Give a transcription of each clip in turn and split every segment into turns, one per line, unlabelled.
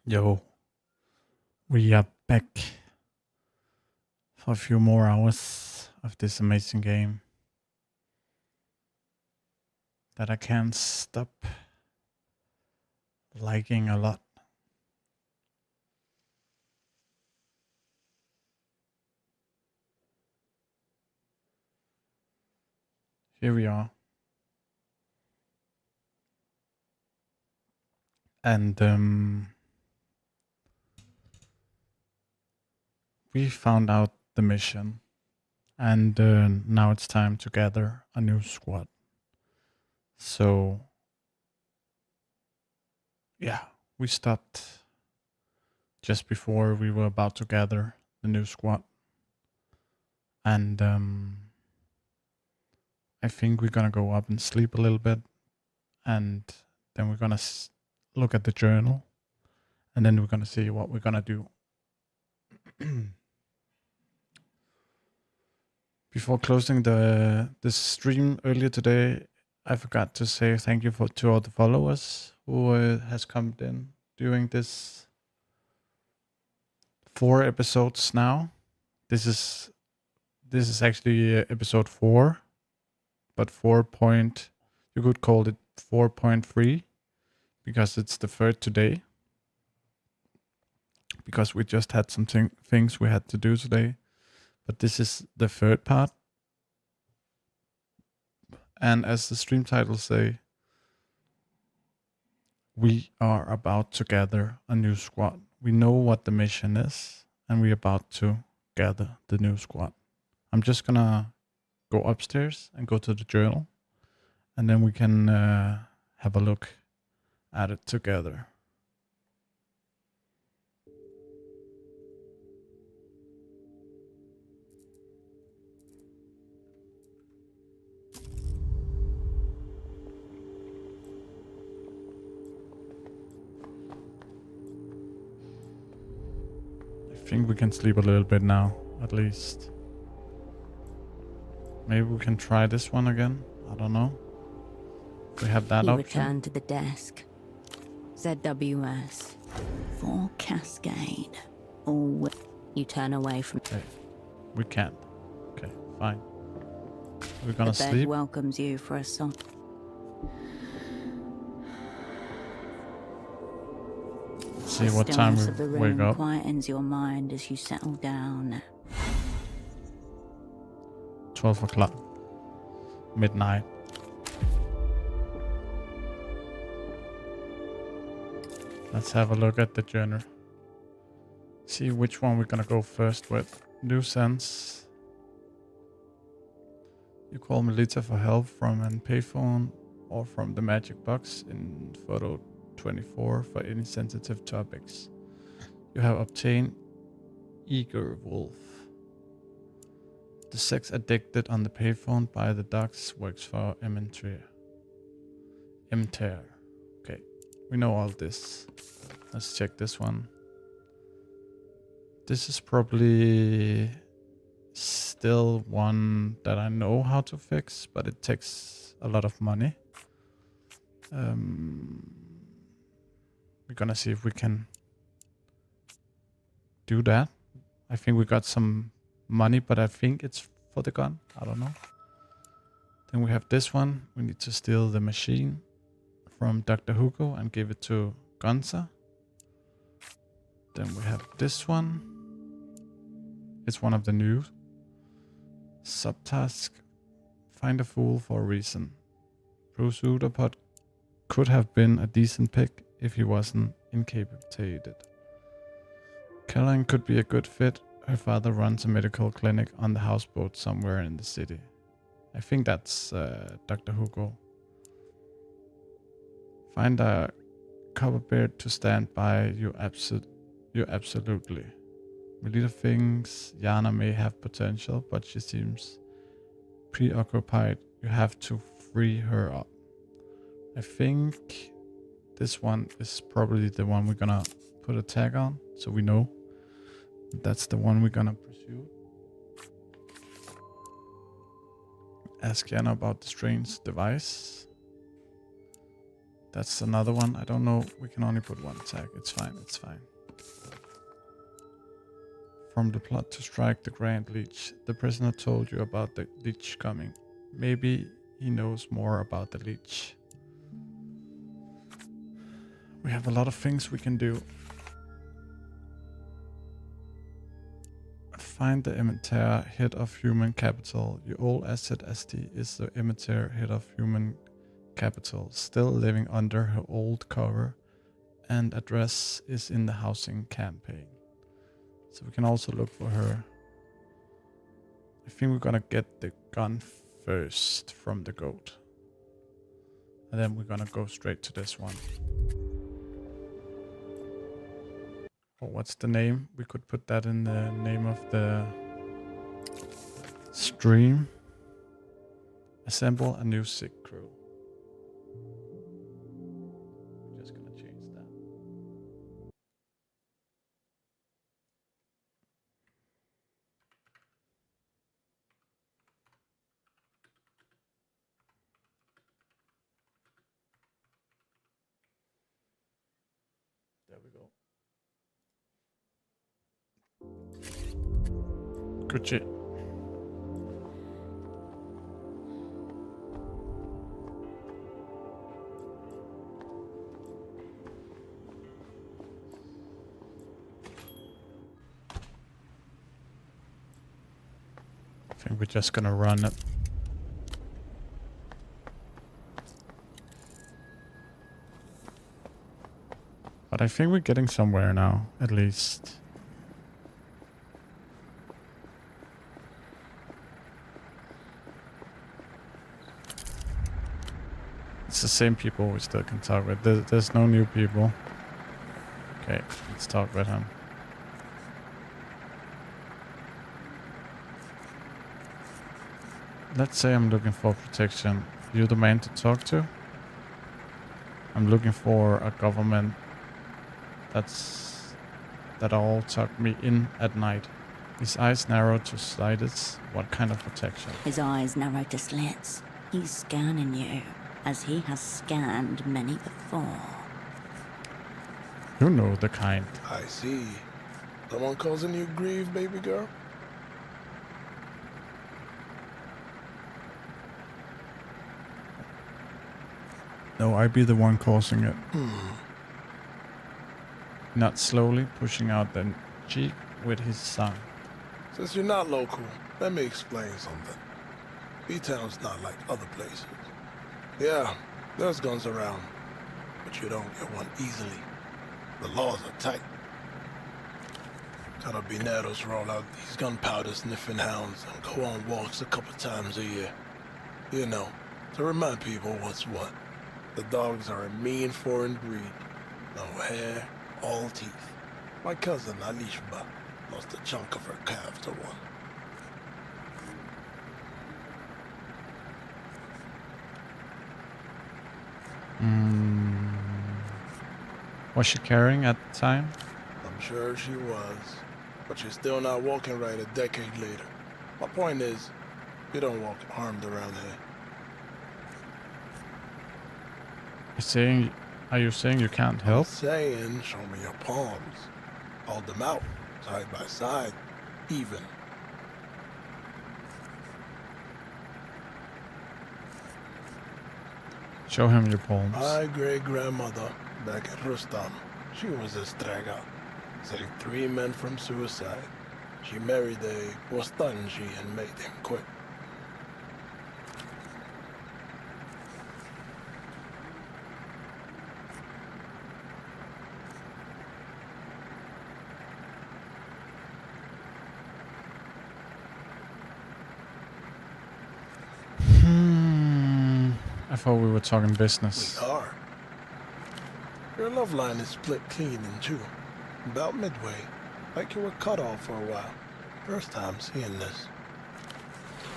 Yo, we are back for a few more hours of this amazing game that I can't stop liking a lot. Here we are. And we found out the mission. And now it's time to gather a new squad. So, yeah, we stopped just before we were about to gather the new squad. And I think we're gonna go up and sleep a little bit. And then we're gonna look at the journal. And then we're gonna see what we're gonna do. Before closing this stream earlier today, I forgot to say thank you to all the followers who has come in during this 4 episodes now. This is actually episode 4, but 4 point, you could call it 4.3 because it's the third today. Because we just had some things we had to do today. But this is the third part. And as the stream titles say, we are about to gather a new squad. We know what the mission is, and we're about to gather the new squad. I'm just gonna go upstairs and go to the journal, and then we can have a look at it together. I think we can sleep a little bit now, at least. Maybe we can try this one again. I don't know. We have that
You
option.
return to the desk. ZWS. For Cascade. Or you turn away from...
Okay. We can't. Okay, fine. We're gonna
the bed
sleep.
welcomes you for a song.
See what time
of the
we wake
room
up.
quietens your mind as you settle down.
12 o'clock. Midnight. Let's have a look at the journal. See which one we're gonna go first with. Nuisance. You call Melita for help from an payphone or from the magic box in photo 24 for any sensitive topics. You have obtained Eager Wolf. The sex addicted on the payphone by the docks works for Emter. Okay, we know all this. Let's check this one. This is probably still one that I know how to fix, but it takes a lot of money. We're gonna see if we can do that. I think we got some money, but I think it's for the gun. I don't know. Then we have this one. We need to steal the machine from Dr. Hugo and give it to Gonza. Then we have this one. It's one of the new subtask. Find a fool for a reason. Bruce Udapod could have been a decent pick if he wasn't incapacitated. Caroline could be a good fit. Her father runs a medical clinic on the houseboat somewhere in the city. I think that's Dr. Hugo. Find a copperbeard to stand by you. Absolutely. Melita thinks Yana may have potential, but she seems preoccupied. You have to free her up. I think this one is probably the one we're gonna put a tag on, so we know that's the one we're gonna pursue. Ask Yana about the strange device. That's another one. I don't know. We can only put one tag. It's fine. It's fine. From the plot to strike the Grand Leech. The prisoner told you about the Leech coming. Maybe he knows more about the Leech. We have a lot of things we can do. Find the Emetair, head of human capital. Your old asset ST is the Emetair, head of human capital, still living under her old cover, and address is in the housing campaign. So we can also look for her. I think we're gonna get the gun first from the goat. And then we're gonna go straight to this one. Oh, what's the name? We could put that in the name of the stream. Assemble a new sick crew. Just gonna change that. There we go. Good shit. I think we're just gonna run it. But I think we're getting somewhere now, at least. It's the same people we still can talk with. There's no new people. Okay, let's talk with him. Let's say I'm looking for protection. You're the man to talk to? I'm looking for a government that'll tuck me in at night. His eyes narrow to slits. What kind of protection?
His eyes narrow to slits. He's scanning you, as he has scanned many before.
You know the kind.
I see. Someone causing you grief, baby girl?
No, I be the one causing it. Not slowly pushing out the cheek with his son.
Since you're not local, let me explain something. B-Town's not like other places. Yeah, there's guns around, but you don't get one easily. The laws are tight. Carabineros roll out these gunpowder sniffing hounds and go on walks a couple times a year. You know, to remind people what's what. The dogs are a mean foreign breed. No hair, all teeth. My cousin, Alishba, lost a chunk of her calf to one.
Was she carrying at the time?
I'm sure she was, but she's still not walking right a decade later. My point is, you don't walk armed around here.
Are you saying you can't help?
I'm saying, show me your palms. Hold them out, side by side, even.
Show him your palms.
My great-grandmother, back at Rustam, she was a straga. Saved 3 men from suicide. She married a Bostanji and made him quit.
I thought we were talking business.
We are. Your love line is split clean in two. About midway, like you were cut off for a while. First time seeing this.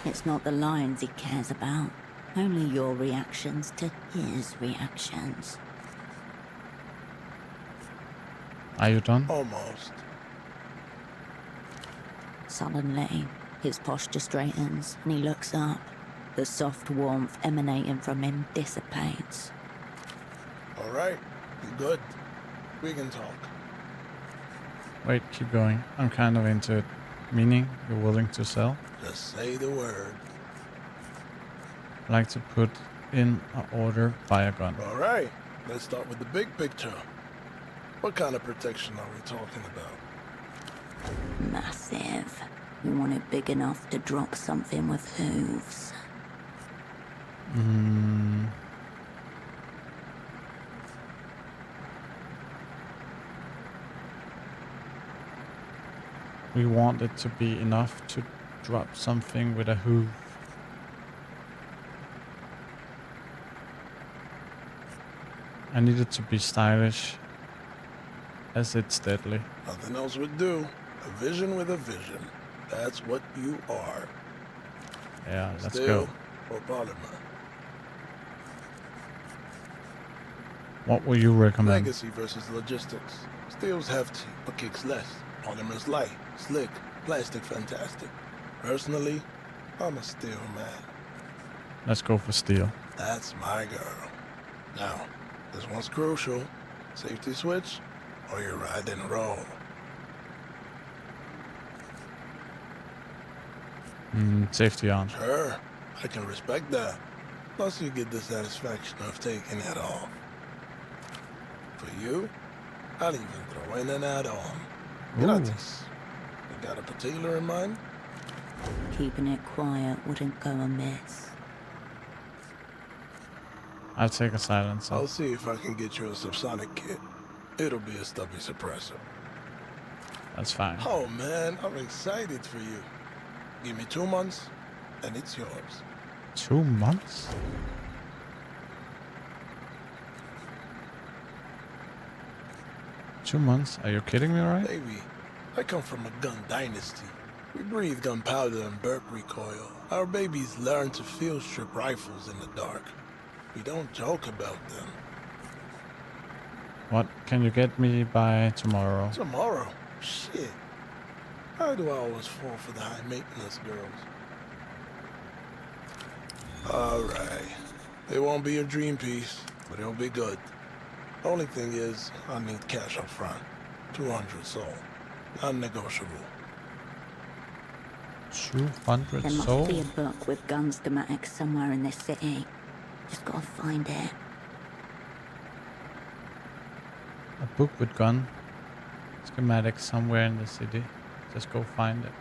It's not the lines he cares about, only your reactions to his reactions.
Are you done?
Almost.
Suddenly, his posture straightens and he looks up. The soft warmth emanating from him dissipates.
All right, good. We can talk.
Wait, keep going. I'm kind of into it. Meaning, you're willing to sell?
Just say the word.
I'd like to put in an order, buy a gun.
All right, let's start with the big picture. What kind of protection are we talking about?
Massive. You want it big enough to drop something with hooves.
We want it to be enough to drop something with a hoof. I need it to be stylish, as it's deadly.
Nothing else would do. A vision with a vision. That's what you are.
Yeah, let's
Steel
go.
or polymer?
What will you recommend?
Legacy versus logistics. Steel's hefty, but kicks less. Polymer's light, slick, plastic fantastic. Personally, I'm a steel man.
Let's go for steel.
That's my girl. Now, this one's crucial. Safety switch, or you ride and roll.
Safety on.
Sure, I can respect that. Plus you get the satisfaction of taking it off. For you, I'll even throw in an add-on. Gratis. You got a particular in mind?
Keeping it quiet wouldn't go amiss.
I'll take a silencer.
I'll see if I can get you a subsonic kit. It'll be a stubby suppressor.
That's fine.
Oh man, I'm excited for you. Give me 2 months, and it's yours.
2 months? Two months? Are you kidding me, right?
Baby, I come from a gun dynasty. We breathe gunpowder and burp recoil. Our babies learn to field strip rifles in the dark. We don't joke about them.
What can you get me by tomorrow?
Tomorrow? Shit. Why do I always fall for the high maintenance girls? Alright. It won't be a dream piece, but it'll be good. Only thing is, I need cash up front. 200 soul. Non-negotiable.
200
There must
soul?
be a book with gun schematics somewhere in this city. Just gotta find it.
A book with gun schematic somewhere in the city. Just go find it.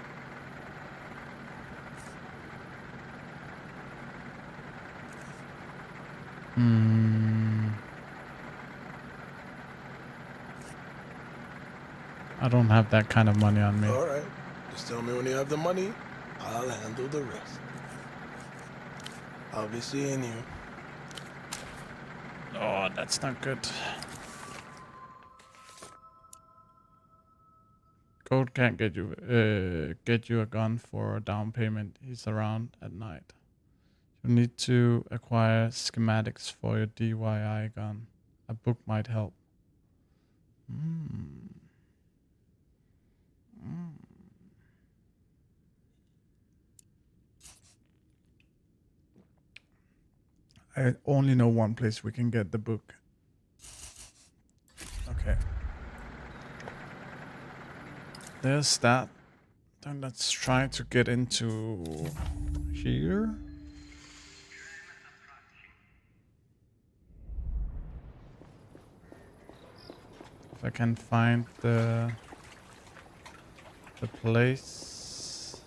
I don't have that kind of money on me.
Alright. Just tell me when you have the money. I'll handle the rest. I'll be seeing you.
Oh, that's not good. Gold can't get you a gun for a down payment. He's around at night. You need to acquire schematics for your DIY gun. A book might help. I only know one place we can get the book. Okay. There's that. Then let's try to get into here. If I can find the place.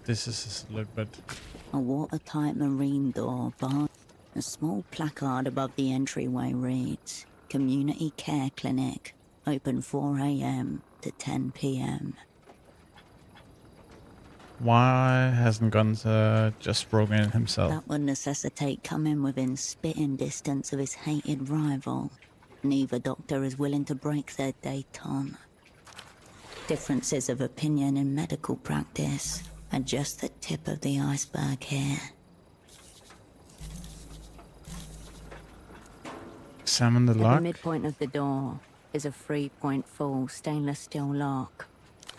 This is a little bit.
A watertight marine door bar. A small placard above the entryway reads, Community Care Clinic, open 4 a.m. to 10 p.m.
Why hasn't Guns just broken in himself?
That would necessitate coming within spitting distance of his hated rival. Neither doctor is willing to break their détente. Differences of opinion in medical practice are just the tip of the iceberg here.
Examine the
At
lock.
the midpoint of the door is a 3-point full stainless steel lock.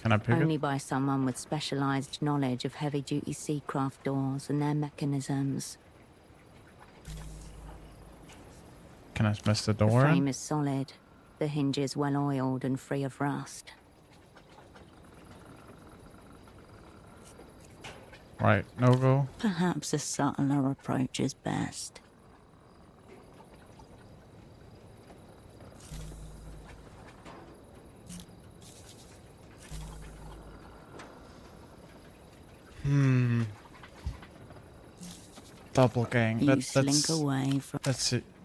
Can I pick
Only
it?
by someone with specialized knowledge of heavy-duty seacraft doors and their mechanisms.
Can I smash the
The
door
frame
in?
is solid, the hinges well oiled and free of rust.
Right, no go.
Perhaps a subtler approach is best.
Double gang.
You slink away from...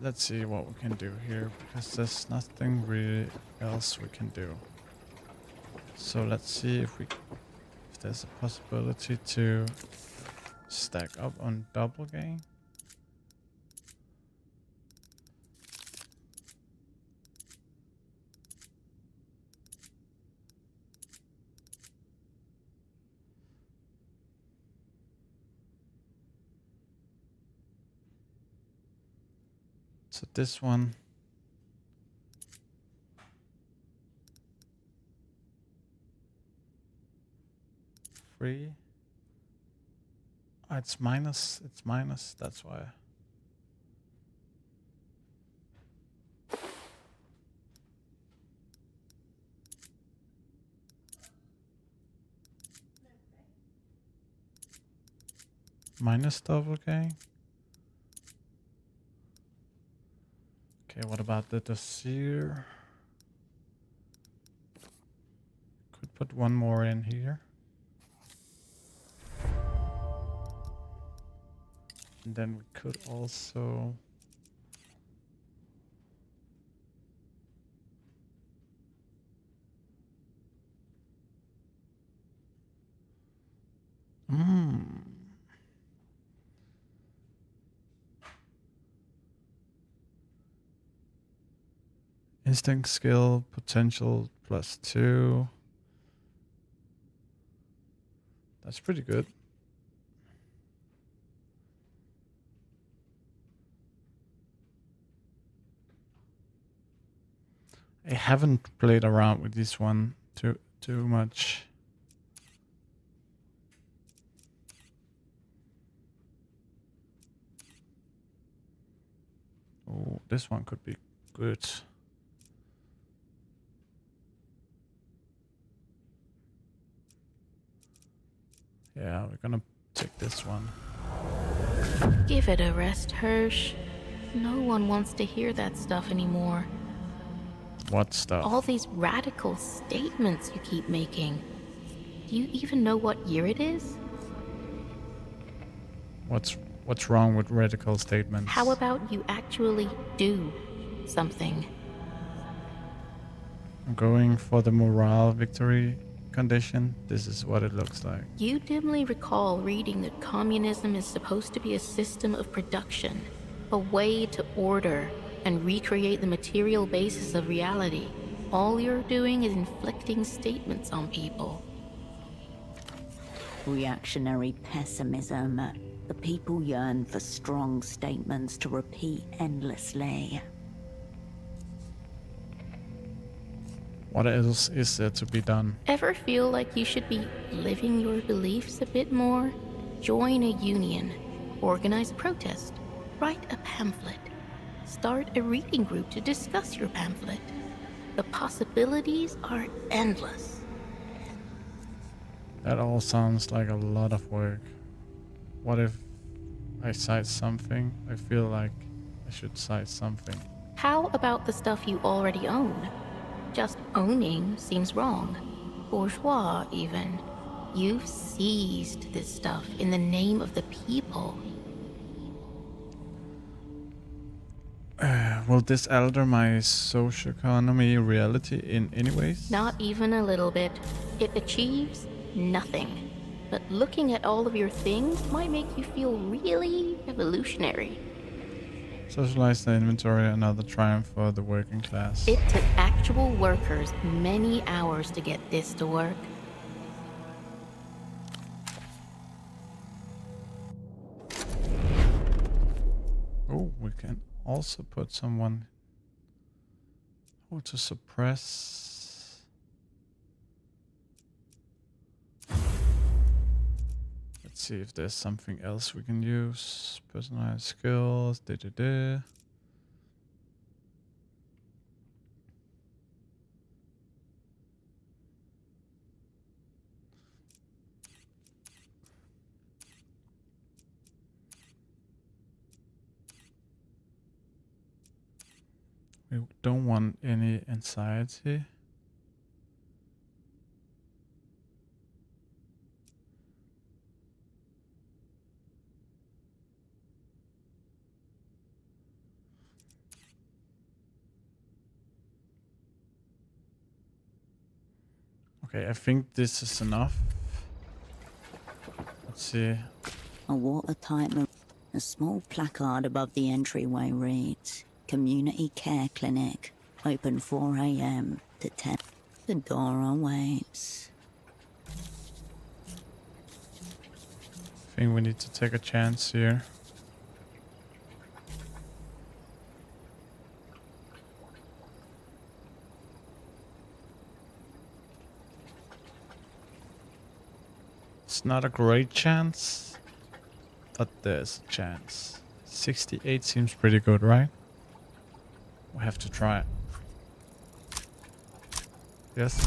Let's see what we can do here, because there's nothing really else we can do. So let's see if there's a possibility to stack up on double gang. So this one. Free. Oh, it's minus, that's why. Minus double gang. Okay, what about the dossier? Could put one more in here. And then we could also... Instinct skill, potential +2. That's pretty good. I haven't played around with this one too much. Oh, this one could be good. Yeah, we're gonna take this one.
Give it a rest, Hirsch. No one wants to hear that stuff anymore.
What stuff?
All these radical statements you keep making. Do you even know what year it is?
What's wrong with radical statements?
How about you actually do something?
I'm going for the morale victory condition. This is what it looks like.
You dimly recall reading that communism is supposed to be a system of production, a way to order and recreate the material basis of reality. All you're doing is inflicting statements on people.
Reactionary pessimism. The people yearn for strong statements to repeat endlessly.
What else is there to be done?
Ever feel like you should be living your beliefs a bit more? Join a union, organize a protest, write a pamphlet, start a reading group to discuss your pamphlet. The possibilities are endless.
That all sounds like a lot of work. What if I cite something? I feel like I should cite something.
How about the stuff you already own? Just owning seems wrong. Bourgeois, even. You've seized this stuff in the name of the people.
Will this alter my socioeconomy reality in any ways?
Not even a little bit. It achieves nothing. But looking at all of your things might make you feel really revolutionary.
Socialize the inventory, another triumph for the working class.
It took actual workers many hours to get this to work.
Oh, we can also put someone to suppress. Let's see if there's something else we can use. Personalized skills. We don't want any anxiety. Okay, I think this is enough. Let's see.
A watertight a small placard above the entryway reads, Community Care Clinic, open 4 a.m. to 10. The door awaits.
I think we need to take a chance here. It's not a great chance, but there's a chance. 68 seems pretty good, right? We have to try it. Yes.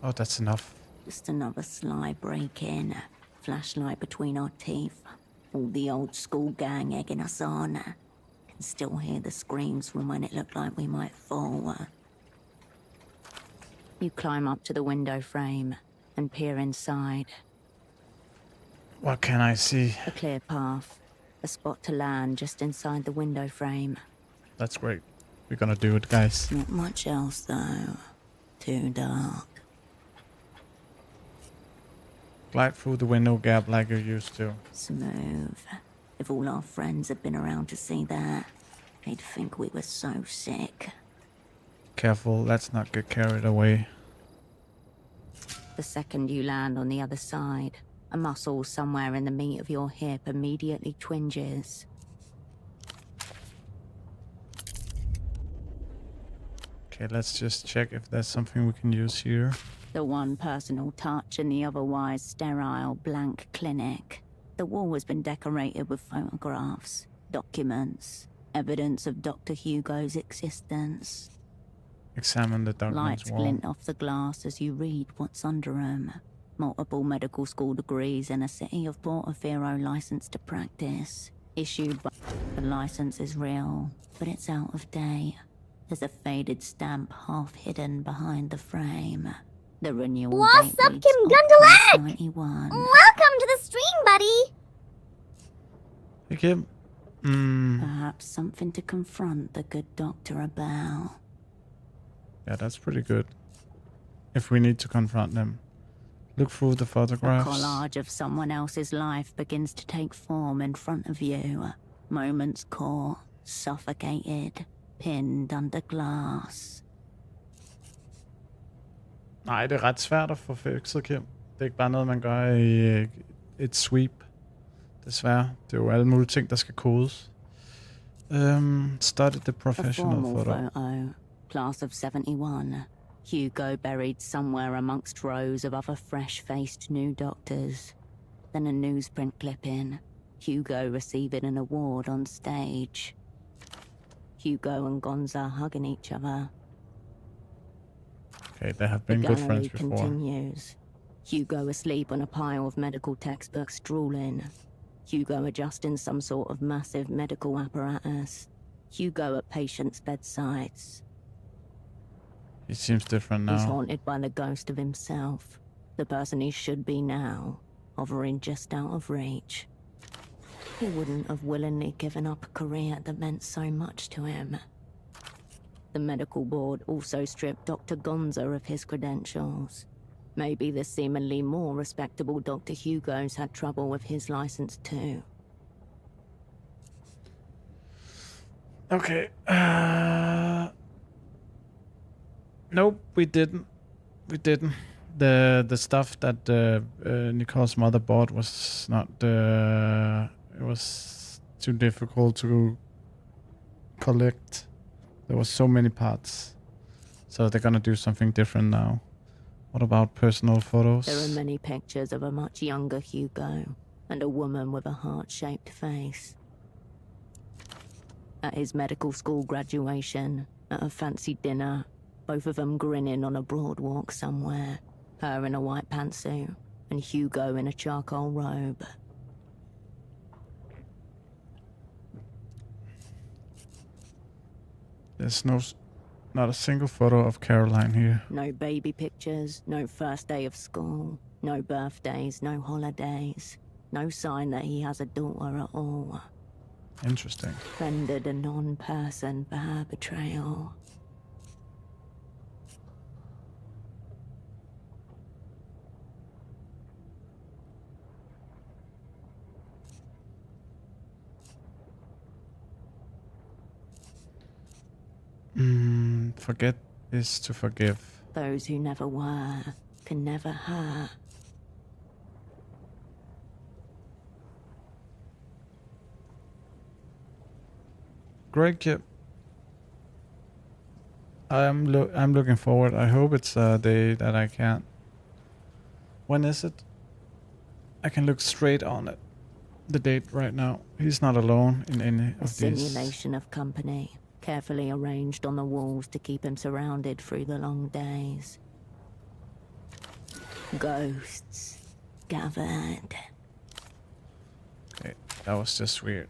Oh, that's enough.
Just another sly break-in. Flashlight between our teeth. All the old school gang egging us on. Can still hear the screams from when it looked like we might fall. You climb up to the window frame and peer inside.
What can I see?
A clear path. A spot to land just inside the window frame.
That's great. We're gonna do it, guys.
Not much else, though. Too dark.
Glide through the window gap like you used to.
Smooth. If all our friends had been around to see that, they'd think we were so sick.
Careful, let's not get carried away.
The second you land on the other side, a muscle somewhere in the meat of your hip immediately twinges.
Okay, let's just check if there's something we can use here.
The one personal touch in the otherwise sterile blank clinic. The wall has been decorated with photographs, documents, evidence of Dr. Hugo's existence.
Examine the documents
Lights
wall.
glint off the glass as you read what's under them. Multiple medical school degrees and a city of Portofino license to practice. Issued by... The license is real, but it's out of date. There's a faded stamp half hidden behind the frame. The renewal
What's
date
up,
reads
Kim
October
Gundalak?
91.
Welcome to the stream, buddy!
Hey, Kim.
Perhaps something to confront the good doctor about.
Yeah, that's pretty good. If we need to confront them. Look through the
A
photographs.
collage of someone else's life begins to take form in front of you. Moments caught, suffocated, pinned under glass.
Nej, det er ret svært at få fikset, Kim. Det er ikke bare noget, man gør i et sweep. Desværre. Det er jo alle mulige ting, der skal kodes. Study the
A
professional
formal
photo.
photo. Class of 71. Hugo buried somewhere amongst rows of other fresh-faced new doctors. Then a newsprint clip-in. Hugo receiving an award on stage. Hugo and Gonza hugging each other.
Okay, they have been
The
good friends
gallery
before.
continues. Hugo asleep on a pile of medical textbooks drooling. Hugo adjusting some sort of massive medical apparatus. Hugo at patients' bedsides.
He seems different
He's
now.
haunted by the ghost of himself. The person he should be now, hovering just out of reach. He wouldn't have willingly given up a career that meant so much to him. The medical board also stripped Dr. Gonza of his credentials. Maybe the seemingly more respectable Dr. Hugo's had trouble with his license too.
Okay. Nope, we didn't. We didn't. The stuff that Nicole's mother bought was not. It was too difficult to collect. There was so many parts, so they're gonna do something different now. What about personal photos?
There are many pictures of a much younger Hugo and a woman with a heart-shaped face. At his medical school graduation, at a fancy dinner, both of them grinning on a broad walk somewhere, her in a white pantsuit and Hugo in a charcoal robe.
There's not a single photo of Caroline here.
No baby pictures, no first day of school, no birthdays, no holidays. No sign that he has a daughter at all.
Interesting.
Rendered a non-person for her betrayal.
Forget is to forgive.
Those who never were can never hurt.
Great kid. I'm looking forward. I hope it's a day that I can. When is it? I can look straight on it. The date right now. He's not alone in any
A
of these.
simulation of company, carefully arranged on the walls to keep him surrounded through the long days. Ghosts gathered.
Okay, that was just weird.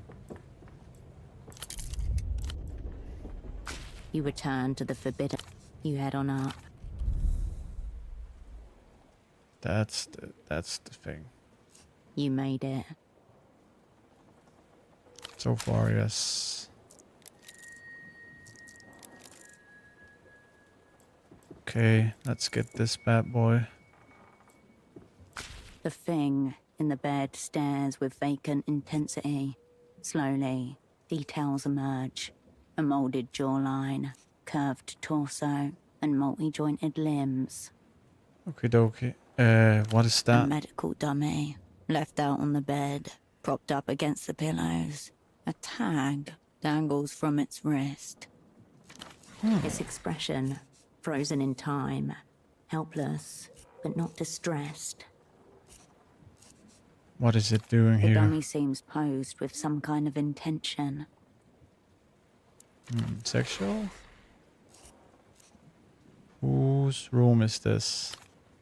You return to the forbidden. You head on up.
That's the thing.
You made it.
So far, yes. Okay, let's get this bad boy.
The thing in the bed stares with vacant intensity. Slowly, details emerge. A molded jawline, curved torso, and multi-jointed limbs.
Okie dokie. What is
A
that?
medical dummy, left out on the bed, propped up against the pillows. A tag dangles from its wrist. Its expression, frozen in time, helpless, but not distressed.
What is it doing
The
here?
dummy seems posed with some kind of intention.
Sexual? Whose room is this?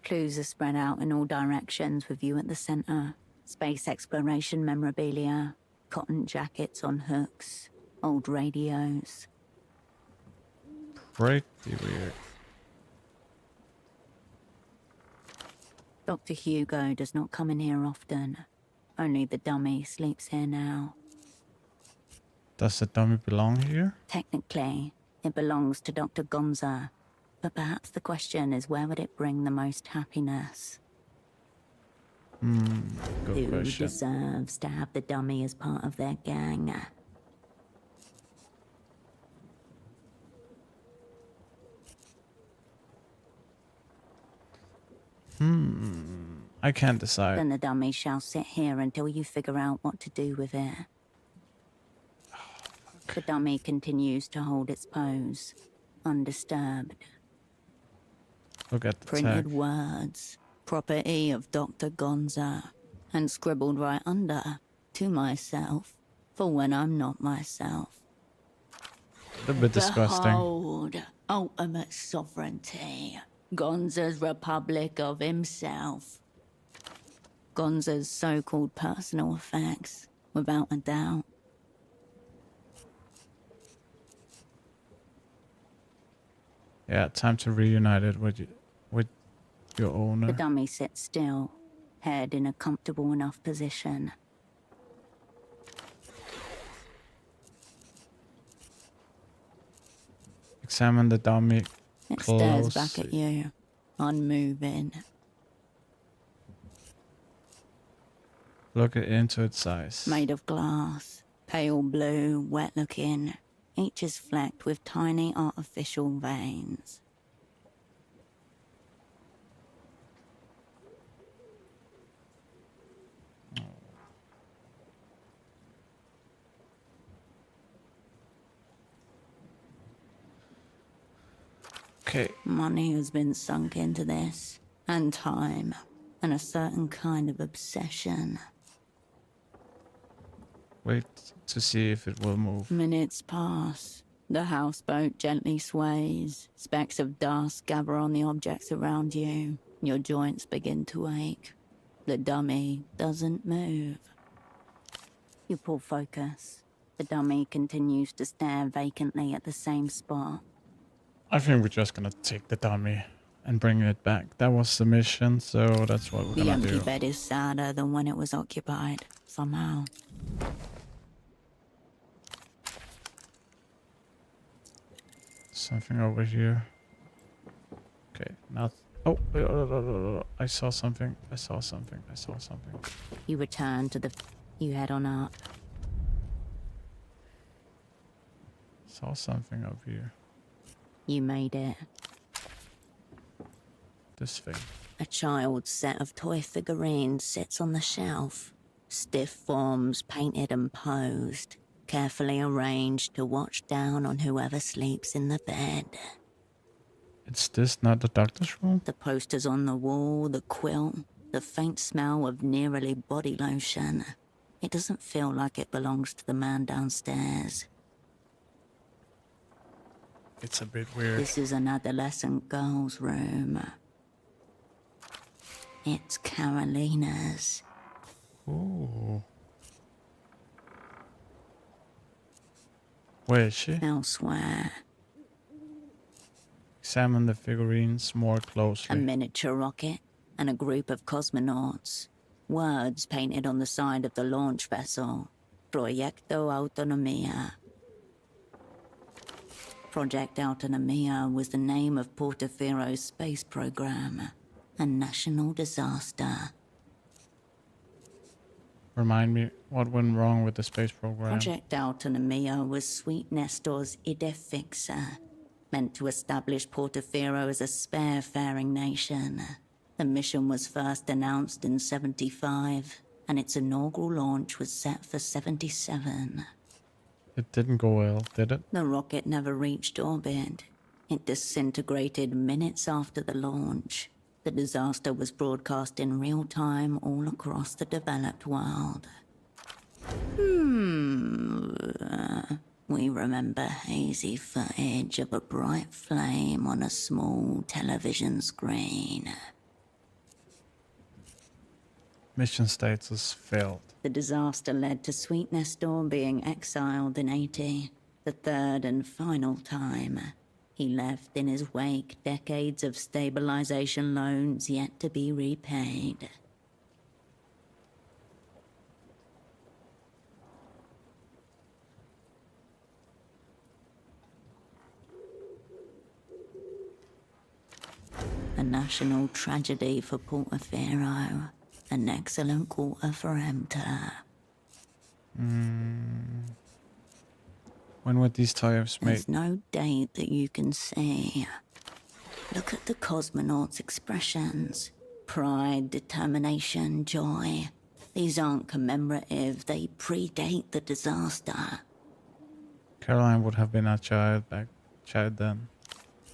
Clues are spread out in all directions with you at the center. Space exploration memorabilia, cotton jackets on hooks, old radios.
Pretty weird.
Dr. Hugo does not come in here often. Only the dummy sleeps here now.
Does the dummy belong here?
Technically, it belongs to Dr. Gonza. But perhaps the question is, where would it bring the most happiness?
Good
Who
question.
deserves to have the dummy as part of their gang?
I can't decide.
Then the dummy shall sit here until you figure out what to do with it. The dummy continues to hold its pose, undisturbed.
Look at the
Printed
tag.
words, property of Dr. Gonza, and scribbled right under, to myself, for when I'm not myself.
A bit disgusting.
Behold, ultimate sovereignty. Gonza's republic of himself. Gonza's so-called personal effects, without a doubt.
Yeah, time to reunite it with your
The
owner.
dummy sits still, head in a comfortable enough position.
Examine the dummy
It stares back
closely.
at you, unmoving.
Look into its eyes.
Made of glass, pale blue, wet looking. Each is flecked with tiny artificial veins.
Okay.
Money has been sunk into this, and time, and a certain kind of obsession.
Wait to see if it will move.
Minutes pass. The houseboat gently sways. Specks of dust gather on the objects around you. Your joints begin to ache. The dummy doesn't move. You pull focus. The dummy continues to stare vacantly at the same spot.
I think we're just gonna take the dummy and bring it back. That was the mission, so that's what we're
The
gonna
empty
do.
bed is sadder than when it was occupied, somehow.
Something over here. Okay, not. Oh, I saw something. I saw something. I saw something.
You return to the... You head on up.
Saw something over here.
You made it.
This thing.
A child's set of toy figurines sits on the shelf. Stiff forms painted and posed, carefully arranged to watch down on whoever sleeps in the bed.
It's this, not the doctor's room?
The posters on the wall, the quilt, the faint smell of nearly body lotion. It doesn't feel like it belongs to the man downstairs.
It's a bit weird.
This is an adolescent girl's room. It's Carolina's.
Ooh. Where is she?
Elsewhere,
Examine the figurines more
a
closely.
miniature rocket and a group of cosmonauts. Words painted on the side of the launch vessel. Proyecto Autonomia. Project Autonomia was the name of Portafero's space program. A national disaster.
Remind me what went wrong with the space program.
Project Autonomia was Sweet Nestor's Ide Fixa, meant to establish Portaferro as a sparefaring nation. The mission was first announced in 75, and its inaugural launch was set for 77.
It didn't go well, did it?
The rocket never reached orbit. It disintegrated minutes after the launch. The disaster was broadcast in real time all across the developed world. We remember hazy footage of a bright flame on a small television screen.
Mission status failed.
The disaster led to Sweet Nestor being exiled in 80, the third and final time. He left in his wake decades of stabilization loans yet to be repaid. A national tragedy for Portaferro. An excellent quarter for Emter.
When were these tires made?
There's no date that you can see. Look at the cosmonauts' expressions. Pride, determination, joy. These aren't commemorative, they predate the disaster.
Caroline would have been a child then.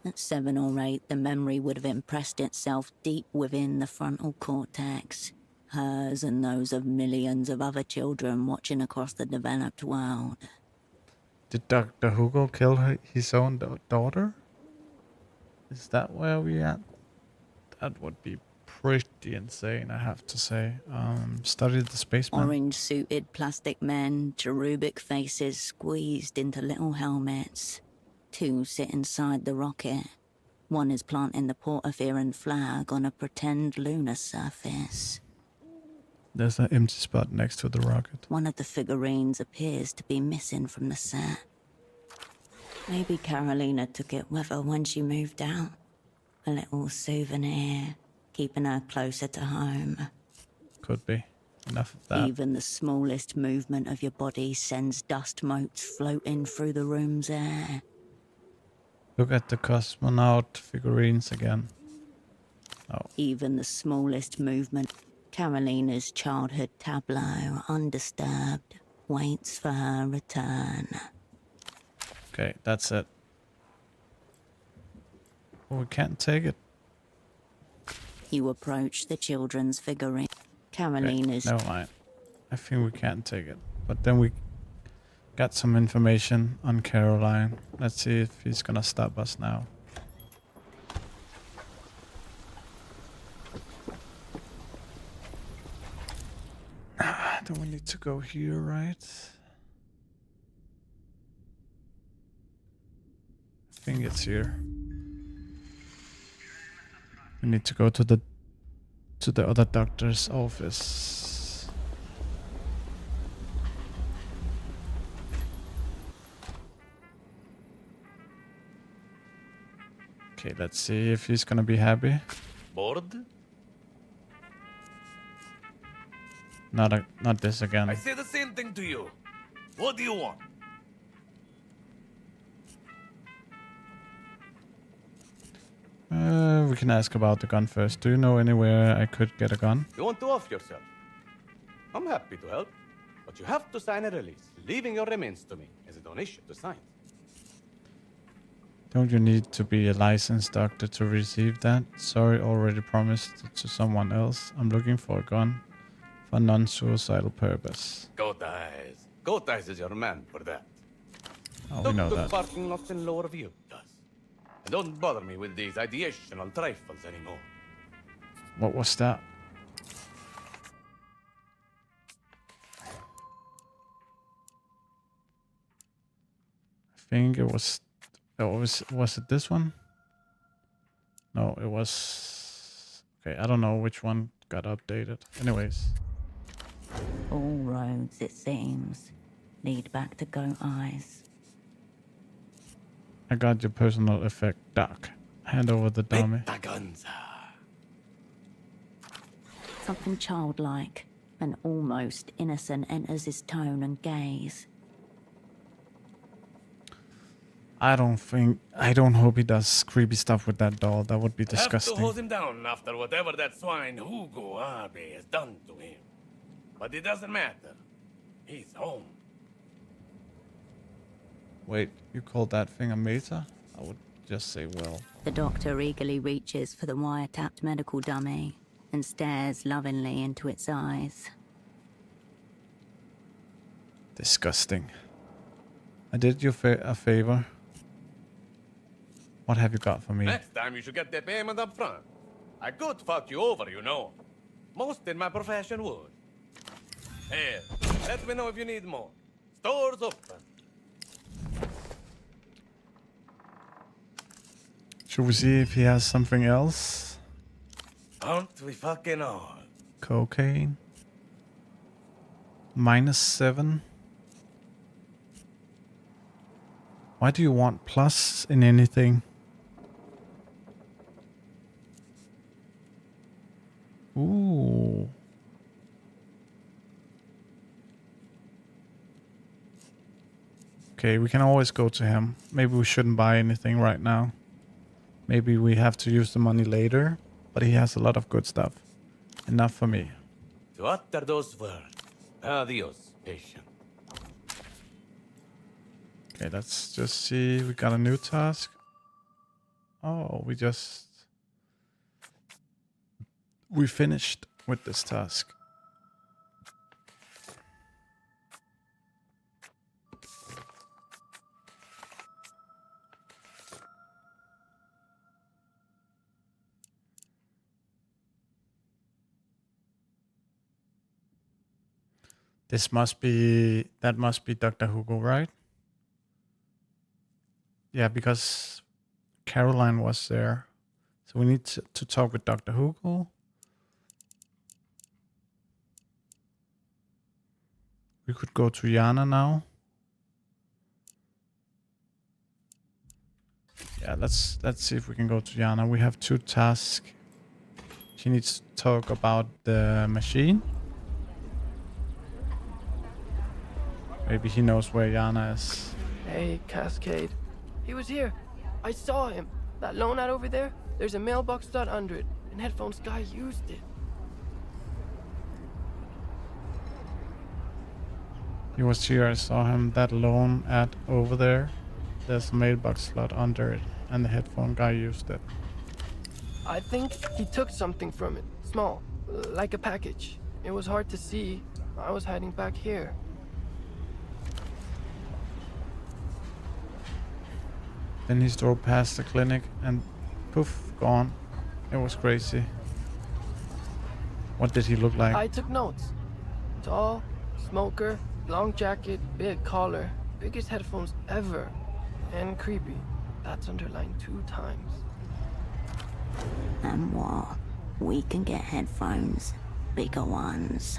At 7 or 8, the memory would have impressed itself deep within the frontal cortex. Hers and those of millions of other children watching across the developed world.
Did Dr. Hugo kill his own daughter? Is that where we at? That would be pretty insane, I have to say. Studied the spaceman.
Orange-suited plastic men, cherubic faces squeezed into little helmets. 2 sit inside the rocket. One is planting the Portaferan flag on a pretend lunar surface.
There's an empty spot next to the rocket.
One of the figurines appears to be missing from the set. Maybe Carolina took it with her when she moved out. A little souvenir, keeping her closer to home.
Could be. Enough of that.
Even the smallest movement of your body sends dust motes floating through the room's air.
Look at the cosmonaut figurines again. Oh,
Even the smallest movement. Carolina's childhood tableau, undisturbed, waits for her return.
okay, that's it. Oh, we can't take it.
You approach the children's figurine.
Okay,
Carolina's
never mind. I think we can't take it. But then we got some information on Caroline. Let's see if he's gonna stop us now. Then we need to go here, right? think it's here. We need to go to the other doctor's office. Okay, let's see if he's gonna be happy.
Bored?
Not this again.
I say the same thing to you. What do you want?
We can ask about the gun first. Do you know anywhere I could get a gun?
You want to off yourself? I'm happy to help, but you have to sign a release, leaving your remains to me as a donation to science.
Don't you need to be a licensed doctor to receive that? Sorry, already promised to someone else. I'm looking for a gun for non-suicidal purpose.
Goat Eyes. Goat Eyes is your man for that.
Oh, we know
Tuk-tuk
that.
parking lot in Lower View does. And don't bother me with these ideational trifles anymore.
What was that? I think it was... Oh, was it this one? No, it was... Okay, I don't know which one got updated. Anyways.
All roads, it seems, lead back to Goat Eyes.
I got your personal effect, Doc. Hand over the dummy.
Petagonza.
Something childlike and almost innocent enters his tone and gaze.
I don't hope he does creepy stuff with that doll. That would be
Have to
disgusting.
hose him down after whatever that swine Hugo Abe has done to him. But it doesn't matter. He's home.
Wait, you call that thing a meta? I would just say well.
The doctor eagerly reaches for the wiretapped medical dummy and stares lovingly into its eyes.
Disgusting. I did you a favor. What have you got for me?
Next time you should get the payment up front. I could fuck you over, you know. Most in my profession would. Here, let me know if you need more. Store's open.
Should we see if he has something else?
Aren't we fucking all?
Cocaine. -7. Why do you want plus in anything? Ooh. Okay, we can always go to him. Maybe we shouldn't buy anything right now. Maybe we have to use the money later. But he has a lot of good stuff. Enough for me.
To utter those words. Adios, patient.
Okay, let's just see. We got a new task. Oh, we finished with this task. That must be Dr. Hugo, right? Yeah, because Caroline was there. So we need to talk with Dr. Hugo. We could go to Yana now. Yeah, let's see if we can go to Yana. We have 2 tasks. She needs to talk about the machine. Maybe he knows where Yana is.
Hey, Cascade. He was here. I saw him. That loan ad over there, there's a mailbox dot under it, and Headphones guy used it.
He was here, I saw him. That loan ad over there, there's a mailbox slot under it, and the headphone guy used it.
I think he took something from it. Small, like a package. It was hard to see. I was hiding back here.
Then he drove past the clinic and poof, gone. It was crazy. What did he look like?
I took notes. Tall, smoker, long jacket, big collar, biggest headphones ever, and creepy. That's underlined 2 times.
And what? We can get headphones. Bigger ones.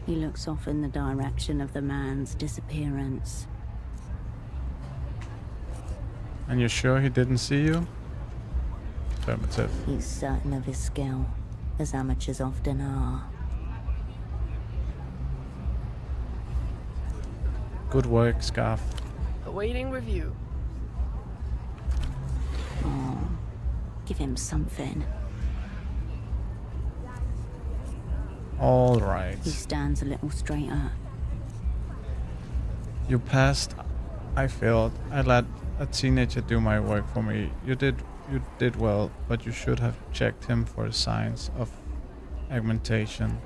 He looks off in the direction of the man's disappearance.
And you're sure he didn't see you? Affirmative.
He's certain of his skill, as amateurs often are.
Good work, Scarf.
Awaiting review.
Oh, give him something.
All right.
He stands a little straighter.
You passed. I failed. I let a teenager do my work for me. You did well, but you should have checked him for signs of augmentation.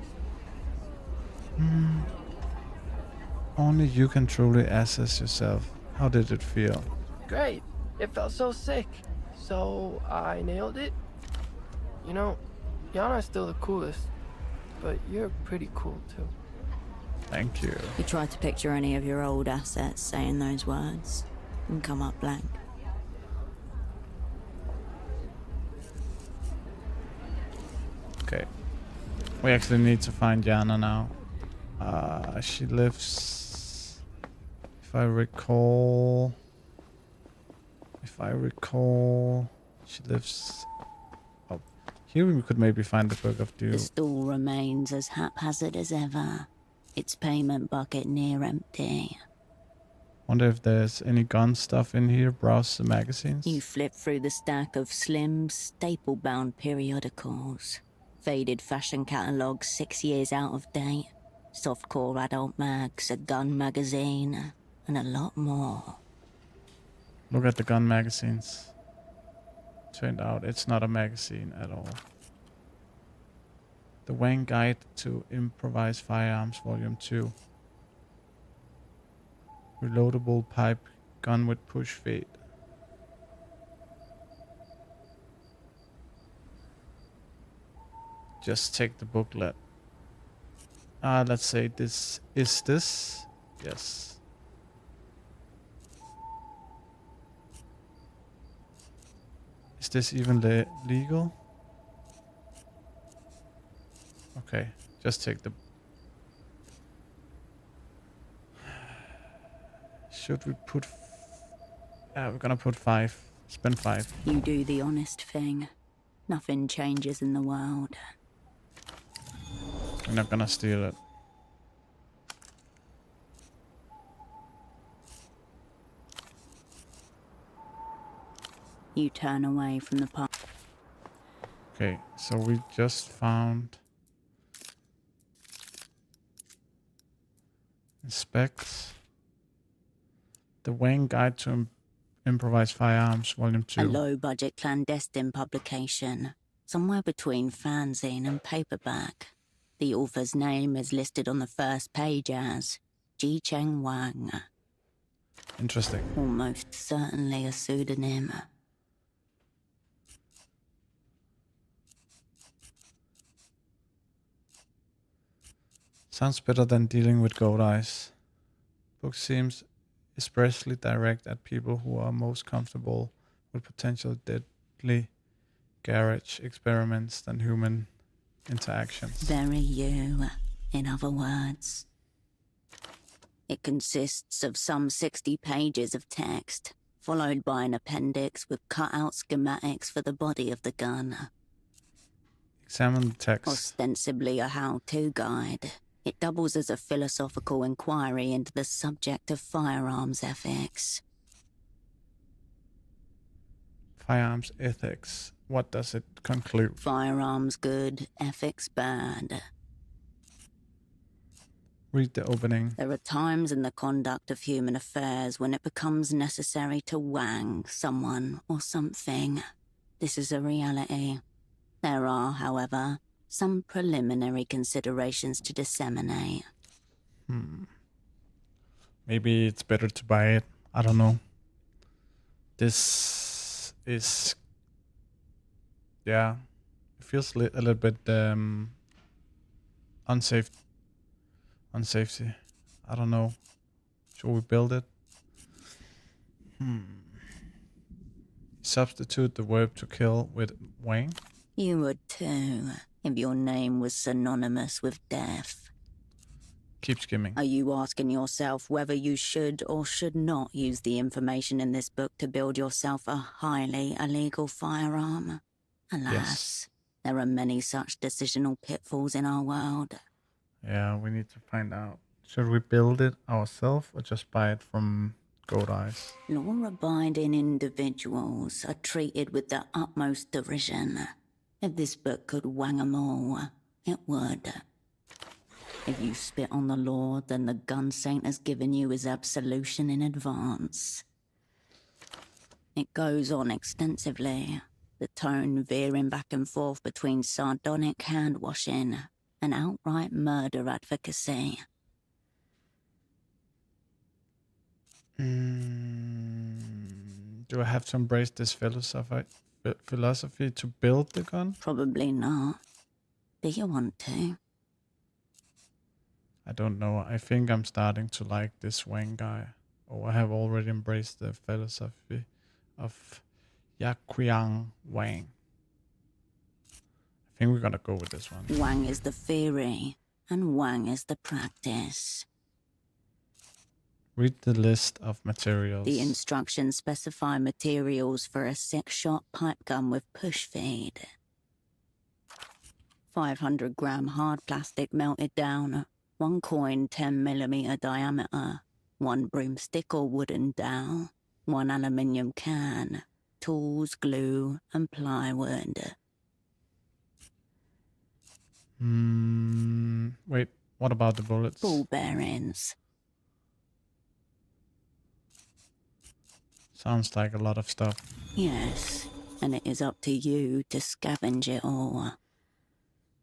Only you can truly assess yourself. How did it feel?
Great. It felt so sick. So I nailed it. You know, Yana's still the coolest, but you're pretty cool too.
Thank you.
You try to picture any of your old assets saying those words and come up blank.
Okay. We actually need to find Yana now. She lives, if I recall, she lives up here. We could maybe find the Book of Doom.
The stall remains as haphazard as ever, its payment bucket near empty.
Wonder if there's any gun stuff in here. Browse the magazines.
You flip through the stack of slim, staple-bound periodicals. Faded fashion catalogues 6 years out of date. Softcore adult mags, a gun magazine, and a lot more.
Look at the gun magazines. Turned out it's not a magazine at all. The Wang Guide to Improvised Firearms, Volume 2. Reloadable pipe gun with push fade. Just take the booklet. Let's say this is this. Yes. Is this even legal? Okay, just take the... Should we put... we're gonna put 5. Spend 5.
You do the honest thing. Nothing changes in the world.
We're not gonna steal it.
You turn away from the park.
Okay, so we just found... Inspect. The Wang Guide to Improvised Firearms, Volume 2.
A low-budget clandestine publication. Somewhere between fanzine and paperback. The author's name is listed on the first page as Ji Cheng Wang.
Interesting.
Almost certainly a pseudonym.
Sounds better than dealing with goat eyes. Book seems especially direct at people who are most comfortable with potential deadly garage experiments than human interactions.
Very you, in other words. It consists of some 60 pages of text, followed by an appendix with cut-out schematics for the body of the gun.
Examine the text.
Ostensibly a how-to guide, it doubles as a philosophical inquiry into the subject of firearms ethics.
Firearms ethics. What does it conclude?
Firearms good, ethics bad.
Read the opening.
There are times in the conduct of human affairs when it becomes necessary to wang someone or something. This is a reality. There are, however, some preliminary considerations to disseminate.
Maybe it's better to buy it. I don't know. This is... Yeah. It feels a little bit unsafe. Unsafety. I don't know. Should we build it? substitute the verb to kill with Wang?
You would too, if your name was synonymous with death.
Keep skimming.
Are you asking yourself whether you should or should not use the information in this book to build yourself a highly illegal firearm? Alas,
Yes.
there are many such decisional pitfalls in our world.
Yeah, we need to find out. Should we build it ourselves or just buy it from Goat Eyes?
Law-abiding individuals are treated with the utmost derision. If this book could wang 'em all, it would. If you spit on the law, then the gun saint has given you his absolution in advance. It goes on extensively, the tone veering back and forth between sardonic hand-washing and outright murder advocacy.
Do I have to embrace this philosophy to build the gun?
Probably not. Do you want to?
I don't know. I think I'm starting to like this Wang guy. Or I have already embraced the philosophy of Yaqiang Wang. I think we're gonna go with this one.
Wang is the theory, and Wang is the practice.
Read the list of materials.
The instructions specify materials for a 6-shot pipe gun with push feed. 500-gram hard plastic melted down, 1 coin 10mm diameter, 1 broomstick or wooden dowel, 1 aluminium can, tools, glue, and plywood.
Wait, what about the bullets?
Ball bearings.
Sounds like a lot of stuff.
Yes, and it is up to you to scavenge it all.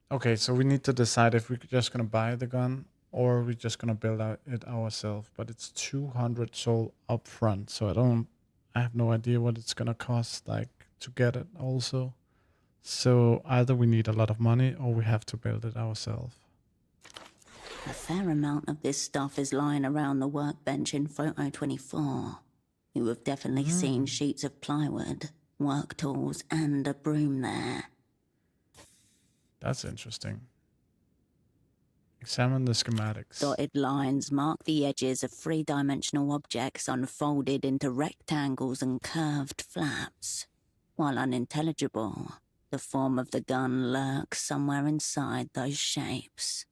Okay, so we need to decide if we're just gonna buy the gun or we're just gonna build it ourselves. But it's 200 soul up front, so I have no idea what it's gonna cost, like, to get it also. So either we need a lot of money or we have to build it ourselves.
A fair amount of this stuff is lying around the workbench in photo 24. You have definitely seen sheets of plywood, work tools, and a broom there.
That's interesting. Examine the schematics.
Dotted lines mark the edges of 3-dimensional objects unfolded into rectangles and curved flaps. While unintelligible, the form of the gun lurks somewhere inside those shapes.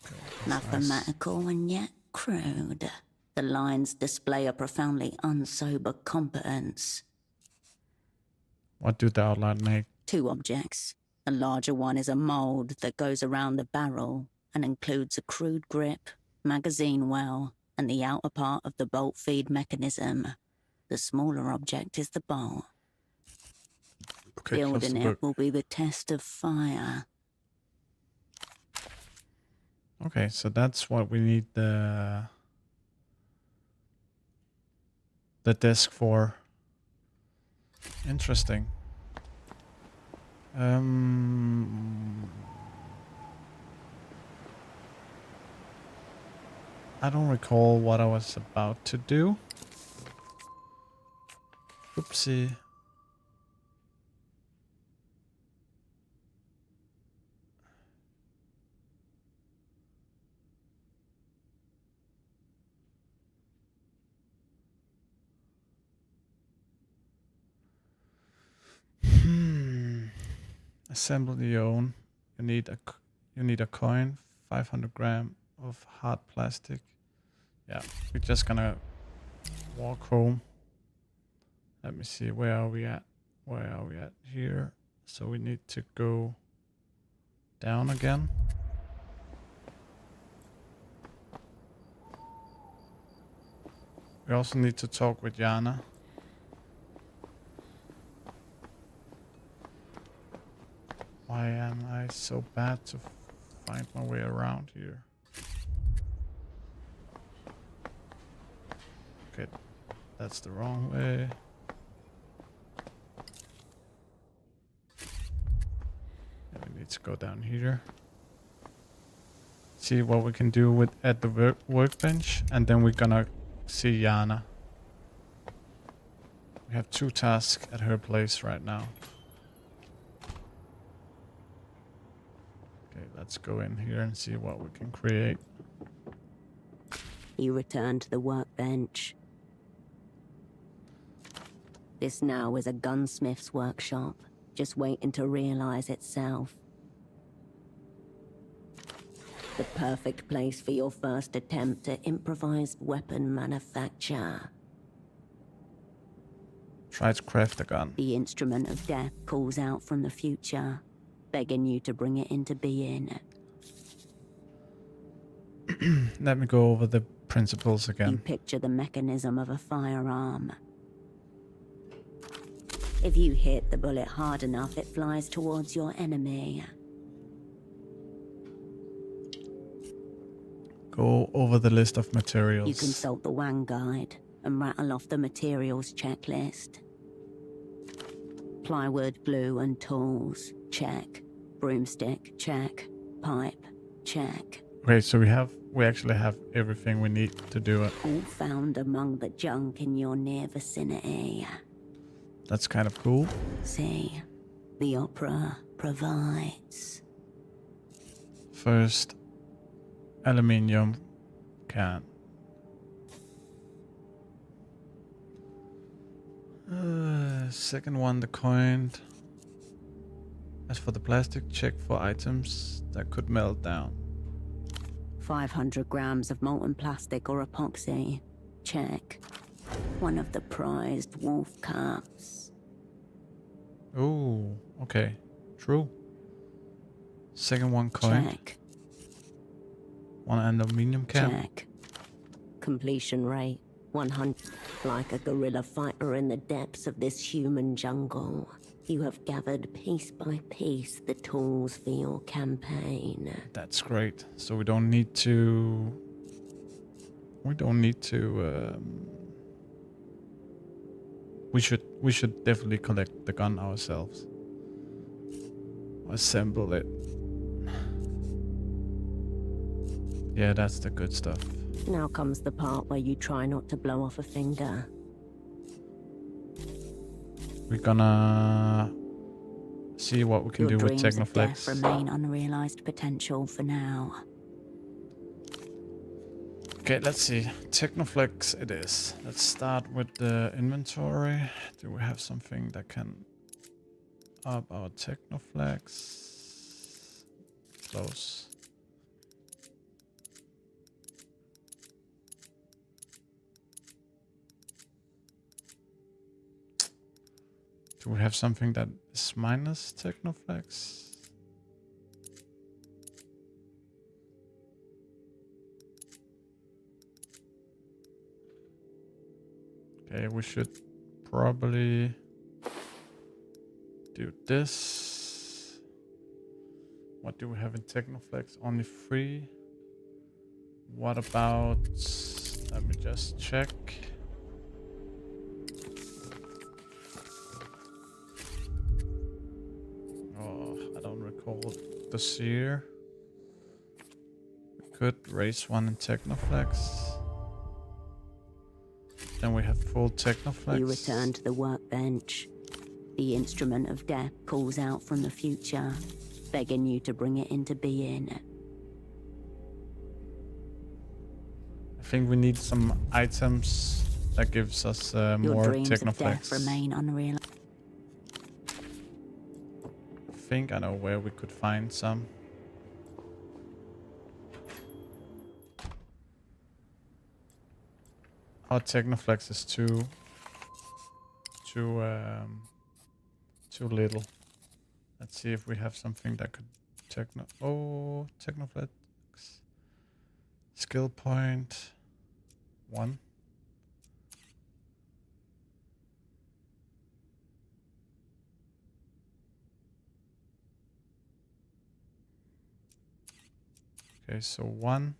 Okay,
Mathematical and yet crude. The lines display a profoundly unsober competence.
What do the outline make?
2 objects. The larger one is a mold that goes around the barrel and includes a crude grip, magazine well, and the outer part of the bolt feed mechanism. The smaller object is the bolt.
Okay, close
Building
the
it
book.
will be the test of fire.
Okay, so that's what we need the desk for. Interesting. I don't recall what I was about to do. Oopsie. Assemble your own. You need a coin, 500 gram of hard plastic. Yeah, we're just gonna walk home. Let me see, where are we at? Where are we at? Here. So we need to go down again. We also need to talk with Yana. Why am I so bad to find my way around here? Okay, that's the wrong way. And we need to go down here. See what we can do at the workbench, and then we're gonna see Yana. We have 2 tasks at her place right now. Okay, let's go in here and see what we can create.
You return to the workbench. This now is a gunsmith's workshop, just waiting to realize itself. The perfect place for your first attempt at improvised weapon manufacture.
Try to craft a gun.
The instrument of death calls out from the future, begging you to bring it into being.
Let me go over the principles
You
again.
picture the mechanism of a firearm. If you hit the bullet hard enough, it flies towards your enemy.
Go over the list of materials.
You consult the Wang guide and rattle off the materials checklist. Plywood, glue, and tools, check. Broomstick, check. Pipe, check.
Okay, so we actually have everything we need to do it.
All found among the junk in your near vicinity.
That's kind of cool.
See, the opera provides.
First, aluminium can. Second one, the coin. As for the plastic, check for items that could melt down.
500 grams of molten plastic or epoxy. Check. One of the prized wolf cups.
Oh, okay. True. Second one, coin.
Check.
One aluminium can.
Check. Completion rate 100. Like a guerrilla fighter in the depths of this human jungle, you have gathered piece by piece the tools for your campaign.
That's great. So we don't need to. We should definitely collect the gun ourselves. Assemble it. Yeah, that's the good stuff.
Now comes the part where you try not to blow off a finger.
We're gonna see what we can
Your
do with
dreams of death
Technoflex.
remain unrealized potential for now.
Okay, let's see. Technoflex it is. Let's start with the inventory. Do we have something that can up our Technoflex? Close. Do we have something that is minus Technoflex? Okay, we should probably do this. What do we have in Technoflex? Only 3. What about... Let me just check. Oh, I don't recall the seer. We could raise one in Technoflex. Then we have full Technoflex.
You return to the workbench. The instrument of death calls out from the future, begging you to bring it into being.
I think we need some items that gives us
Your
more
dreams of death
Technoflex.
remain unreal.
I think I know where we could find some. Our Technoflex is too little. Let's see if we have something that could Technoflex. Skill point 1. Okay, so 1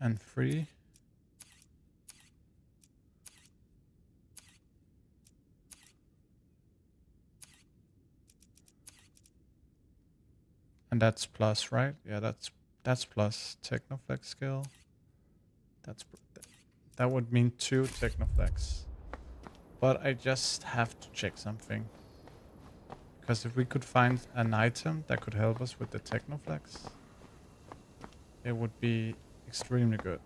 and 3. And that's plus, right? Yeah, that's plus Technoflex skill. That would mean 2 Technoflex. But I just have to check something. Because if we could find an item that could help us with the Technoflex, it would be extremely good.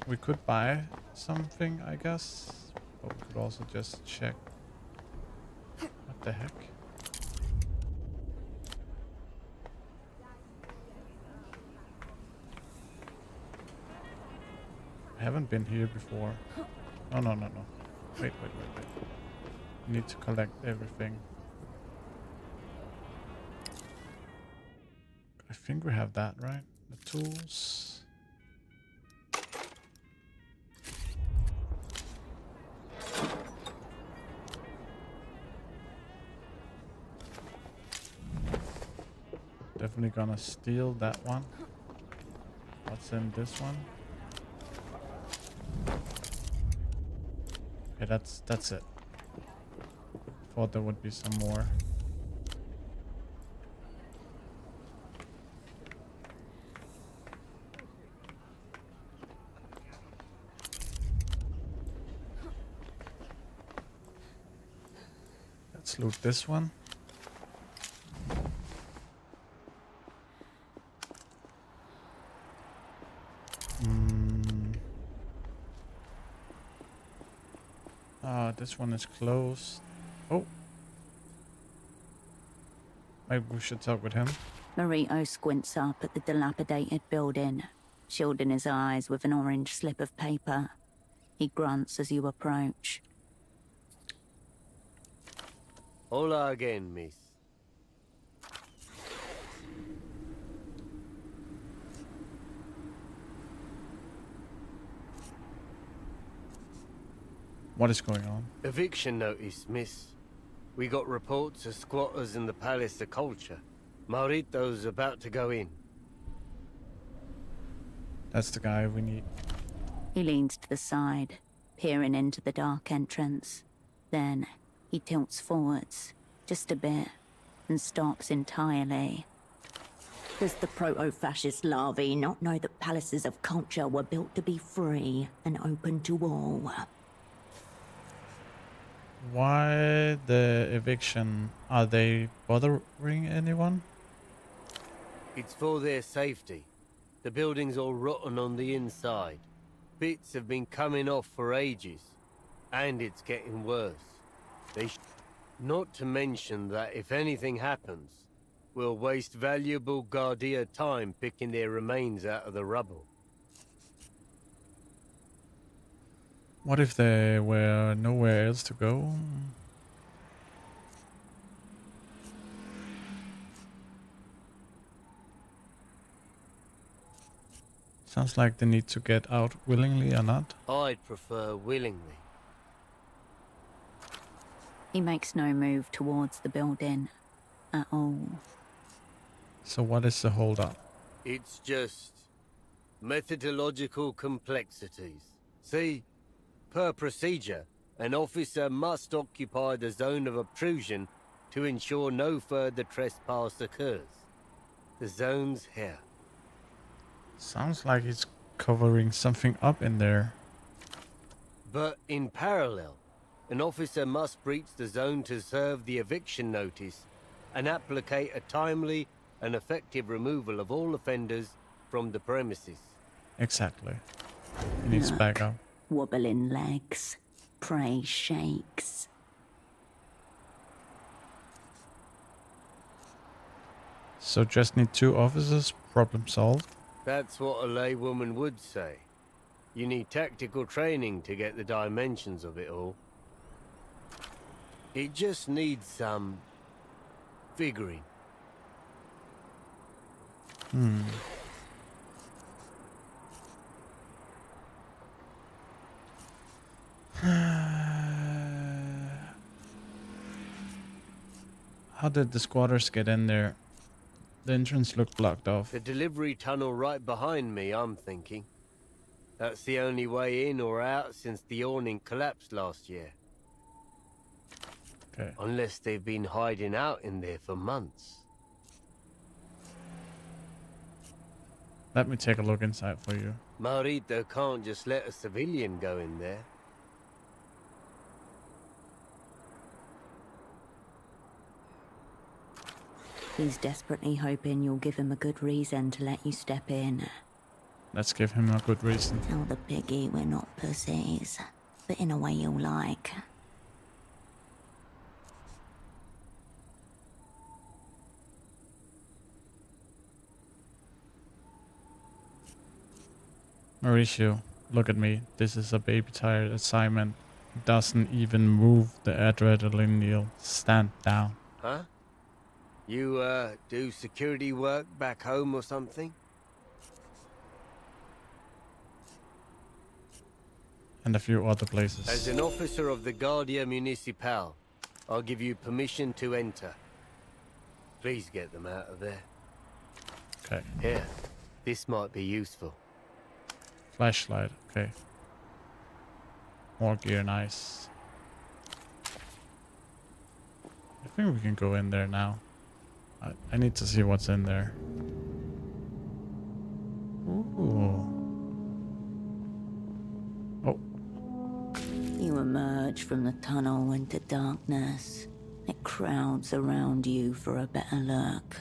We could buy something, I guess, but we could also just check. What the heck? I haven't been here before. No, no, no, no. Wait. We need to collect everything. I think we have that, right? The tools. Definitely gonna steal that one. What's in this one? Okay, that's it. Thought there would be some more. Let's loot this one. This one is closed. Oh. Maybe we should talk with him.
Marito squints up at the dilapidated building, shielding his eyes with an orange slip of paper. He grunts as you approach.
Hola again, miss.
What is going on?
Eviction notice, miss. We got reports of squatters in the Palace of Culture. Marito's about to go in.
That's the guy we need.
He leans to the side, peering into the dark entrance. Then he tilts forwards, just a bit, and stops entirely. Does the proto-fascist larvae not know that palaces of culture were built to be free and open to all?
Why the eviction? Are they bothering anyone?
It's for their safety. The building's all rotten on the inside. Bits have been coming off for ages. And it's getting worse. Not to mention that if anything happens, we'll waste valuable Guardia time picking their remains out of the rubble.
What if there were nowhere else to go? Sounds like they need to get out willingly or not.
I'd prefer willingly.
He makes no move towards the building at all.
So what is the holdup?
It's just methodological complexities. See, per procedure, an officer must occupy the zone of obtrusion to ensure no further trespass occurs. The zone's here.
Sounds like he's covering something up in there.
But in parallel, an officer must breach the zone to serve the eviction notice and applicate a timely and effective removal of all offenders from the premises.
Exactly. He needs backup.
Wobbling legs. Prey shakes.
So just need 2 officers, problem solved.
That's what a laywoman would say. You need tactical training to get the dimensions of it all. It just needs some figuring.
How did the squatters get in there? The entrance looked blocked off.
The delivery tunnel right behind me, I'm thinking. That's the only way in or out since the awning collapsed last year.
Okay.
Unless they've been hiding out in there for months.
Let me take a look inside for you.
Marito can't just let a civilian go in there.
He's desperately hoping you'll give him a good reason to let you step in.
Let's give him a good reason.
Tell the piggy we're not pussies, but in a way you'll like.
Mauricio, look at me. This is a baby-tired assignment. Doesn't even move the adrenaline needle. Stand down.
Huh? You, do security work back home or something?
And a few other places.
As an officer of the Guardia Municipal, I'll give you permission to enter. Please get them out of there.
Okay.
Here, this might be useful.
Flashlight. Okay. More gear, nice. I think we can go in there now. I need to see what's in there. Ooh. Oh.
You emerge from the tunnel into darkness. It crowds around you for a better look.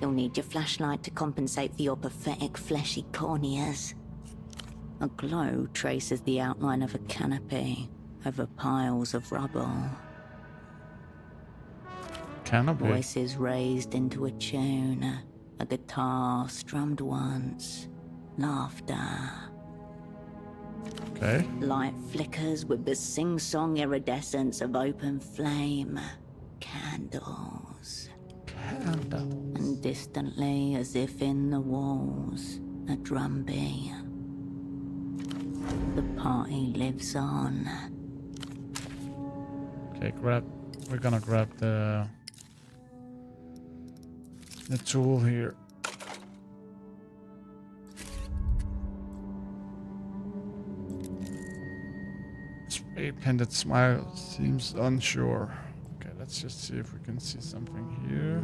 You'll need your flashlight to compensate for your pathetic fleshy corneas. A glow traces the outline of a canopy over piles of rubble.
Canopy.
Voices raised into a tune. A guitar strummed once. Laughter.
Okay.
Light flickers with the sing-song iridescence of open flame. Candles.
Candle.
And distantly, as if in the walls, a drumbeat. The party lives on.
Okay, we're gonna grab the tool here. Spray painted smile seems unsure. Okay, let's just see if we can see something here.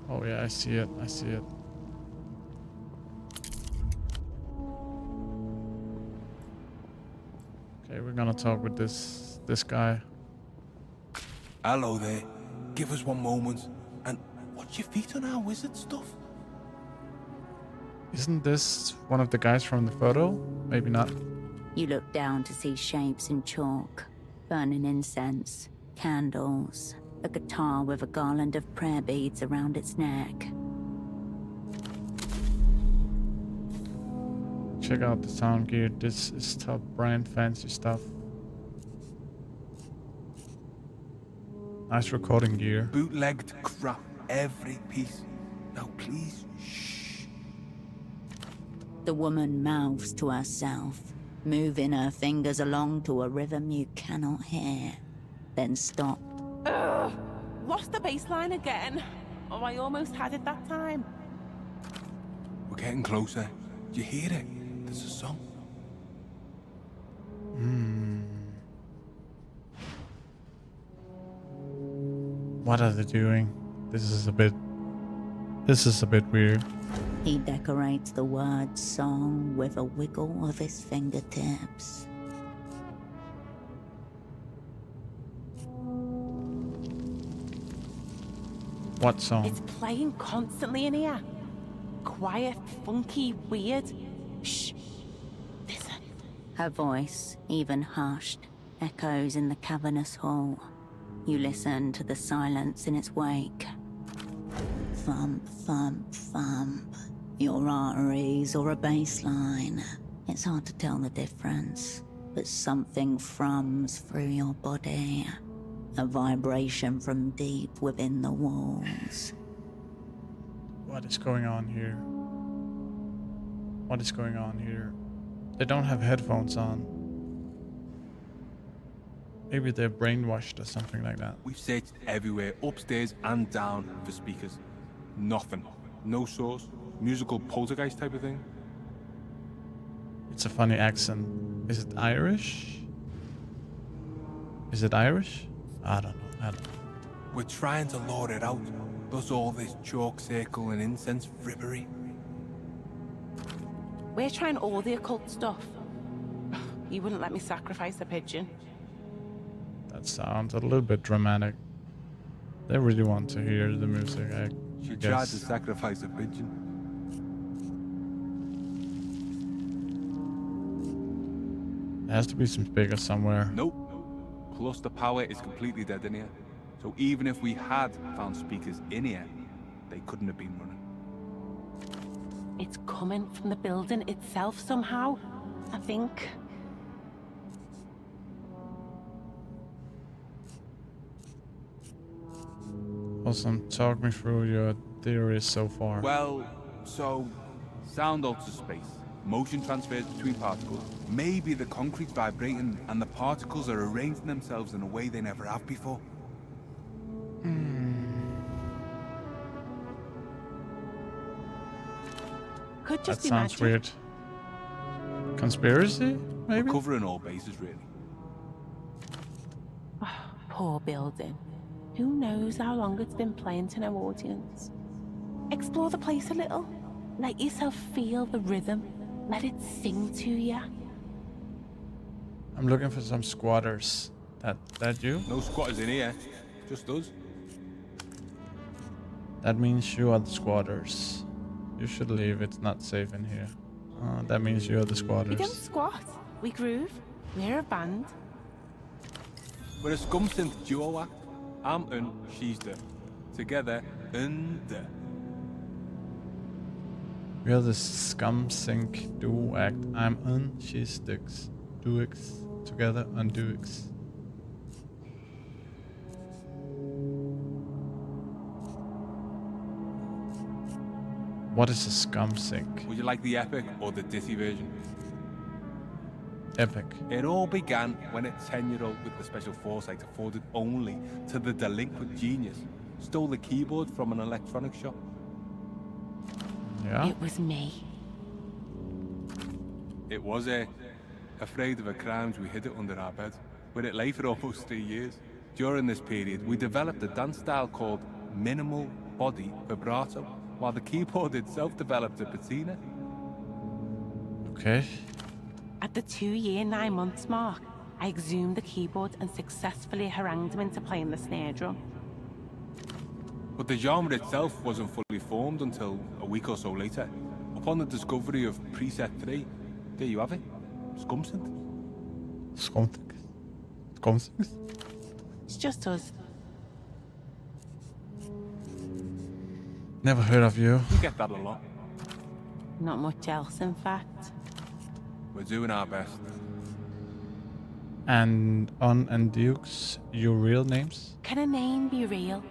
Oh yeah, I see it. I see it. Okay, we're gonna talk with this guy.
Hello there. Give us one moment. And watch your feet on our wizard stuff.
Isn't this one of the guys from the photo? Maybe not.
You look down to see shapes in chalk, burning incense, candles, a guitar with a garland of prayer beads around its neck.
Check out the sound gear. This is top brand fancy stuff. Nice recording gear.
Bootlegged crap, every piece. Now please, shh.
The woman mouths to herself, moving her fingers along to a rhythm you cannot hear, then stop.
Lost the bass line again. Oh, I almost had it that time.
We're getting closer. Do you hear it? There's a song.
What are they doing? This is a bit weird.
He decorates the word song with a wiggle of his fingertips.
What song?
It's playing constantly in here. Quiet, funky, weird. Shh. Listen.
Her voice, even hushed, echoes in the cavernous hall. You listen to the silence in its wake. Thump, thump, thump. Your arteries or a bass line. It's hard to tell the difference, but something thrums through your body. A vibration from deep within the walls.
What is going on here? What is going on here? They don't have headphones on. Maybe they're brainwashed or something like that.
We've searched everywhere, upstairs and down, for speakers. Nothing. No source. Musical poltergeist type of thing.
It's a funny accent. Is it Irish? Is it Irish? I don't know.
We're trying to lure it out. Does all this chalk circle and incense frippery.
We're trying all the occult stuff. He wouldn't let me sacrifice a pigeon.
That sounds a little bit dramatic. They really want to hear the music, I
She tried
guess.
to sacrifice a pigeon.
There has to be some speakers somewhere.
Nope. Plus the power is completely dead in here. So even if we had found speakers in here, they couldn't have been running.
It's coming from the building itself somehow, I think.
Awesome. Talk me through your theories so far.
Well, so sound alters space. Motion transfers between particles. Maybe the concrete's vibrating and the particles are arranging themselves in a way they never have before.
Could
That
just be
sounds
magic.
weird. Conspiracy, maybe?
We're covering all bases, really.
Poor building. Who knows how long it's been playing to no audience. Explore the place a little. Let yourself feel the rhythm. Let it sing to you.
I'm looking for some squatters. That you?
No squatters in here, just us.
That means you are the squatters. You should leave, it's not safe in here. That means you're the
We don't
squatters.
squat. We groove. We're a band.
We're a scum synth duo act. I'm un, she's the. Together, the.
We're the scum sync duo act. I'm un, she's dix. Duix. Together on duix. What is a scum sync?
Would you like the epic or the ditty version?
Epic.
It all began when a 10-year-old with the special foresight afforded only to the delinquent genius stole the keyboard from an electronics shop.
Yeah?
It was me.
It was afraid of her crimes, we hid it under our bed, where it lay for almost 3 years. During this period, we developed a dance style called minimal body vibrato, while the keyboard itself developed a patina.
Okay.
At the 2-year, 9 months mark, I exhumed the keyboard and successfully harangued him into playing the snare drum.
But the genre itself wasn't fully formed until a week or so later. Upon the discovery of preset 3, there you have it, scum synth.
Scumthings. Scumthings?
It's just us.
Never heard of you.
We get that a lot.
Not much else, in fact.
We're doing our best.
And On and Dukes, your real names?
Can a name be real?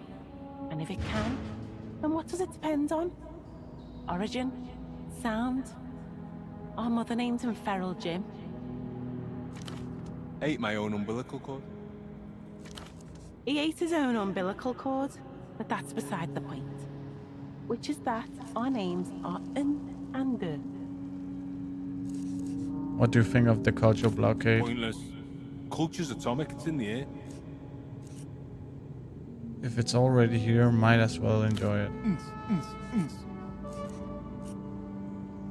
And if it can, then what does it depend on? Origin? Sound? Our mother named him Feral Jim.
Ate my own umbilical cord.
He ate his own umbilical cord, but that's beside the point. Which is that our names are N and D.
What do you think of the cultural blockade?
Pointless. Culture's atomic, it's in the air.
If it's already here, might as well enjoy it.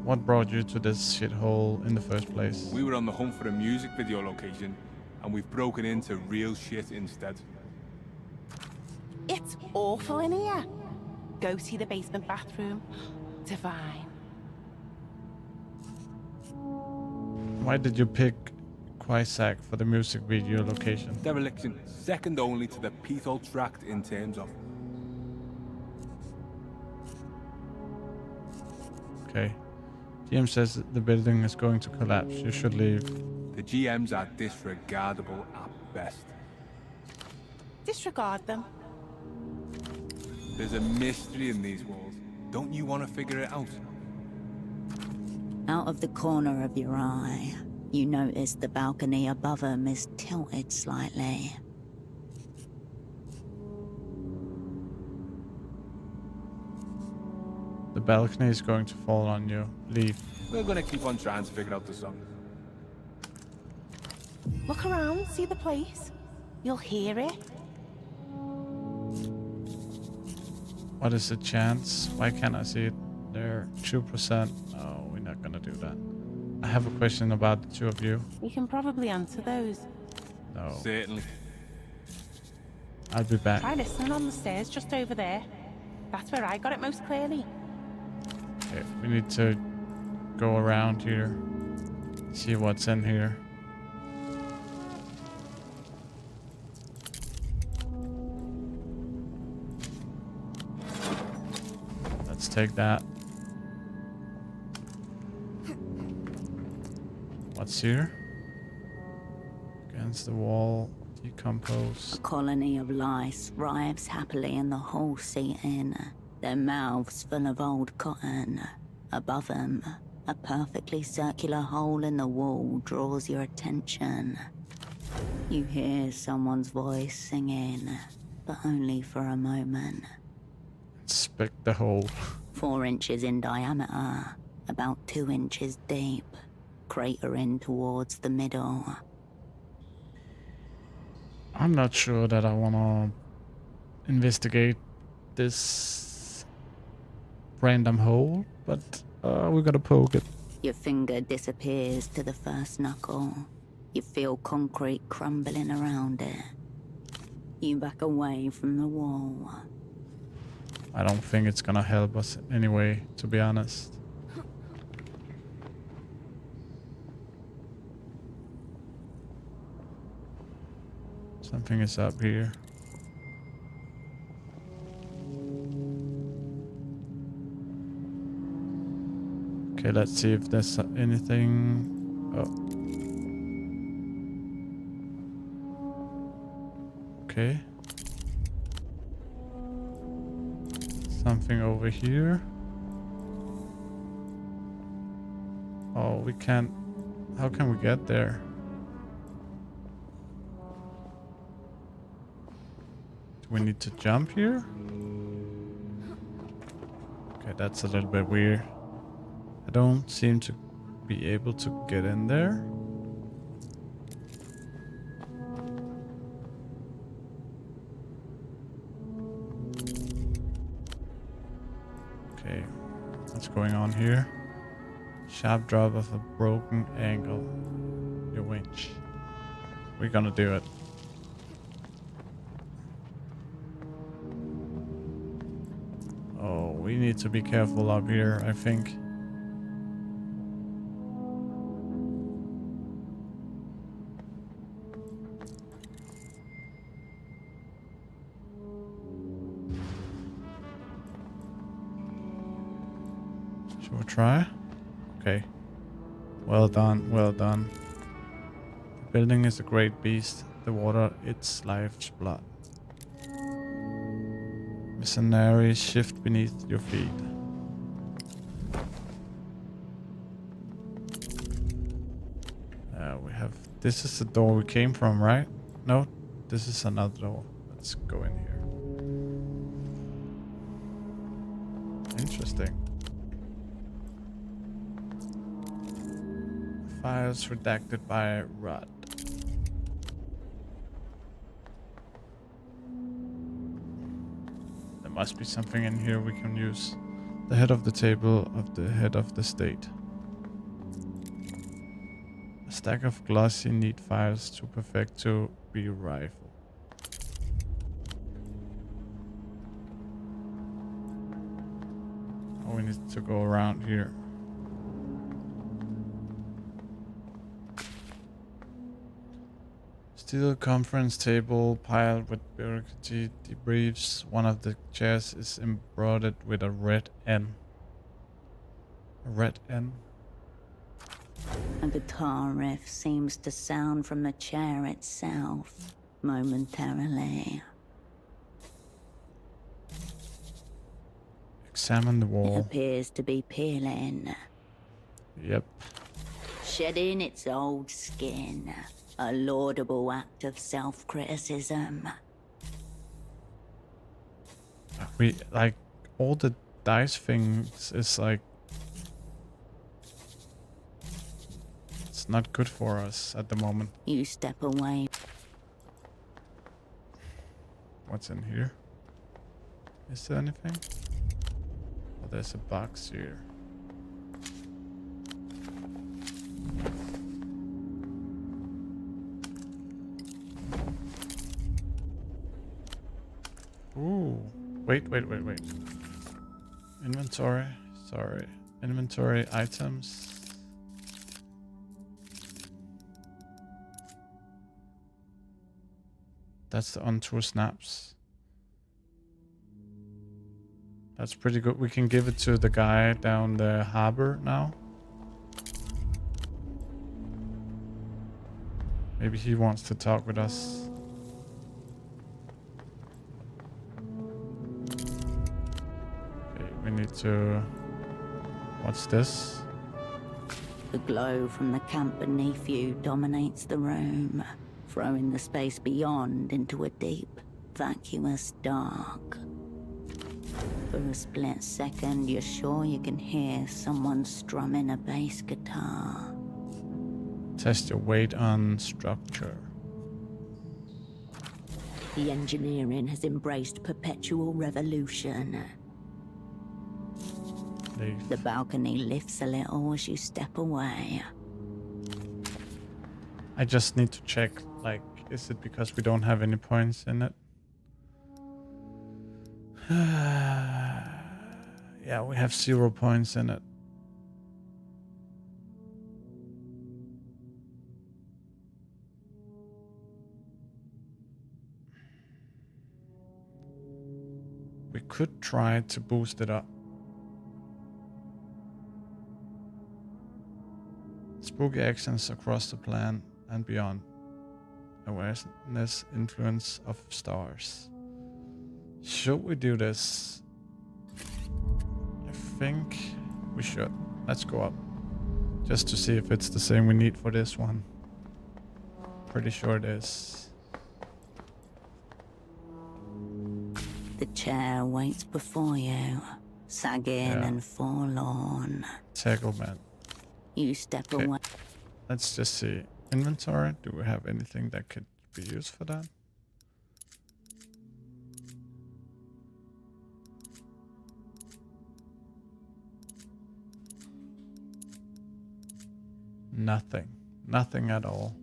What brought you to this shithole in the first place?
We were on the hunt for a music video location, and we've broken into real shit instead.
It's awful in here. Go see the basement bathroom. Divine.
Why did you pick Quaisac for the music video location?
Dereliction, second only to the Pethol Tract in terms of.
Okay. GM says that the building is going to collapse. You should leave.
The GMs are disregardable at best.
Disregard them.
There's a mystery in these walls. Don't you want to figure it out?
Out of the corner of your eye, you notice the balcony above them is tilted slightly.
The balcony is going to fall on you. Leave.
We're gonna keep on trying to figure out the song.
Look around, see the place. You'll hear it.
What is the chance? Why can't I see it there? 2%. No, we're not gonna do that. I have a question about the two of you.
You can probably answer those.
No.
Certainly.
I'll be back.
Try listening on the stairs just over there. That's where I got it most clearly.
Okay, we need to go around here. See what's in here. Let's take that. What's here? Against the wall, decompose.
A colony of lice thrives happily in the hall seating, their mouths full of old cotton. Above them, a perfectly circular hole in the wall draws your attention. You hear someone's voice singing, but only for a moment.
Inspect the hole.
4 inches in diameter, about 2 inches deep, cratering towards the middle.
I'm not sure that I want to investigate this random hole, but we gotta poke it.
Your finger disappears to the first knuckle. You feel concrete crumbling around it. You back away from the wall.
I don't think it's gonna help us anyway, to be honest. Something is up here. Okay, let's see if there's anything. Oh. Okay. Something over here. Oh, we can't. How can we get there? Do we need to jump here? Okay, that's a little bit weird. I don't seem to be able to get in there. Okay, what's going on here? Sharp drop of a broken angle. Your winch. We're gonna do it. Oh, we need to be careful up here, I think. Should we try? Okay. Well done, well done. The building is a great beast. The water, its life's blood. Missionary shift beneath your feet. We have... This is the door we came from, right? No, this is another door. Let's go in here. Interesting. Files redacted by Rudd. There must be something in here we can use. The head of the table of the head of the state. A stack of glossy, neat files to perfect to be rifle. Oh, we need to go around here. Steel conference table piled with bureaucracy debriefs. One of the chairs is embroidered with a red N. A red N?
A guitar riff seems to sound from the chair itself, momentarily.
Examine the
It
wall.
appears to be peeling,
Yep.
shedding its old skin. A laudable act of self-criticism.
We, like, all the dice things is like... It's not good for us at the moment.
You step away.
What's in here? Is there anything? Oh, there's a box here. Wait. Inventory. Sorry. Inventory items. That's the untrue snaps. That's pretty good. We can give it to the guy down the harbor now. Maybe he wants to talk with us. Okay, we need to... What's this?
The glow from the camp beneath you dominates the room, throwing the space beyond into a deep, vacuous dark. For a split second, you're sure you can hear someone strumming a bass guitar.
Test your weight on structure.
The engineering has embraced perpetual revolution.
Leave.
The balcony lifts a little as you step away.
I just need to check, like, is it because we don't have any points in it? Yeah, we have 0 points in it. We could try to boost it up. Spooky actions across the plan and beyond. Awareness, influence of stars. Should we do this? I think we should. Let's go up. Just to see if it's the same we need for this one. Pretty sure it is.
The chair waits before you, sagging and forlorn.
Tackleman.
You step away.
Let's just see. Inventory. Do we have anything that could be used for that? Nothing. Nothing at all.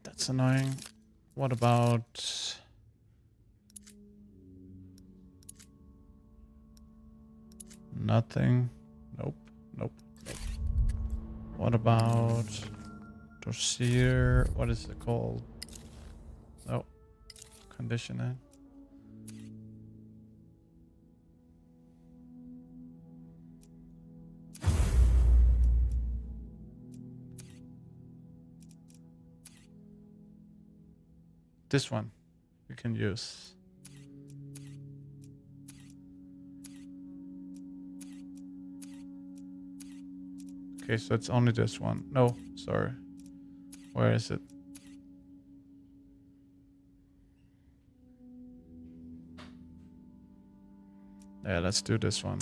That's annoying. What about... Nothing. Nope. What about dossier? What is it called? Oh, conditioning. This one we can use. Okay, so it's only this one. No, sorry. Where is it? Yeah, let's do this one.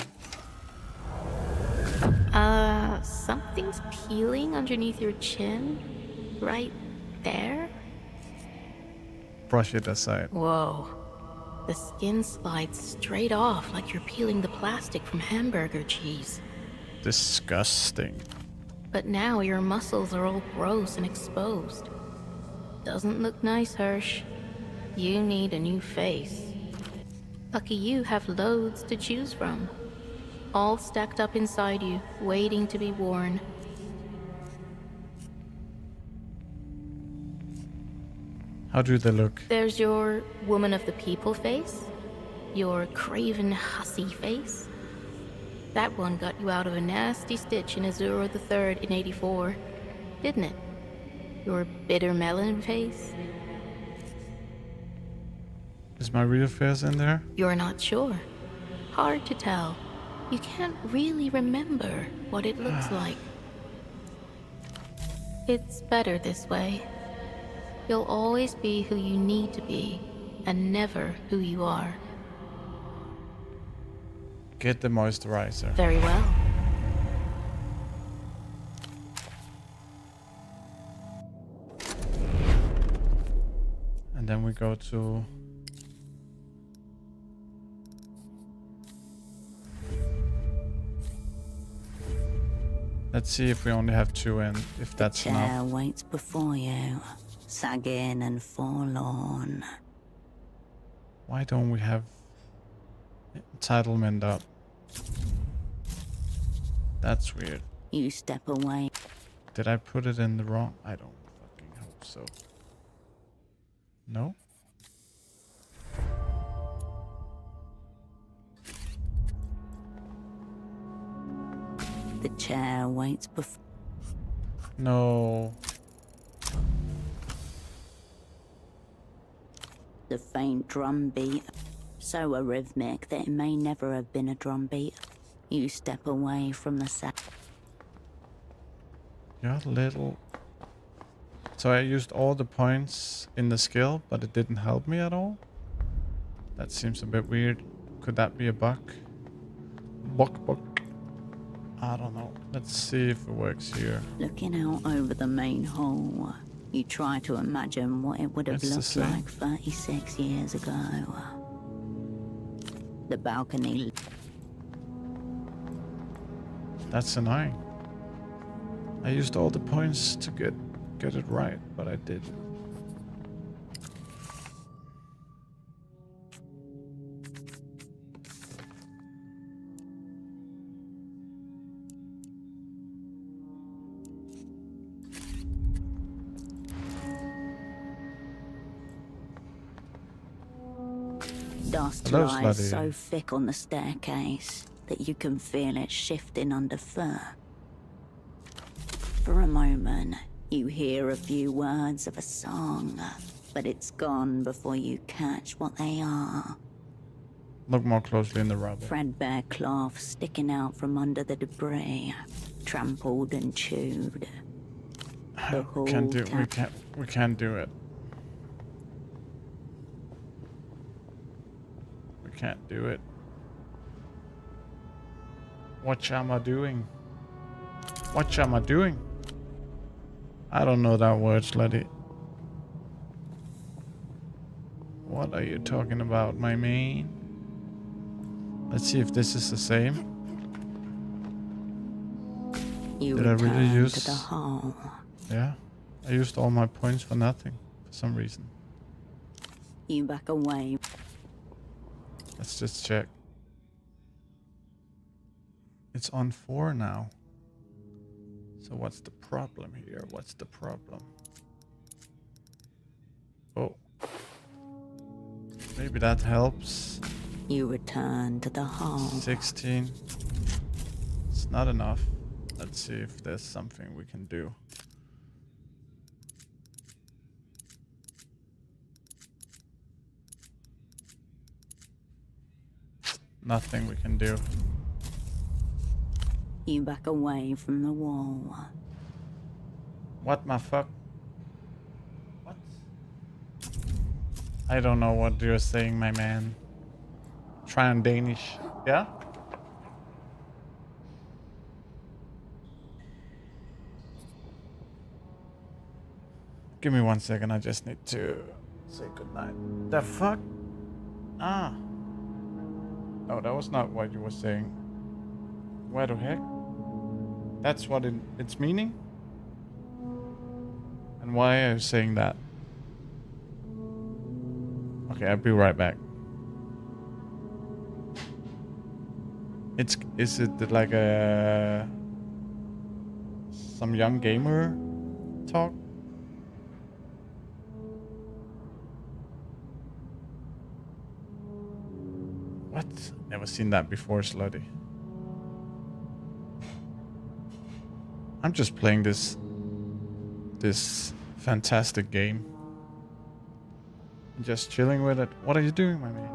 Something's peeling underneath your chin. Right there?
Brush it aside.
Whoa. The skin slides straight off like you're peeling the plastic from hamburger cheese.
Disgusting.
But now your muscles are all gross and exposed. Doesn't look nice, Hirsch. You need a new face. Lucky you have loads to choose from. All stacked up inside you, waiting to be worn.
How do they look?
There's your woman of the people face. Your craven hussy face. That one got you out of a nasty stitch in Azura III in '84, didn't it? Your bitter melon face?
Is my real face in there?
You're not sure. Hard to tell. You can't really remember what it looks like. It's better this way. You'll always be who you need to be, and never who you are.
Get the moisturizer.
Very well.
And then we go to... Let's see if we only have 2 and if that's
The chair
enough.
waits before you, sagging and forlorn.
Why don't we have entitlement up? That's weird.
You step away.
Did I put it in the wrong? I don't fucking hope so. No?
The chair waits before.
No.
The faint drum beat, so arrhythmic that it may never have been a drum beat. You step away from the set.
You're little. So I used all the points in the skill, but it didn't help me at all? That seems a bit weird. Could that be a bug? Bug. I don't know. Let's see if it works here.
Looking out over the main hall, you try to imagine what it would have
It's the
looked
same.
like 36 years ago. The balcony.
That's annoying. I used all the points to get it right, but I didn't.
Dust
Hello,
lies
Slutty.
so thick on the staircase that you can feel it shifting underfoot. For a moment, you hear a few words of a song, but it's gone before you catch what they are.
Look more closely in the rubble.
Threadbare cloth sticking out from under the debris, trampled and chewed. The hall
We can't do it. We can't do it. What am I doing? What am I doing? I don't know that word, Slutty. What are you talking about, my man? Let's see if this is the same.
You
Did I really
return
use-
to the hall.
Yeah. I used all my points for nothing, for some reason.
You back away.
Let's just check. It's on 4 now. So what's the problem here? What's the problem? Oh. Maybe that helps.
You return to the hall.
16. It's not enough. Let's see if there's something we can do. Nothing we can do.
You back away from the wall.
What my fuck? What? I don't know what you're saying, my man. Try on Danish. Yeah? Give me 1 second, I just need to say goodnight. The fuck? Ah. No, that was not what you were saying. Where the heck? That's what it's meaning? And why are you saying that? Okay, I'll be right back. Is it like a some young gamer talk? What? Never seen that before, Slutty. I'm just playing this fantastic game. Just chilling with it. What are you doing, my man?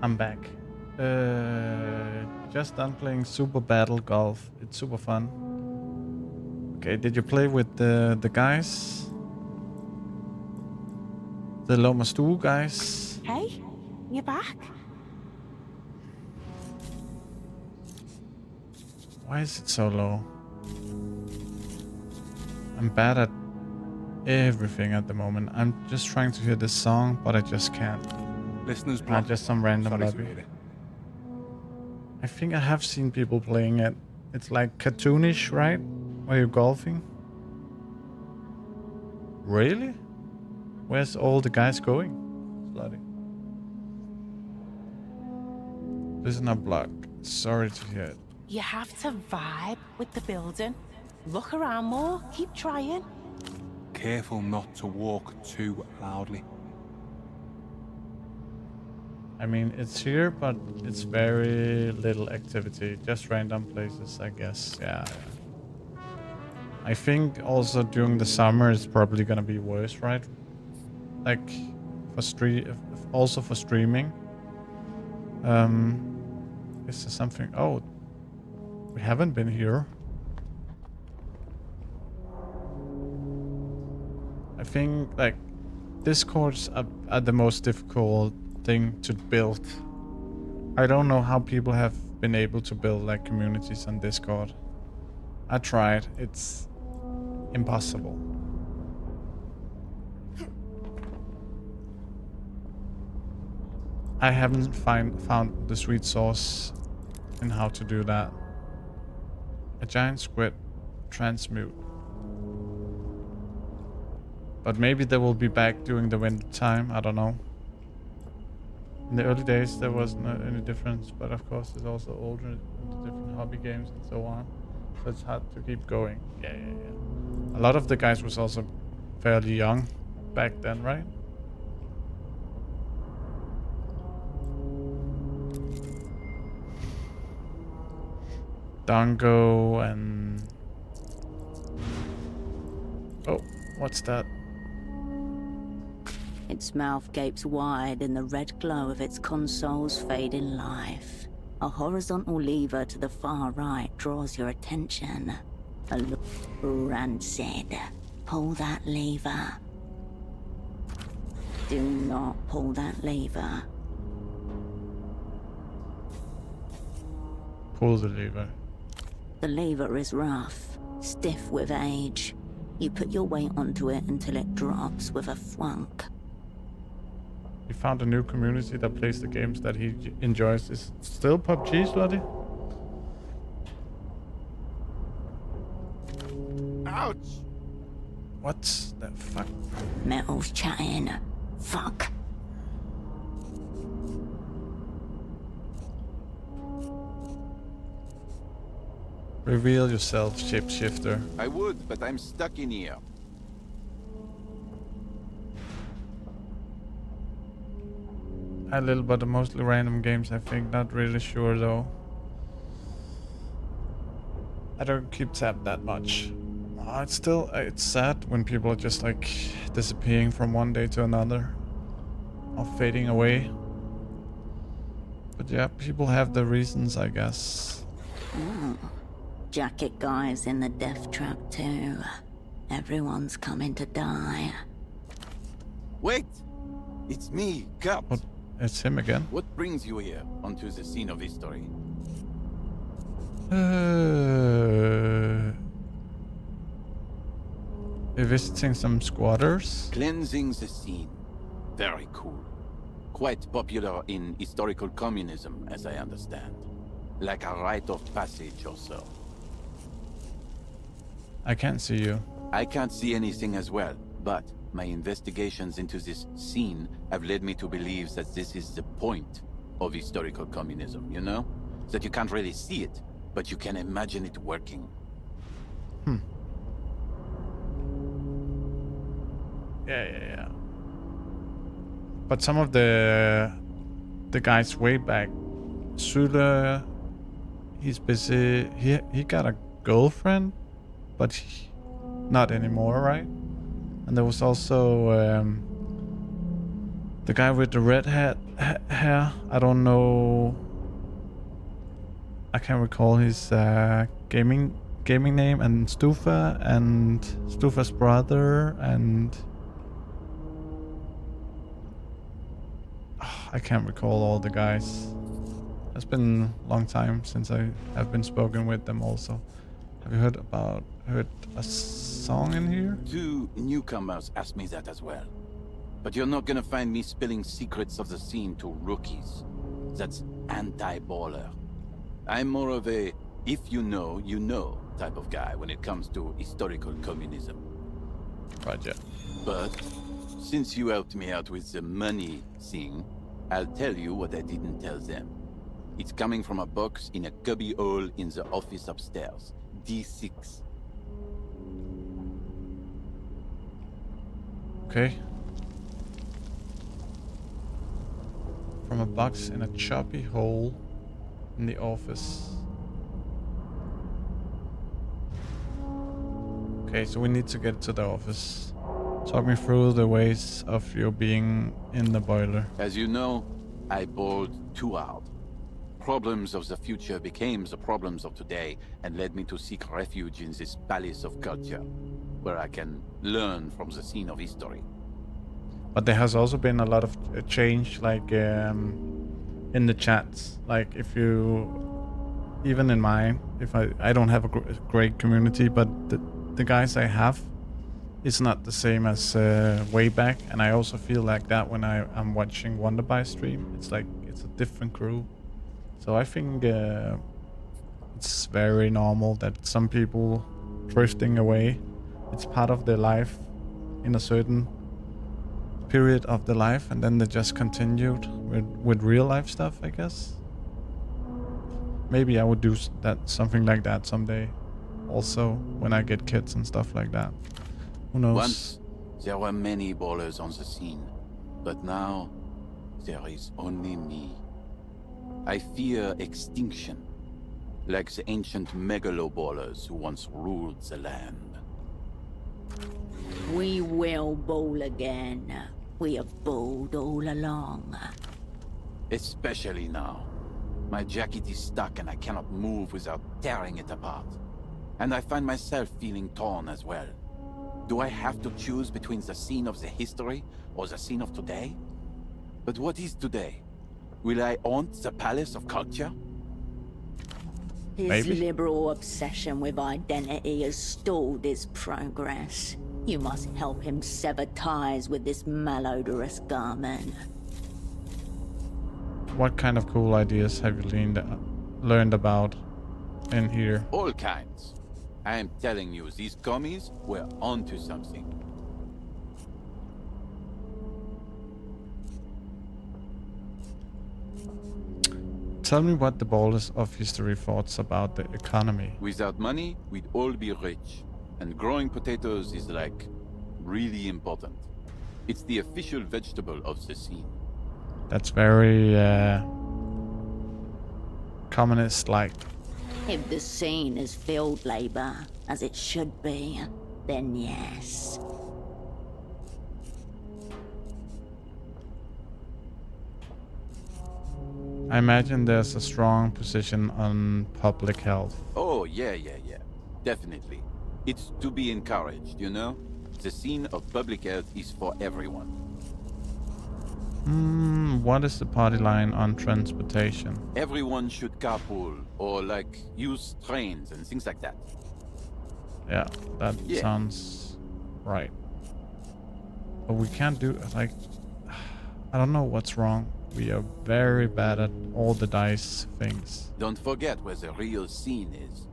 I'm back. Just done playing Super Battle Golf. It's super fun. Okay, did you play with the guys? The Lomastu guys?
Hey, you back?
Why is it so low? I'm bad at everything at the moment. I'm just trying to hear this song, but I just can't.
Listeners,
Not just some random
Sorry to
lobby.
hear it.
I think I have seen people playing it. It's like cartoonish, right? Where you're golfing. Really? Where's all the guys going? Bloody. Listener block. Sorry to hear it.
You have to vibe with the building. Look around more. Keep trying.
Careful not to walk too loudly.
I mean, it's here, but it's very little activity. Just random places, I guess. Yeah. I think also during the summer it's probably gonna be worse, right? Like for also for streaming. Is there something? Oh, we haven't been here. I think like Discords are the most difficult thing to build. I don't know how people have been able to build like communities on Discord. I tried. It's impossible. I haven't found the sweet sauce in how to do that. A giant squid transmute. But maybe they will be back during the winter time. I don't know. In the early days there wasn't any difference, but of course it's also older and different hobby games and so on. So it's hard to keep going. Yeah. A lot of the guys was also fairly young back then, right? Dongo and... Oh, what's that?
Its mouth gapes wide in the red glow of its console's fading life. A horizontal lever to the far right draws your attention. A look rancid. Pull that lever. Do not pull that lever.
Pull the lever.
The lever is rough, stiff with age. You put your weight onto it until it drops with a thwunk.
He found a new community that plays the games that he enjoys. Is it still PUBG, Slutty?
Ouch!
What the fuck?
Metal's chatting. Fuck.
Reveal yourself, shapeshifter.
I would, but I'm stuck in here.
A little, but mostly random games, I think. Not really sure, though. I don't keep tab that much. It's sad when people are just, like, disappearing from one day to another. Or fading away. But yeah, people have their reasons, I guess.
Jacket guys in the death trap too. Everyone's coming to die.
Wait! It's me, Cap.
What? It's him again?
What brings you here, onto the scene of history?
We're visiting some squatters.
Cleansing the scene. Very cool. Quite popular in historical communism, as I understand. Like a rite of passage or so.
I can't see you.
I can't see anything as well, but my investigations into this scene have led me to believe that this is the point of historical communism, you know? That you can't really see it, but you can imagine it working.
Yeah. But some of the guys way back, Sula, he's busy. He got a girlfriend, but not anymore, right? And there was also The guy with the red hair, I don't know. I can't recall his gaming name, and Stufa's brother, and I can't recall all the guys. It's been a long time since I have been spoken with them also. Have you heard a song in here?
2 newcomers asked me that as well. But you're not gonna find me spilling secrets of the scene to rookies. That's anti-baller. I'm more of a if you know type of guy when it comes to historical communism.
Right, yeah.
But since you helped me out with the money thing, I'll tell you what I didn't tell them. It's coming from a box in a cubby hole in the office upstairs. D6.
Okay. From a box in a choppy hole in the office. Okay, so we need to get to the office. Talk me through the ways of you being in the boiler.
As you know, I bowled too hard. Problems of the future became the problems of today and led me to seek refuge in this palace of culture, where I can learn from the scene of history.
But there has also been a lot of change, like in the chats. Like if you, even in mine, if I don't have a great community, but the guys I have, it's not the same as way back. And I also feel like that when I'm watching Wonderby stream. It's like it's a different crew. So I think it's very normal that some people drifting away. It's part of their life in a certain period of the life, and then they just continued with real life stuff, I guess. Maybe I would do something like that someday, also when I get kids and stuff like that. Who knows?
Once there were many ballers on the scene, but now there is only me. I fear extinction, like the ancient megalo ballers who once ruled the land.
We will bowl again. We have bowled all along.
Especially now. My jacket is stuck and I cannot move without tearing it apart. And I find myself feeling torn as well. Do I have to choose between the scene of the history or the scene of today? But what is today? Will I haunt the palace of culture?
His
Maybe.
liberal obsession with identity has stalled his progress. You must help him sever ties with this malodorous garment.
What kind of cool ideas have you learned about in here?
All kinds. I am telling you, these commies were onto something.
Tell me what the ballers of history thoughts about the economy.
Without money, we'd all be rich. And growing potatoes is like really important. It's the official vegetable of the scene.
That's very communist-like.
If the scene is field labor, as it should be, then yes.
I imagine there's a strong position on public health.
Oh, yeah. Definitely. It's to be encouraged, you know? The scene of public health is for everyone.
What is the party line on transportation?
Everyone should carpool, or like, use trains and things like that.
Yeah, that sounds right. But we can't do, like, I don't know what's wrong. We are very bad at all the dice things.
Don't forget where the real scene is.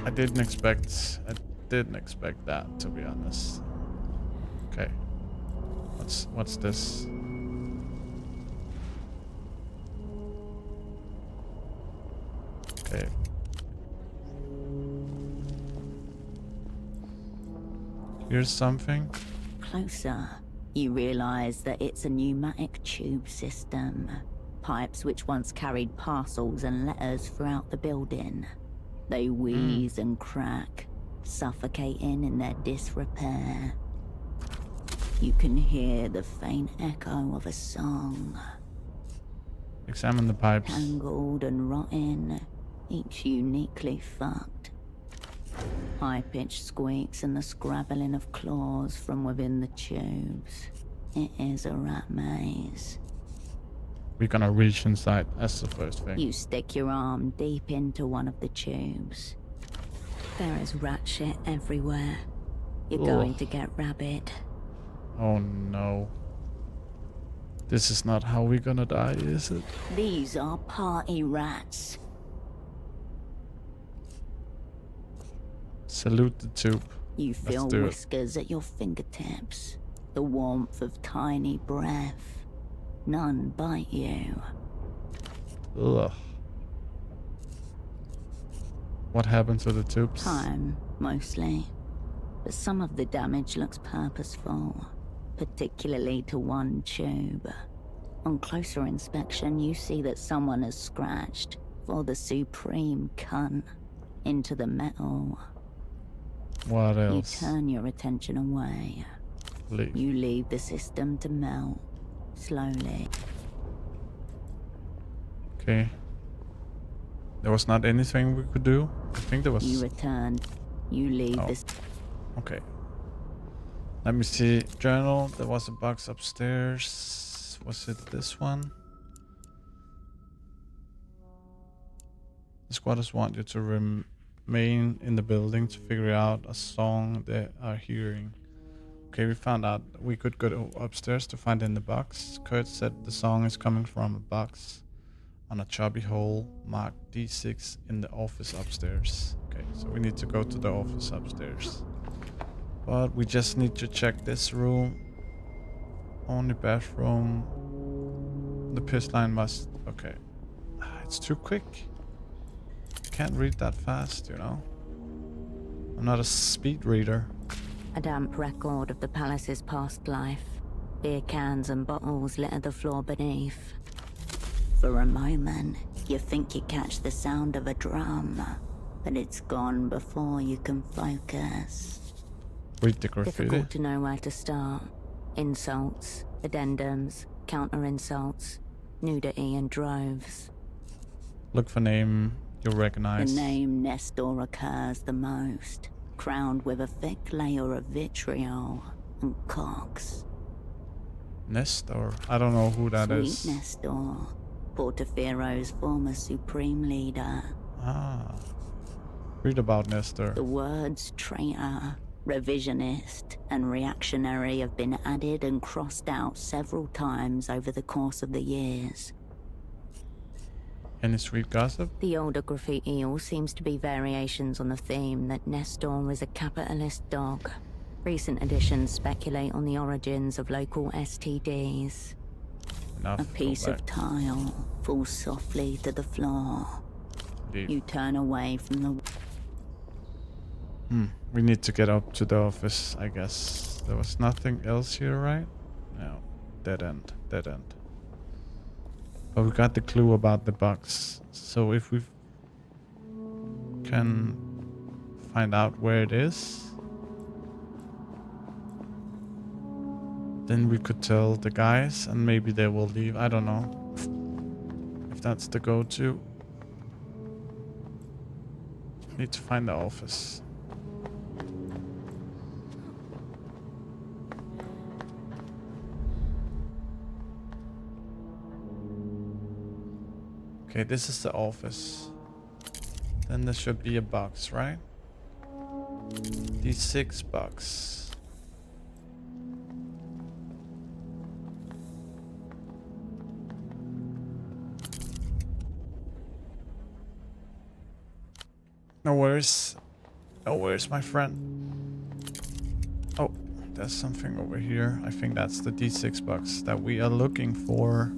I didn't expect that, to be honest. Okay. What's this? Okay. Here's something.
Closer, you realize that it's a pneumatic tube system. Pipes which once carried parcels and letters throughout the building. They wheeze and crack, suffocating in their disrepair. You can hear the faint echo of a song.
Examine the pipes.
Tangled and rotten, each uniquely fucked. High-pitched squeaks and the scrabbling of claws from within the tubes. It is a rat maze.
We're gonna reach inside. That's the first thing.
You stick your arm deep into one of the tubes. There is rat shit everywhere. You're going to get rabid.
Oh no. This is not how we're gonna die, is it?
These are party rats.
Salute the tube.
You
Let's
feel
do it.
whiskers at your fingertips. The warmth of tiny breath. None bite you.
Ugh. What happened to the tubes?
Time, mostly. But some of the damage looks purposeful, particularly to one tube. On closer inspection, you see that someone has scratched, for the supreme cunt, into the metal.
What
You
else?
turn your attention away.
Leave.
You leave the system to melt, slowly.
Okay. There was not anything we could do? I think there was...
You return. You leave this.
Okay. Let me see. Journal. There was a box upstairs. Was it this one? The squatters want you to remain in the building to figure out a song they are hearing. Okay, we found out we could go upstairs to find in the box. Kurt said the song is coming from a box on a chubby hole marked D6 in the office upstairs. Okay, so we need to go to the office upstairs. But we just need to check this room. Only bathroom. The piss line must... Okay. It's too quick. Can't read that fast, you know. I'm not a speed reader.
A damp record of the palace's past life. Beer cans and bottles litter the floor beneath. For a moment, you think you catch the sound of a drum, but it's gone before you can focus.
Read the graffiti.
Difficult to know where to start. Insults, addendums, counter-insults, nudity in droves.
Look for name you'll recognize.
The name Nestor occurs the most, crowned with a thick layer of vitriol and cox.
Nestor? I don't know who that is.
Sweet Nestor, Portafero's former supreme leader.
Ah. Read about Nestor.
The words traitor, revisionist, and reactionary have been added and crossed out several times over the course of the years.
Any sweet gossip?
The older graffiti all seems to be variations on the theme that Nestor is a capitalist dog. Recent additions speculate on the origins of local STDs.
Enough.
A piece of tile falls softly to the floor.
Leave.
You turn away from the...
We need to get up to the office, I guess. There was nothing else here, right? No. Dead end. Dead end. But we got the clue about the box. So if we can find out where it is, then we could tell the guys and maybe they will leave. I don't know if that's the go-to. Need to find the office. Okay, this is the office. Then there should be a box, right? D6 box. No worries. No worries, my friend. Oh, there's something over here. I think that's the D6 box that we are looking for.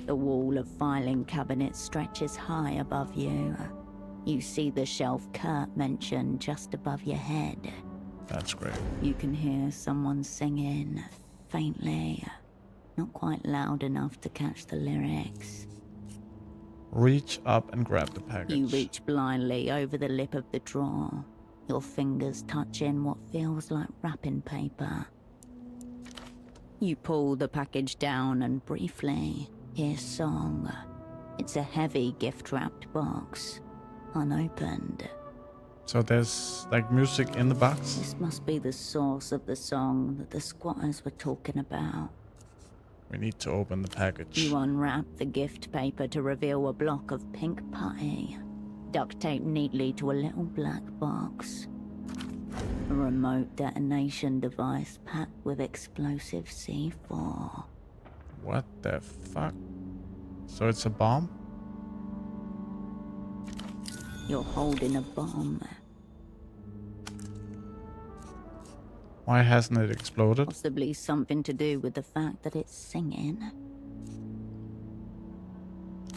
The wall of filing cabinets stretches high above you. You see the shelf Kurt mentioned just above your head.
That's great.
You can hear someone singing, faintly. Not quite loud enough to catch the lyrics.
Reach up and grab the package.
You reach blindly over the lip of the drawer, your fingers touching what feels like wrapping paper. You pull the package down and briefly hear song. It's a heavy gift-wrapped box, unopened.
So there's like music in the box?
This must be the source of the song that the squatters were talking about.
We need to open the package.
You unwrap the gift paper to reveal a block of pink putty, duct taped neatly to a little black box. A remote detonation device packed with explosive C4.
What the fuck? So it's a bomb?
You're holding a bomb.
Why hasn't it exploded?
Possibly something to do with the fact that it's singing.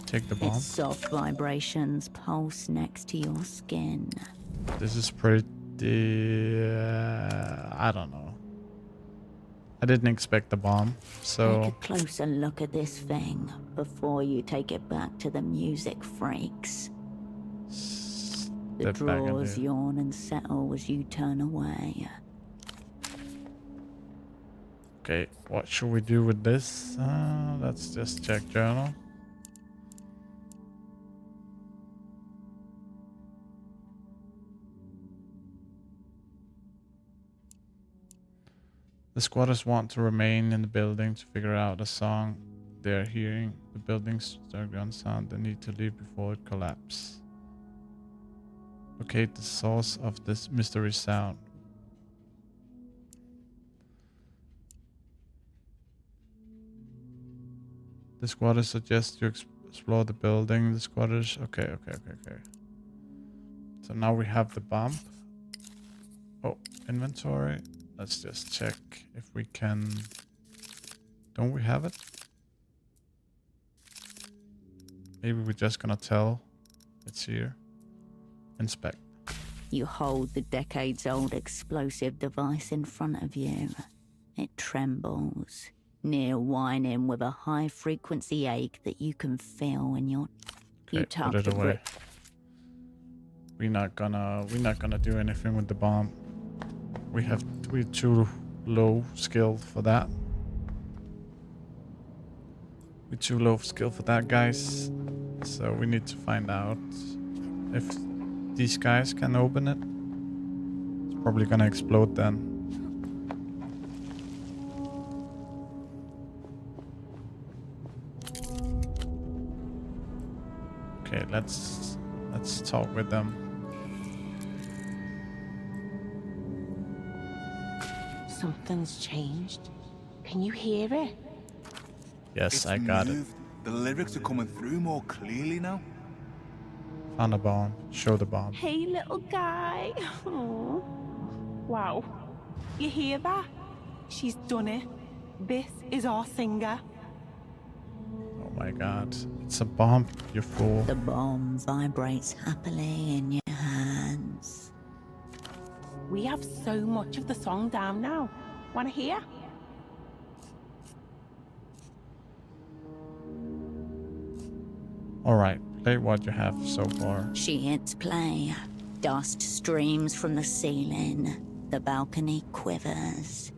Take the bomb.
Its soft vibrations pulse next to your skin.
This is pretty... I don't know. I didn't expect the bomb, so...
Take a closer look at this thing before you take it back to the music freaks. The
Step back in
drawers
there.
yawn and settle as you turn away.
Okay, what should we do with this? Let's just check journal. The squatters want to remain in the building to figure out a song they're hearing. The building's underground sound. They need to leave before it collapses. Locate the source of this mystery sound. The squatters suggest you explore the building. The squatters... Okay. So now we have the bomb. Oh, inventory. Let's just check if we can... Don't we have it? Maybe we're just gonna tell it's here. Inspect.
You hold the decades-old explosive device in front of you. It trembles, near whining with a high-frequency ache that you can feel in your...
Okay, put it away. We're not gonna do anything with the bomb. We're too low skill for that. We're too low skill for that, guys. So we need to find out if these guys can open it. It's probably gonna explode then. Okay, let's talk with them.
Something's changed. Can you hear it?
Yes, I got it.
The lyrics are coming through more clearly now.
Found a bomb. Show the bomb.
Hey, little guy. Aw. Wow. You hear that? She's done it. This is our singer.
Oh my god. It's a bomb, you fool.
The bomb vibrates happily in your hands.
We have so much of the song down now. Wanna hear?
Alright, play what you have so far.
She hits play. Dust streams from the ceiling. The balcony quivers.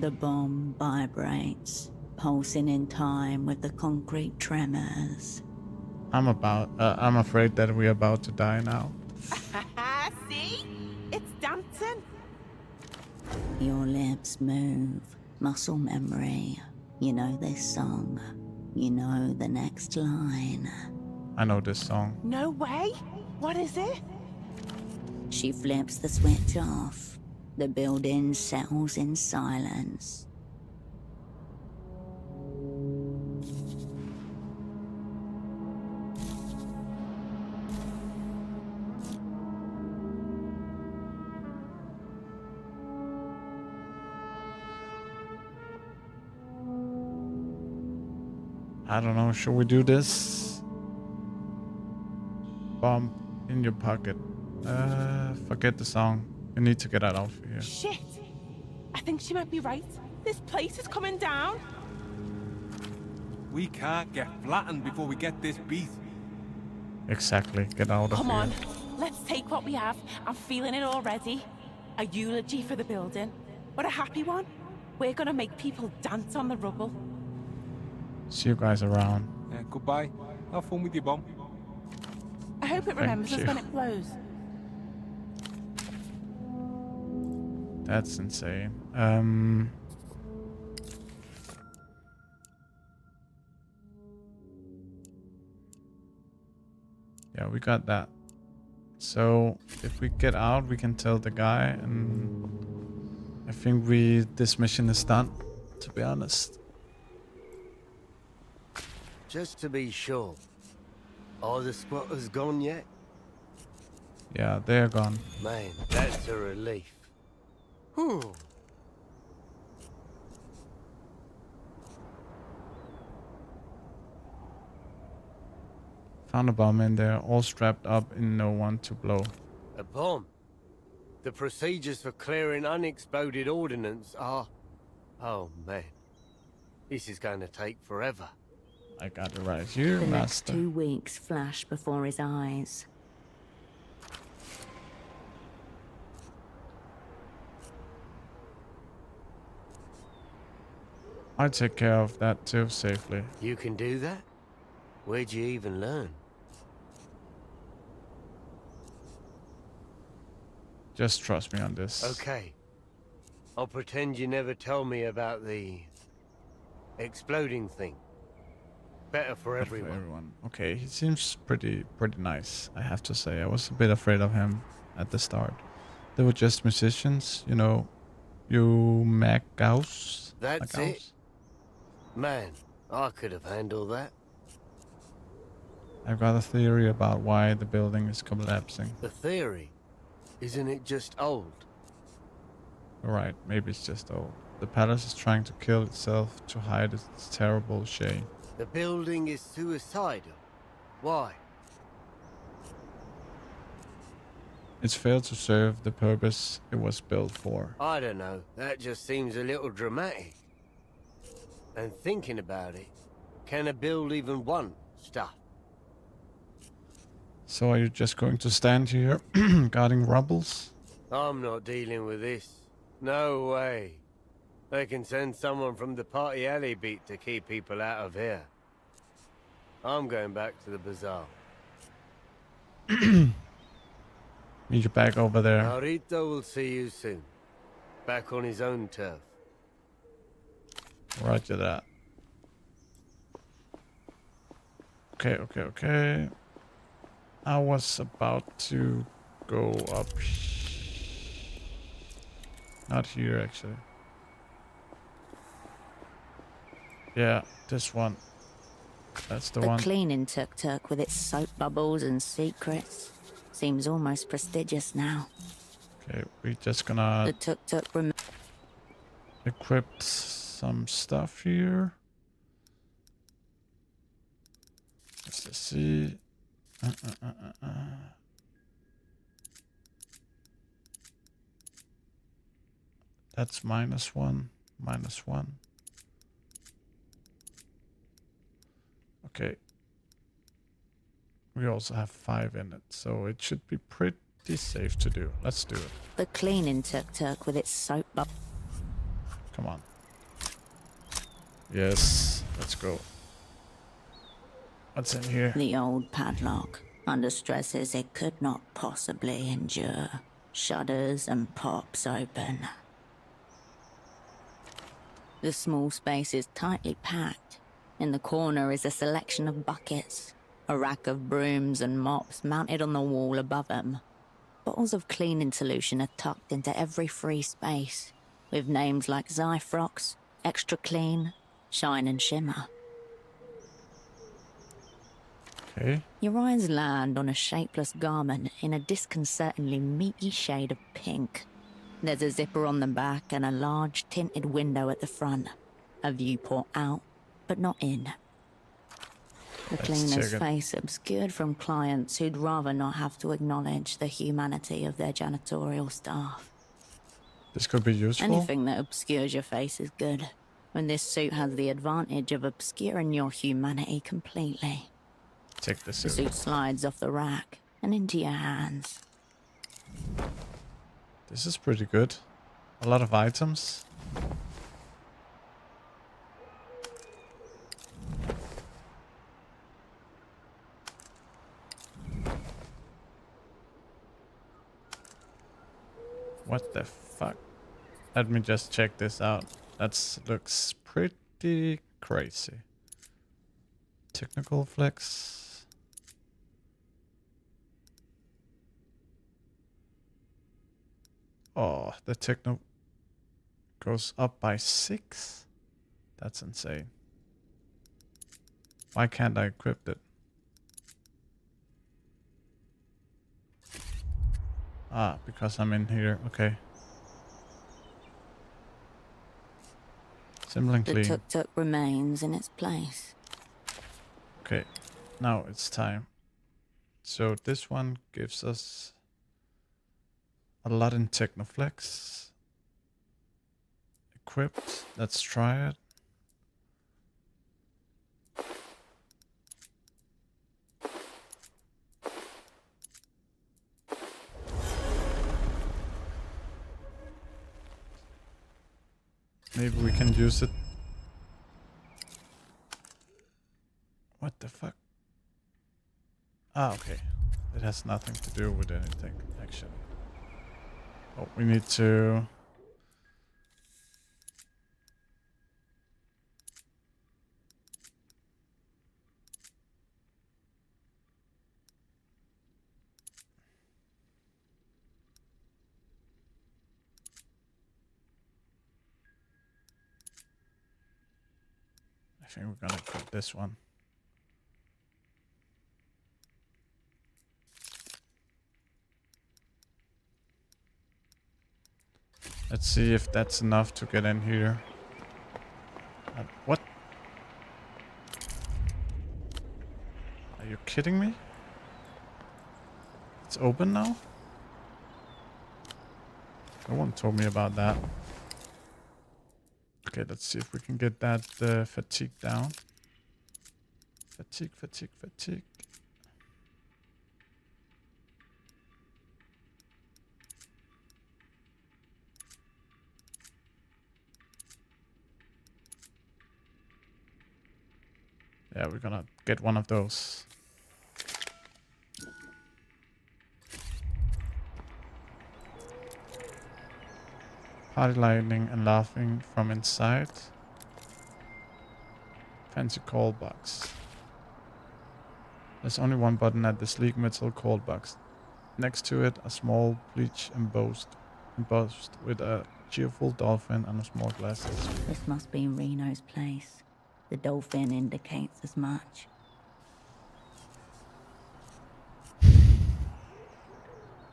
The bomb vibrates, pulsing in time with the concrete tremors.
I'm afraid that we're about to die now.
See? It's dancing.
Your lips move. Muscle memory. You know this song. You know the next line.
I know this song.
No way. What is it?
She flips the switch off. The building settles in silence.
I don't know, should we do this? Bomb in your pocket. Forget the song. You need to get out of here.
Shit. I think she might be right. This place is coming down.
We can't get flattened before we get this beat.
Exactly. Get out of
Come
here.
on, let's take what we have. I'm feeling it already. A eulogy for the building, but a happy one. We're gonna make people dance on the rubble.
See you guys around.
Yeah, goodbye. Have fun with your bomb.
I hope it remembers us
you.
when it blows.
That's insane. Yeah, we got that. So if we get out, we can tell the guy, and I think this mission is done, to be honest.
Just to be sure, are the squatters gone yet?
Yeah, they're gone.
Man, that's a relief. Whew.
Found a bomb in there, all strapped up and no one to blow.
A bomb? The procedures for clearing unexploded ordnance are... Oh, man. This is going to take forever.
I got it right here,
The next
master.
2 weeks flash before his eyes.
I take care of that too, safely.
You can do that? Where'd you even learn?
Just trust me on this.
Okay. I'll pretend you never tell me about the... exploding thing. Better for
Good for
everyone.
everyone. Okay, he seems pretty nice, I have to say. I was a bit afraid of him at the start. They were just musicians, you know. You Gauss.
That's it? Man, I could have handled that.
I've got a theory about why the building is collapsing.
The theory? Isn't it just old?
Alright, maybe it's just old. The palace is trying to kill itself to hide its terrible shame.
The building is suicidal. Why?
It's failed to serve the purpose it was built for.
I don't know. That just seems a little dramatic. And thinking about it, can a build even want stuff?
So are you just going to stand here, guarding rubbles?
I'm not dealing with this. No way. They can send someone from the Party Alley beat to keep people out of here. I'm going back to the bazaar.
Meet you back over there.
Narito will see you soon. Back on his own turf.
Roger that. Okay. I was about to go up. Not here, actually. Yeah, this one. That's the one.
The cleaning tuk-tuk with its soap bubbles and secrets seems almost prestigious now.
Okay, we're just gonna
The tuk-tuk
equip some stuff here. Let's just see. That's -1, -1. Okay. We also have 5 in it, so it should be pretty safe to do. Let's do it.
The cleaning tuk-tuk with its soap bubbles.
Come on. Yes, let's go. What's in here?
The old padlock, under stresses it could not possibly endure, shudders and pops open. The small space is tightly packed. In the corner is a selection of buckets, a rack of brooms and mops mounted on the wall above them. Bottles of cleaning solution are tucked into every free space, with names like Zyfrox, Extra Clean, Shine and Shimmer.
Okay.
Your eyes land on a shapeless garment in a disconcertingly meaty shade of pink. There's a zipper on the back and a large tinted window at the front. A viewport out, but not in. The
Let's
cleaner's
check it.
face obscured from clients who'd rather not have to acknowledge the humanity of their janitorial staff.
This could be useful.
Anything that obscures your face is good. And this suit has the advantage of obscuring your humanity completely.
Take the
The
suit.
suit slides off the rack and into your hands.
This is pretty good. A lot of items. What the fuck? Let me just check this out. That looks pretty crazy. Technical flex. Oh, the techno goes up by 6? That's insane. Why can't I equip it? Ah, because I'm in here. Okay. Simple and
The
clean.
tuk-tuk remains in its place.
Okay, now it's time. So this one gives us a lot in Technoflex. Equipped. Let's try it. Maybe we can use it. What the fuck? Ah, okay. It has nothing to do with anything, actually. Oh, we need to... I think we're gonna put this one. Let's see if that's enough to get in here. What? Are you kidding me? It's open now? No one told me about that. Okay, let's see if we can get that fatigue down. Fatigue, fatigue, fatigue. Yeah, we're gonna get one of those. Party lightning and laughing from inside. Fancy call box. There's only one button at the sleek metal call box. Next to it, a small bleach embossed with a cheerful dolphin and a small glasses.
This must be Reno's place. The dolphin indicates as much.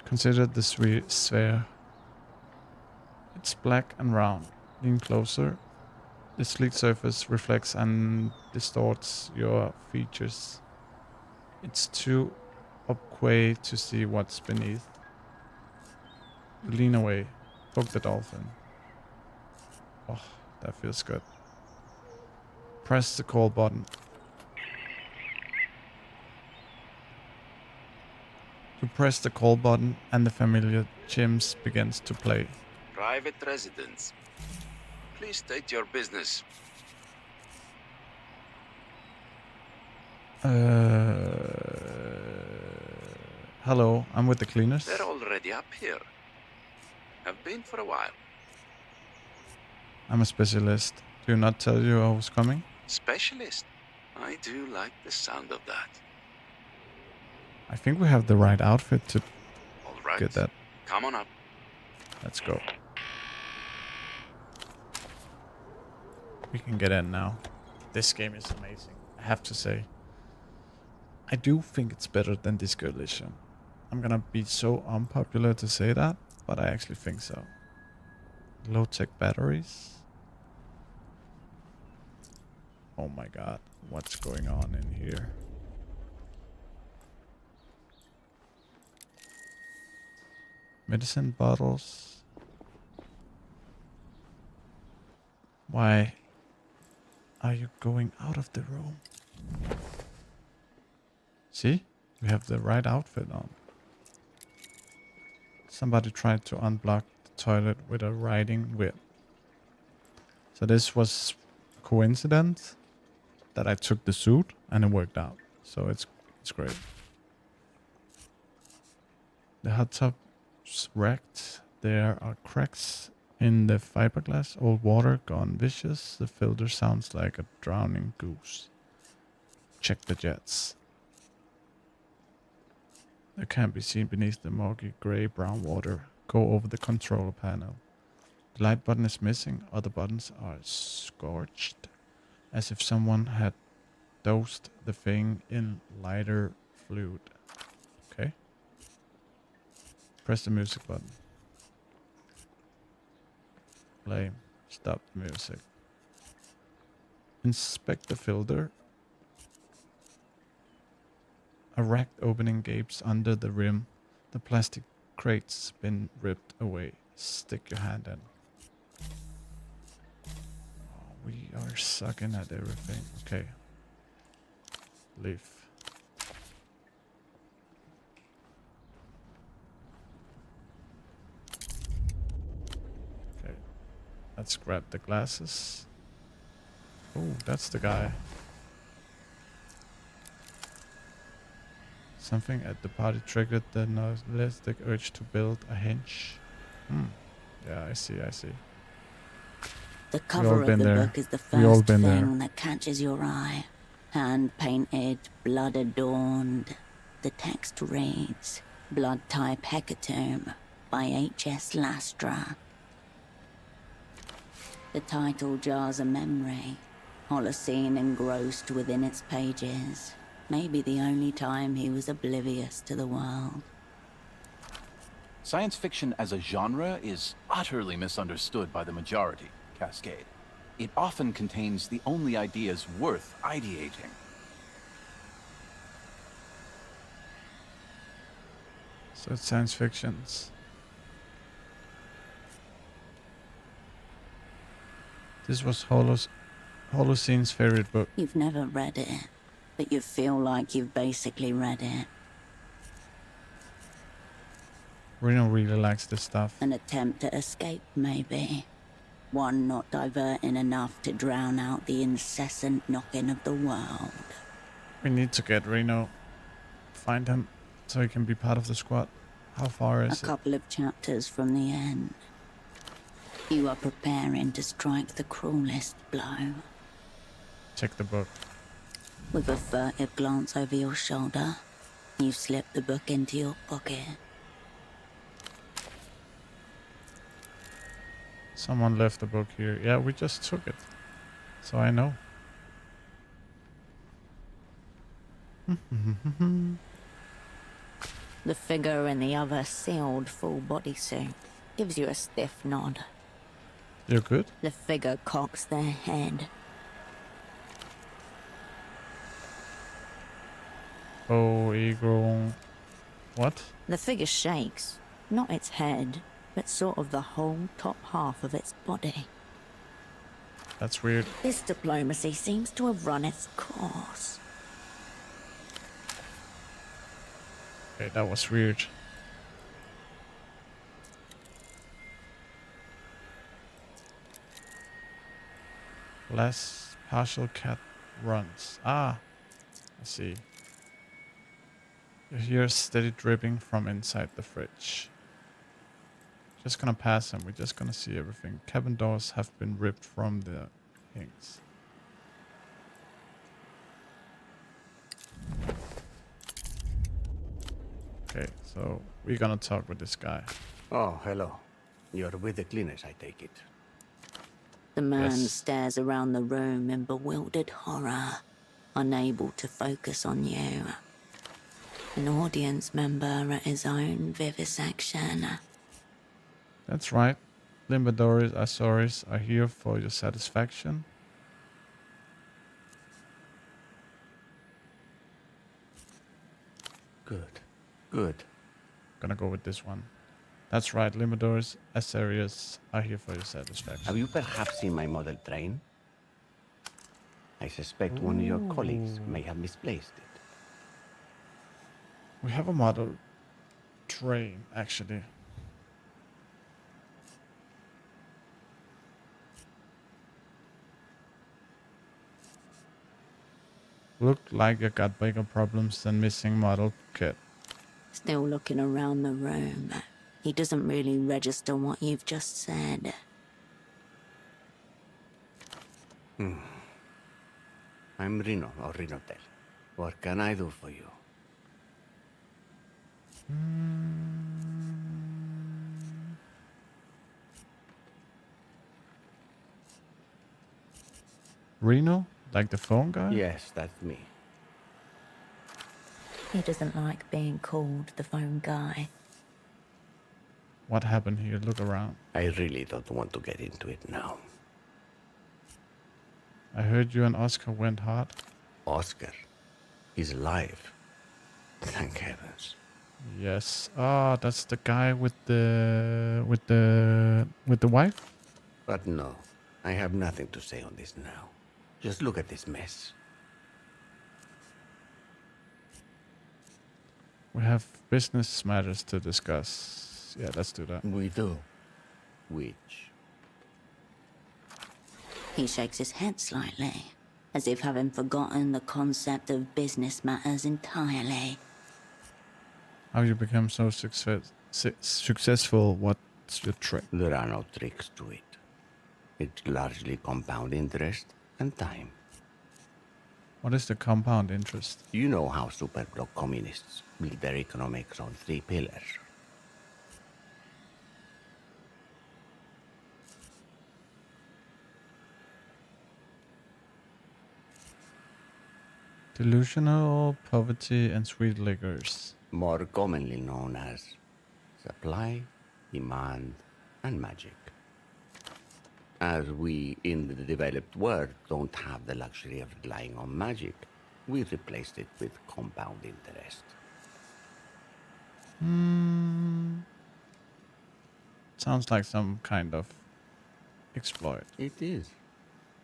Consider the sphere. It's black and round. Lean closer. The sleek surface reflects and distorts your features. It's too opaque to see what's beneath. Lean away. Poke the dolphin. Oh, that feels good. Press the call button. You press the call button and the familiar chimes begins to play.
Private residence. Please state your business.
Hello, I'm with the cleaners.
They're already up here. Have been for a while.
I'm a specialist. Do you not tell you I was coming?
Specialist. I do like the sound of that.
I think we have the right outfit to
All right.
get that.
Come on up.
Let's go. We can get in now. This game is amazing, I have to say. I do think it's better than Disco Elysium. I'm gonna be so unpopular to say that, but I actually think so. Low-tech batteries. Oh my god, what's going on in here? Medicine bottles. Why? are you going out of the room? See? We have the right outfit on. Somebody tried to unblock the toilet with a riding whip. So this was coincidence that I took the suit and it worked out. So it's great. The hot tub's wrecked. There are cracks in the fiberglass. Old water gone vicious. The filter sounds like a drowning goose. Check the jets. They can't be seen beneath the murky gray-brown water. Go over the controller panel. The light button is missing. Other buttons are scorched, as if someone had dosed the thing in lighter fluid. Okay. Press the music button. Play. Stop the music. Inspect the filter. A racked opening gapes under the rim. The plastic crate's been ripped away. Stick your hand in. Oh, we are sucking at everything. Okay. Leave. Okay. Let's grab the glasses. Oh, that's the guy. Something at the party triggered the nostalgic urge to build a hinge. Yeah, I see.
The cover of the book is the first thing that catches your eye. Hand-painted, blood-adorned. The text reads, Blood Type Hecatomb by H.S. Lastra. The title jars a memory. Holocene engrossed within its pages. Maybe the only time he was oblivious to the world.
Science fiction as a genre is utterly misunderstood by the majority, Cascade. It often contains the only ideas worth ideating.
So it's science fictions. This was Holocene's favorite book.
You've never read it, but you feel like you've basically read it.
Reno really likes this stuff.
An attempt to escape, maybe. One not diverting enough to drown out the incessant knocking of the world.
We need to get Reno. Find him so he can be part of the squad. How far is it?
A couple of chapters from the end. You are preparing to strike the cruelest blow.
Check the book.
With a furtive glance over your shoulder, you slip the book into your pocket.
Someone left the book here. Yeah, we just took it. So I know.
The figure in the other sealed full bodysuit gives you a stiff nod.
You're good?
The figure cocks their head.
Oh, Eagle. What?
The figure shakes, not its head, but sort of the whole top half of its body.
That's weird.
This diplomacy seems to have run its course.
Okay, that was weird. Less partial cat runs. Ah, I see. You hear steady dripping from inside the fridge. Just gonna pass him. We're just gonna see everything. Cabin doors have been ripped from the hinges. Okay, so we're gonna talk with this guy.
Oh, hello. You're with the cleaners, I take it.
The man
Yes.
stares around the room in bewildered horror, unable to focus on you. An audience member at his own vivisection.
That's right. Limbadores Azores are here for your satisfaction.
Good. Good.
Gonna go with this one. That's right. Limbadores Azores are here for your satisfaction.
Have you perhaps seen my model train? I suspect one of your colleagues may have misplaced it.
We have a model train, actually. Looked like you got bigger problems than missing model kit.
Still looking around the room. He doesn't really register what you've just said.
I'm Reno, or Rinotel. What can I do for you?
Reno? Like the phone guy?
Yes, that's me.
He doesn't like being called the phone guy.
What happened here? Look around.
I really don't want to get into it now.
I heard you and Oscar went hard.
Oscar? He's alive. Thank heavens.
Yes. Ah, that's the guy with the wife?
But no, I have nothing to say on this now. Just look at this mess.
We have business matters to discuss. Yeah, let's do that.
We do. Which?
He shakes his head slightly, as if having forgotten the concept of business matters entirely.
How you become so successful? What's your trick?
There are no tricks to it. It's largely compound interest and time.
What is the compound interest?
You know how superblock communists build their economics on 3 pillars.
Delusional, poverty, and sweet liquors.
More commonly known as supply, demand, and magic. As we in the developed world don't have the luxury of relying on magic, we replaced it with compound interest.
Sounds like some kind of exploit.
It is.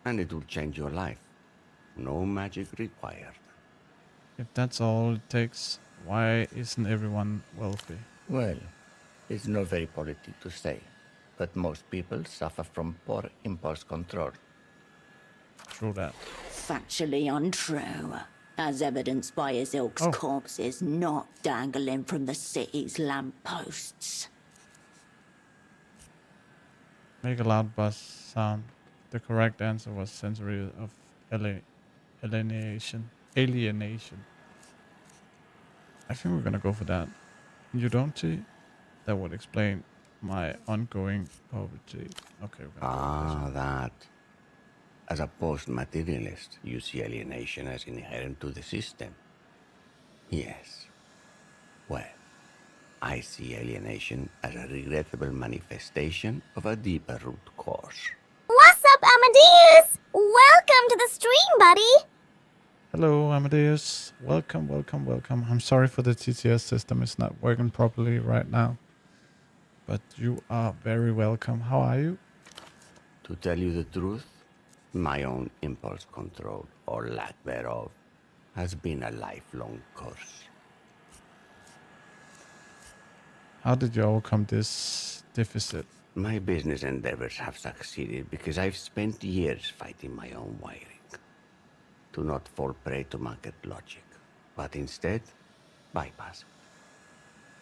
And it will change your life. No magic required.
If that's all it takes, why isn't everyone wealthy?
Well, it's not very politic to say, but most people suffer from poor impulse control.
True that.
Factually untrue, as evidenced by his ilk's corpses not dangling from the city's lampposts.
Make a loud buzz sound. The correct answer was sensory of alienation. Alienation. I think we're gonna go for that. You don't see? That would explain my ongoing poverty. Okay.
That. As a post-materialist, you see alienation as inherent to the system. Yes. Well, I see alienation as a regrettable manifestation of a deeper root cause.
What's up, Amadeus? Welcome to the stream, buddy.
Hello, Amadeus. Welcome, welcome, welcome. I'm sorry for the TTS system. It's not working properly right now. But you are very welcome. How are you?
To tell you the truth, my own impulse control, or lack thereof, has been a lifelong curse.
How did you overcome this deficit?
My business endeavors have succeeded because I've spent years fighting my own wiring. To not fall prey to market logic, but instead bypass it,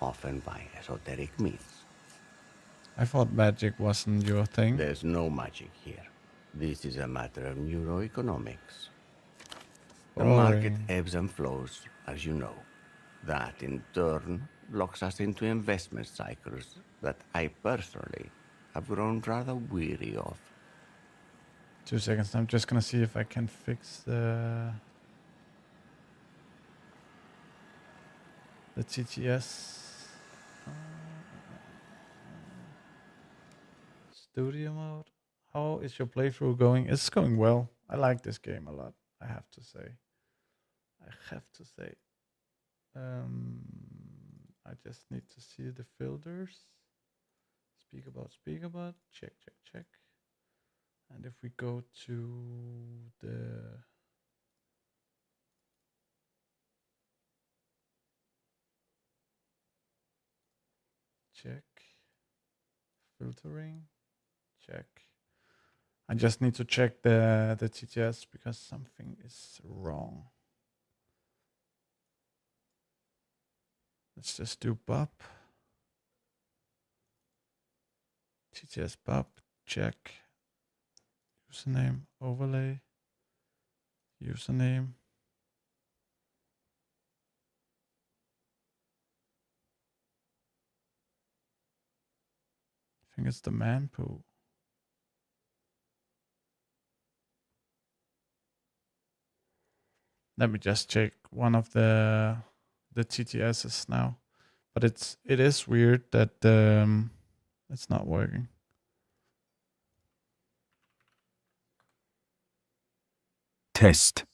often by esoteric means.
I thought magic wasn't your thing.
There's no magic here. This is a matter of neuroeconomics. The market ebbs and flows, as you know. That, in turn, locks us into investment cycles that I personally have grown rather weary of.
2 seconds. I'm just gonna see if I can fix the TTS studio mode. How is your playthrough going? It's going well. I like this game a lot. I have to say. I just need to see the filters. Speak about. Check. And if we go to the check. Filtering, check. I just need to check the TTS because something is wrong. Let's just do bop. TTS bop, check. Username, overlay. Username. I think it's the man poo. Let me just check one of the TTSs now. But it is weird that it's not working.
Test.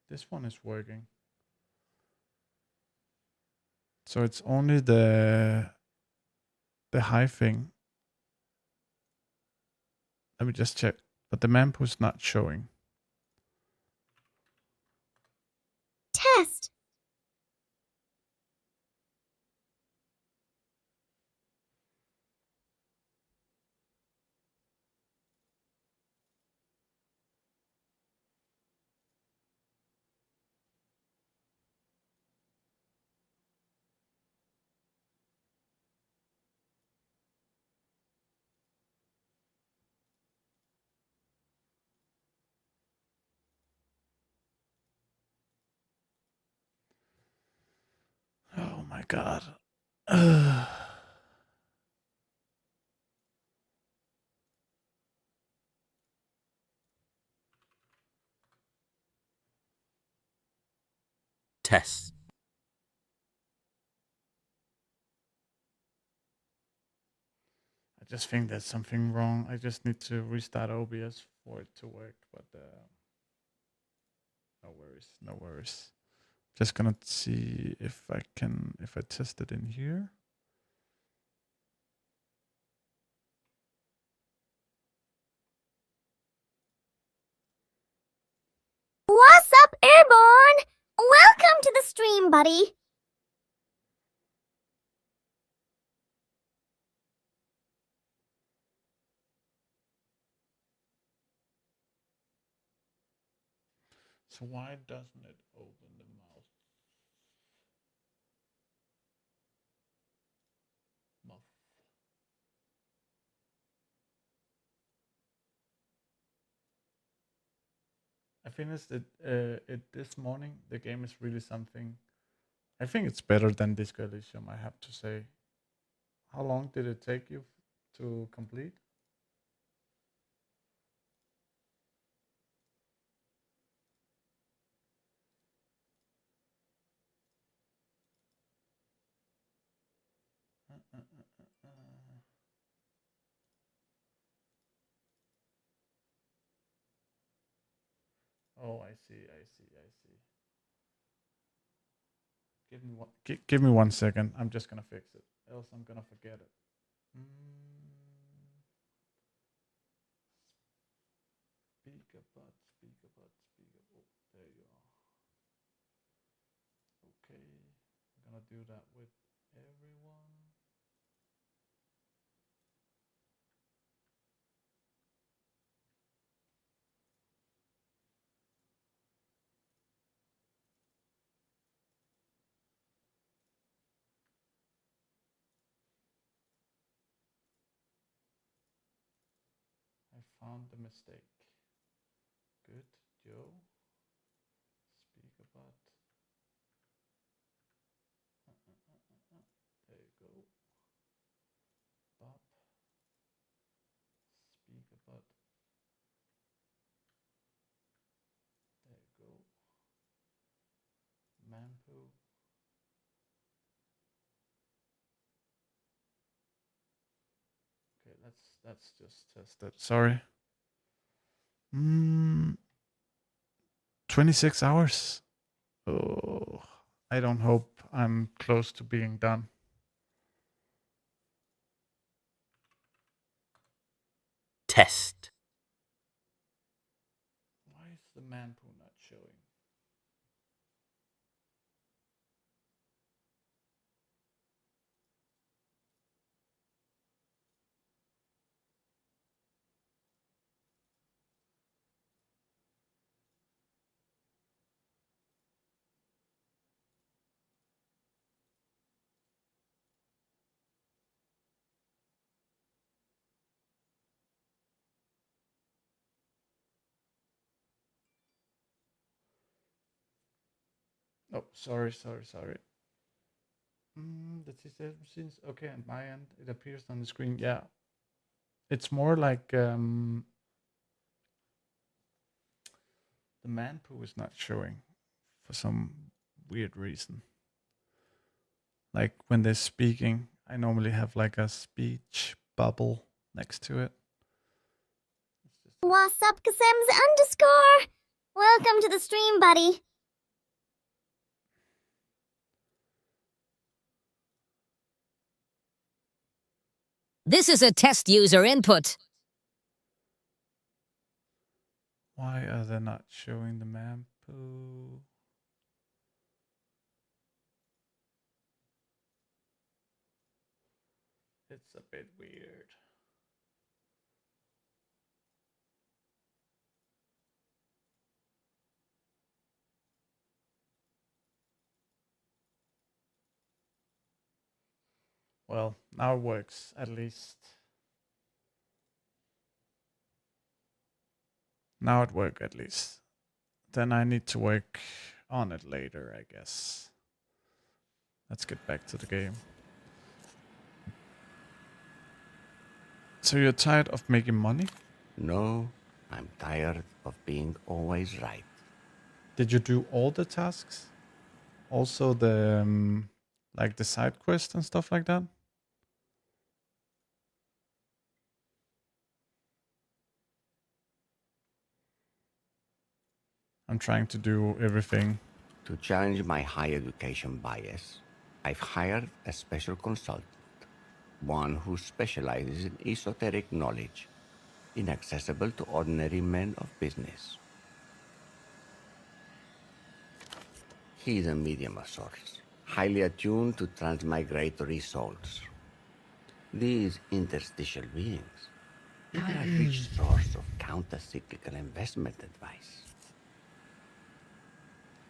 This one is working. So it's only the high thing. Let me just check. But the man is not showing.
Test.
Oh my god.
Test.
I just think there's something wrong. I just need to restart OBS for it to work. But no worries, no worries. Just gonna see if I test it in here.
What's up, Airborne? Welcome to the stream, buddy.
So why doesn't it open the mouse? I finished it this morning. The game is really something. I think it's better than Disco Elysium, I have to say. How long did it take you to complete? Oh, I see. Give me 1 second. I'm just gonna fix it. Else I'm gonna forget it. Speaker bot. Oh, there you are. Okay. I'm gonna do that with everyone. I found the mistake. Good, Joe. Speaker bot. There you go. Bob. Speaker bot. There you go. Mampu. Okay, let's just test it. Sorry. 26 hours. Oh, I don't hope I'm close to being done.
Test.
Why is the Mampu not showing? Oh, sorry. The system since okay, and my end it appears on the screen. Yeah, it's more like the man poo is not showing for some weird reason. Like when they're speaking, I normally have like a speech bubble next to it.
What's up, Kasems_? Welcome to the stream, buddy.
This is a test user input.
Why are they not showing the man poo? It's a bit weird. Well, now it works at least. Now it worked at least. Then I need to work on it later, I guess. Let's get back to the game. So you're tired of making money?
No, I'm tired of being always right.
Did you do all the tasks? Also the like the side quest and stuff like that? I'm trying to do everything.
To challenge my high education bias, I've hired a special consultant, one who specializes in esoteric knowledge, inaccessible to ordinary men of business. He's a medium of sorts, highly attuned to transmigratory souls. These interstitial beings are a rich source of counter-cyclical investment advice.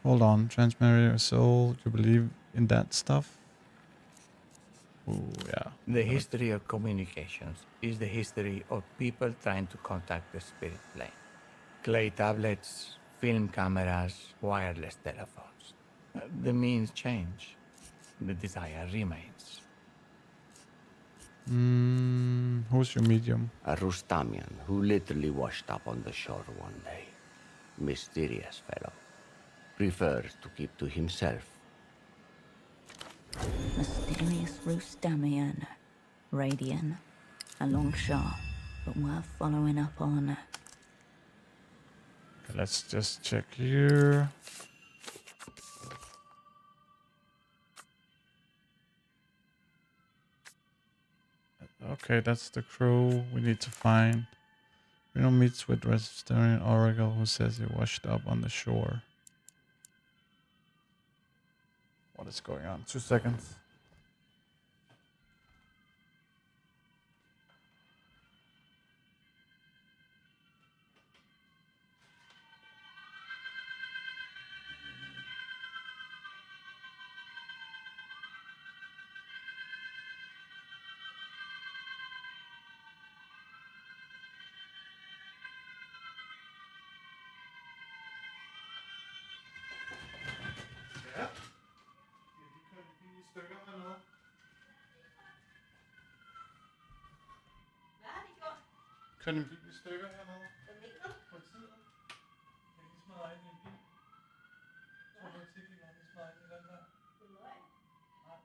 Hold on, transmarry your soul. You believe in that stuff? Oh yeah.
The history of communications is the history of people trying to contact the spirit plane. Clay tablets, film cameras, wireless telephones. The means change. The desire remains.
Who's your medium?
A Rustamian who literally washed up on the shore one day. Mysterious fellow. Prefers to keep to himself.
Mysterious Rustamian. Radian. A long shot, but worth following up on.
Okay, let's just check here. Okay, that's the crew we need to find. Reno meets with Restarian Oracle who says he washed up on the shore. What is going on? 2 seconds. Kan en bil i stykker hernede? Hvad mener du? Politiet. Kan de smadre ind i en bil? Tror du ikke tit, de kan smadre ind i den der? Det er løgn. Nej.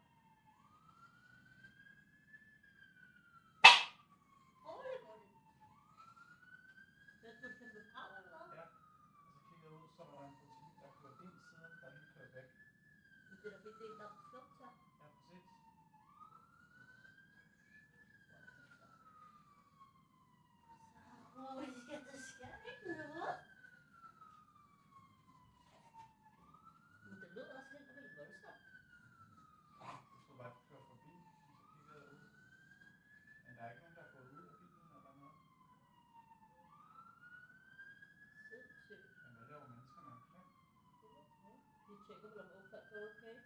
Sæt du til det frem eller hvad?
Ja. Og så kigger jeg ud, så var der en politibil, der kørte ind siden, der lige kørte væk.
Det er da fordi det er en, der er på flugt, så.
Ja, præcis.
Åh, det skal ikke noget. Men det lød også helt vildt voldsomt.
Jeg troede bare, de kørte forbi, så kiggede jeg ud. Men der er ikke nogen, der er gået ud af bilen eller noget.
Sindssygt.
Men hvad laver menneskerne omkring?
De tjekker vel om åbenbart er okay.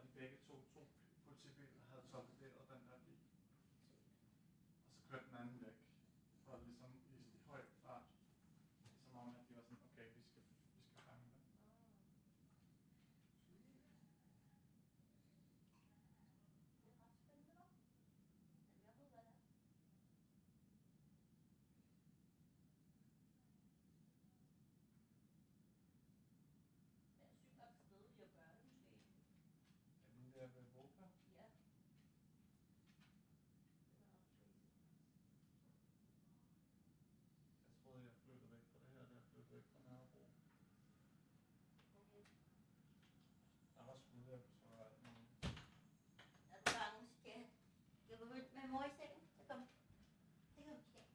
de begge to politibiler havde torpederet den der bil. Og så kørte den anden væk. For ligesom i høj fart. Som om at de var sådan, okay, vi skal fange dem. Der ved Europa. Jeg troede, jeg flyttede væk fra det her, der flyttede væk fra Nørrebro. Der var skudepisode og alt muligt.
Er du bange, skat? Jeg vil med mor i sengen. Så kom. Det kom, skat.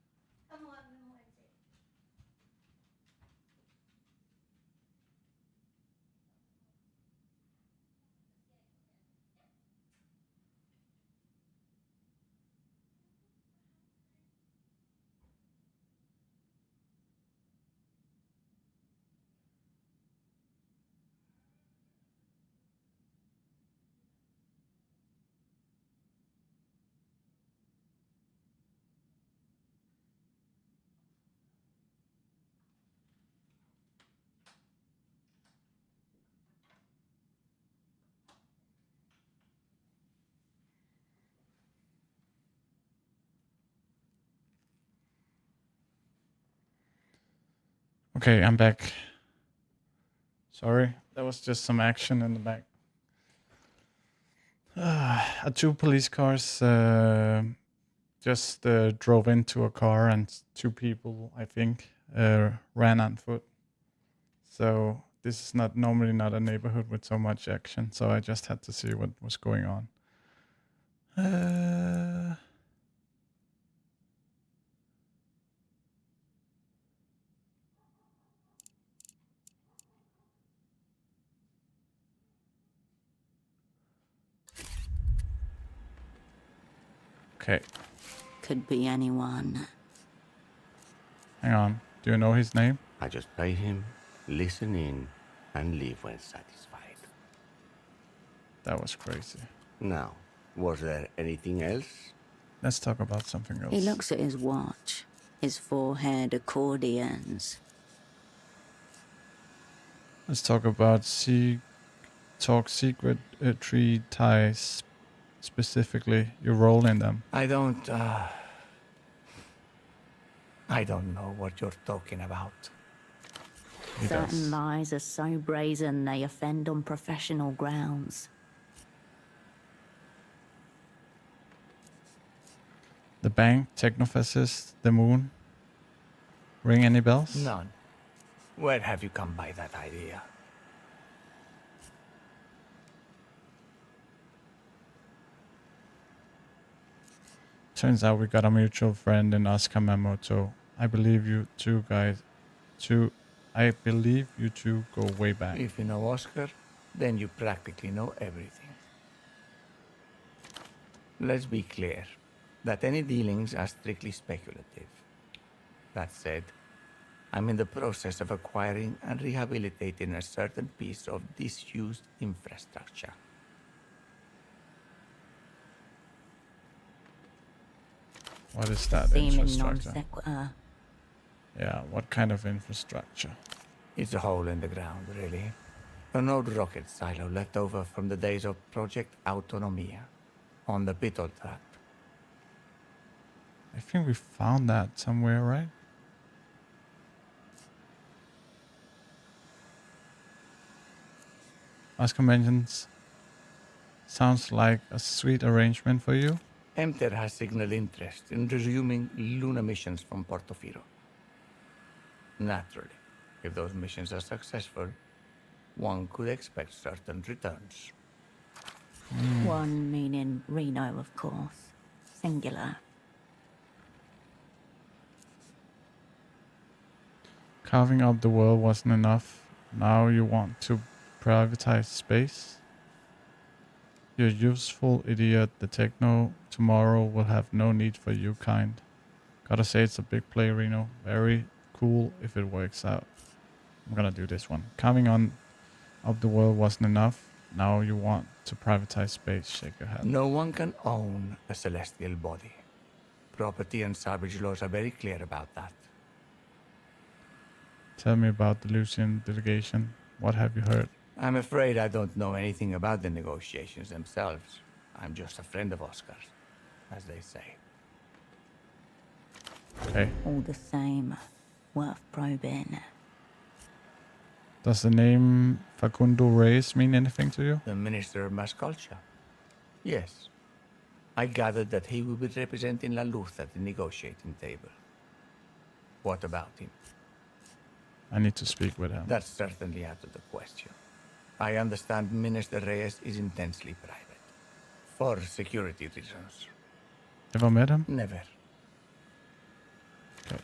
Kom mor med mor i sengen.
Okay, I'm back. Sorry, there was just some action in the back. Two police cars just drove into a car, and two people, I think, ran on foot. So this is normally not a neighborhood with so much action. So I just had to see what was going on. Okay.
Could be anyone.
Hang on. Do you know his name?
I just pay him, listen in, and leave when satisfied.
That was crazy.
Now, was there anything else?
Let's talk about something else.
He looks at his watch. His forehead accordions.
Let's talk about secret tree ties. Specifically, your role in them.
I don't know what you're talking about.
Certain lies are so brazen they offend on professional grounds.
The bank, technofascist, the moon. Ring any bells?
None. Where have you come by that idea?
Turns out we got a mutual friend in Oscar Mamoto. I believe you two go way back.
If you know Oscar, then you practically know everything. Let's be clear that any dealings are strictly speculative. That said, I'm in the process of acquiring and rehabilitating a certain piece of disused infrastructure.
What is that
Seeming non
infrastructure?
sequitur.
Yeah, what kind of infrastructure?
It's a hole in the ground, really. An old rocket silo left over from the days of Project Autonomia on the Beetle Trap.
I think we found that somewhere, right? Oscar mentions, sounds like a sweet arrangement for you.
Emter has signaled interest in resuming lunar missions from Portofino. Naturally, if those missions are successful, one could expect certain returns.
One meaning Reno, of course. Singular.
Carving up the world wasn't enough. Now you want to privatize space? You useful idiot. The techno tomorrow will have no need for you kind. Gotta say it's a big play, Reno. Very cool if it works out. I'm gonna do this one. Carving on up the world wasn't enough. now you want to privatize space. Shake your head.
No one can own a celestial body. Property and salvage laws are very clear about that.
Tell me about the Lucian delegation. What have you heard?
I'm afraid I don't know anything about the negotiations themselves. I'm just a friend of Oscar's, as they say.
Okay.
All the same, worth probing.
Does the name Facundo Reyes mean anything to you?
The Minister of Mass Culture? Yes. I gathered that he will be representing La Luz at the negotiating table. What about him?
I need to speak with him.
That's certainly out of the question. I understand Minister Reyes is intensely private. For security reasons.
Ever met him?
Never.
Okay.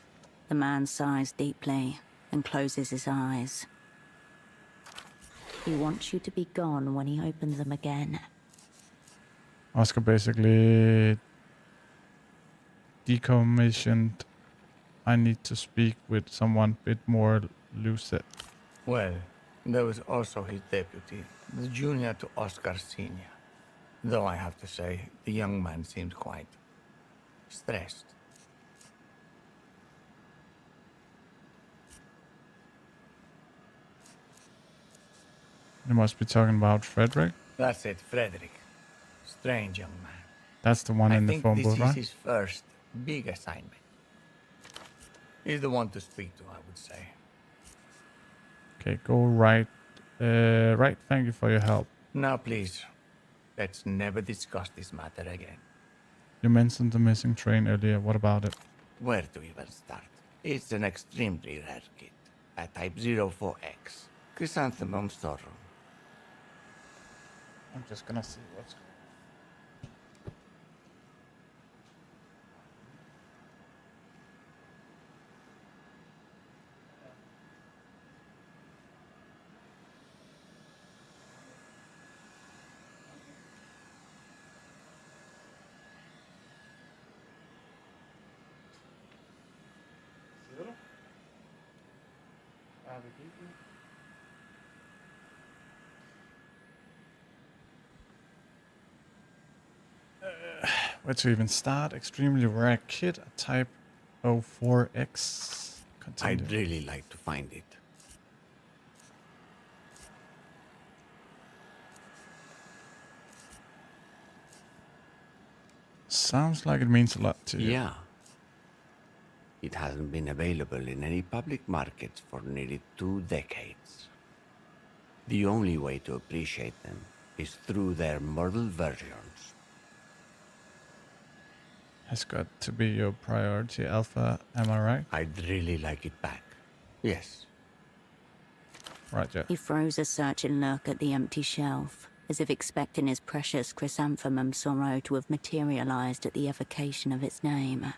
The man sighs deeply and closes his eyes. He wants you to be gone when he opens them again.
Oscar basically decommissioned. I need to speak with someone a bit more lucid.
Well, there was also his deputy, the junior to Oscar Sr. Though I have to say, the young man seemed quite stressed.
You must be talking about Frederick.
That's it, Frederick. Strange young man.
That's the one in the phone booth,
I think this
right?
is his first big assignment. He's the one to speak to, I would say.
Okay, go right. Right, thank you for your help.
Now, please, let's never discuss this matter again.
You mentioned the missing train earlier. What about it?
Where to even start? It's an extremely rare kit, a Type 04X, Chrysanthemum storeroom.
I'm just gonna see what's going Where to even start? Extremely rare kit, a Type 04X. Continue.
I'd really like to find it.
Sounds like it means a lot to you.
Yeah. It hasn't been available in any public markets for nearly 2 decades. The only way to appreciate them is through their model versions.
Has got to be your priority, Alpha. Am I right?
I'd really like it back. Yes.
Roger.
He throws a searching look at the empty shelf, as if expecting his precious chrysanthemum sorrow to have materialized at the evocation of its name.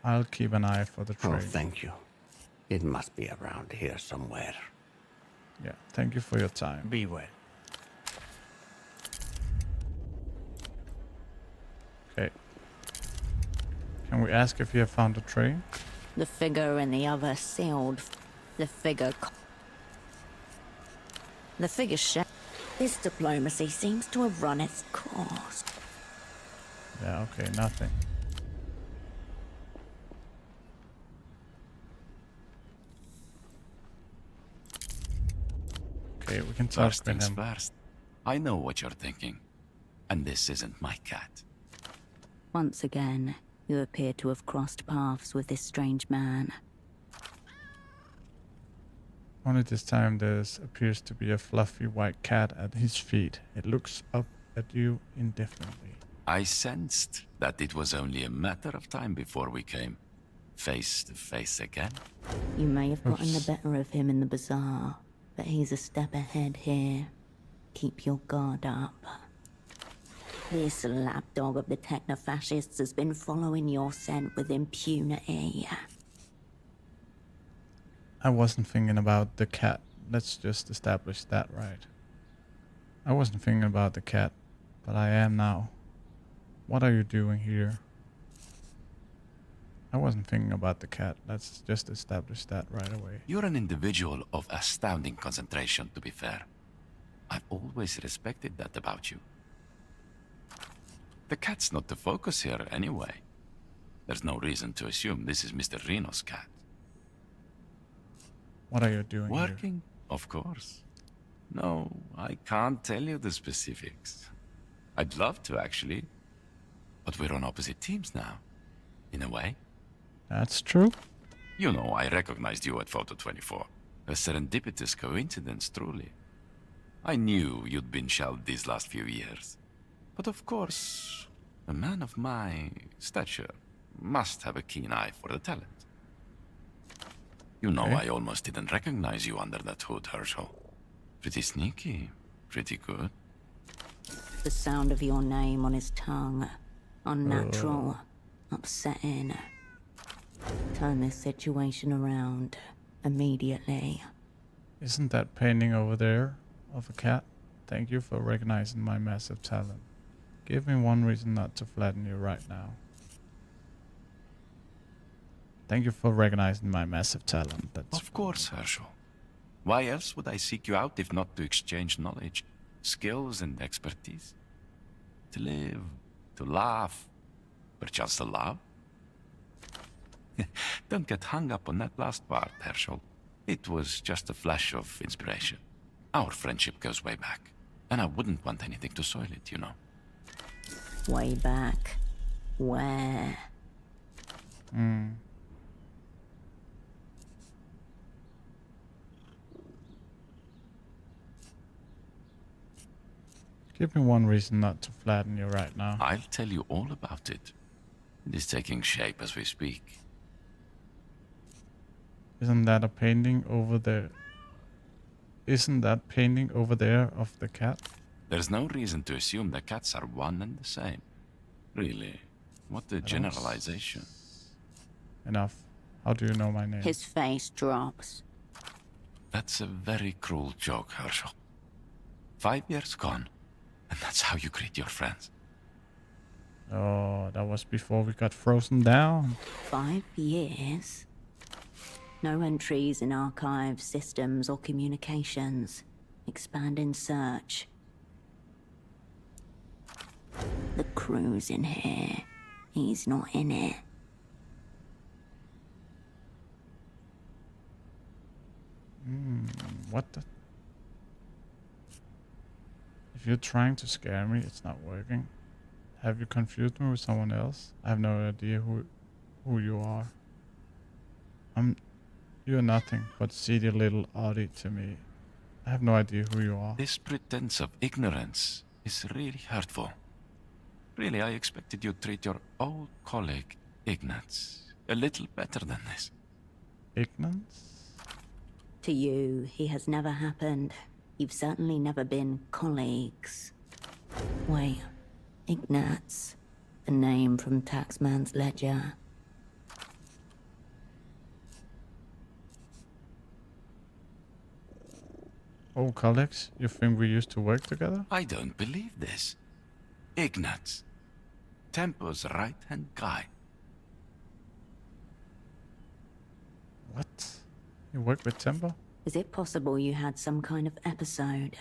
I'll keep an eye for the train.
Oh, thank you. It must be around here somewhere.
Yeah, thank you for your time.
Be well.
Okay. Can we ask if you have found a train?
The figure in the other sealed. The figure This diplomacy seems to have run its course.
Yeah, okay, nothing. Okay, we can talk
First
with
things
him.
first. I know what you're thinking. And this isn't my cat.
Once again, you appear to have crossed paths with this strange man.
Only this time there appears to be a fluffy white cat at his feet. It looks up at you indefinitely.
I sensed that it was only a matter of time before we came face to face again.
You may have gotten the
Oops.
better of him in the bazaar, but he's a step ahead here. Keep your guard up. This lapdog of the techno-fascists has been following your scent with impunity.
I wasn't thinking about the cat. Let's just establish that right. I wasn't thinking about the cat, but I am now. What are you doing here? I wasn't thinking about the cat. Let's just establish that right away.
You're an individual of astounding concentration, to be fair. I've always respected that about you. The cat's not the focus here anyway. There's no reason to assume this is Mr. Reno's cat.
What are you doing here?
Working, of course. No, I can't tell you the specifics. I'd love to, actually. But we're on opposite teams now, in a way.
That's true.
You know, I recognized you at Photo 24. A serendipitous coincidence, truly. I knew you'd been shelved these last few years. But of course, a man of my stature must have a keen eye for the talent. You know, I almost didn't recognize you under that hood, Herschel. Pretty sneaky, pretty good.
The sound of your name on his tongue. Unnatural. Upsetting. Turn this situation around. Immediately.
Isn't that painting over there of a cat? Thank you for recognizing my massive talent. Give me one reason not to flatten you right now. Thank you for recognizing my massive talent. That's
of course, Herschel. Why else would I seek you out if not to exchange knowledge, skills, and expertise? To live, to laugh, perchance to love? Don't get hung up on that last part, Herschel. It was just a flash of inspiration. Our friendship goes way back, and I wouldn't want anything to soil it, you know.
Way back. Where?
Give me one reason not to flatten you right now.
I'll tell you all about it. It is taking shape as we speak.
Isn't that a painting over there? Isn't that painting over there of the cat?
There's no reason to assume that cats are one and the same. Really, what a generalization.
Enough. How do you know my name?
His face drops.
That's a very cruel joke, Herschel. 5 years gone, and that's how you greet your friends.
Oh, that was before we got frozen down.
5 years? No entries in archives, systems, or communications. Expand in search. The crew's in here. He's not in it.
What the? If you're trying to scare me, it's not working. Have you confused me with someone else? I have no idea who you are. You're nothing but seedy little oddie to me. I have no idea who you are.
This pretense of ignorance is really hurtful. Really, I expected you'd treat your old colleague, Ignatz, a little better than this.
Ignatz?
To you, he has never happened. You've certainly never been colleagues. Wait, Ignatz, the name from Taxman's ledger.
Old colleagues? You think we used to work together?
I don't believe this. Ignatz, Tempo's right-hand guy.
What? You work with Tempo?
Is it possible you had some kind of episode?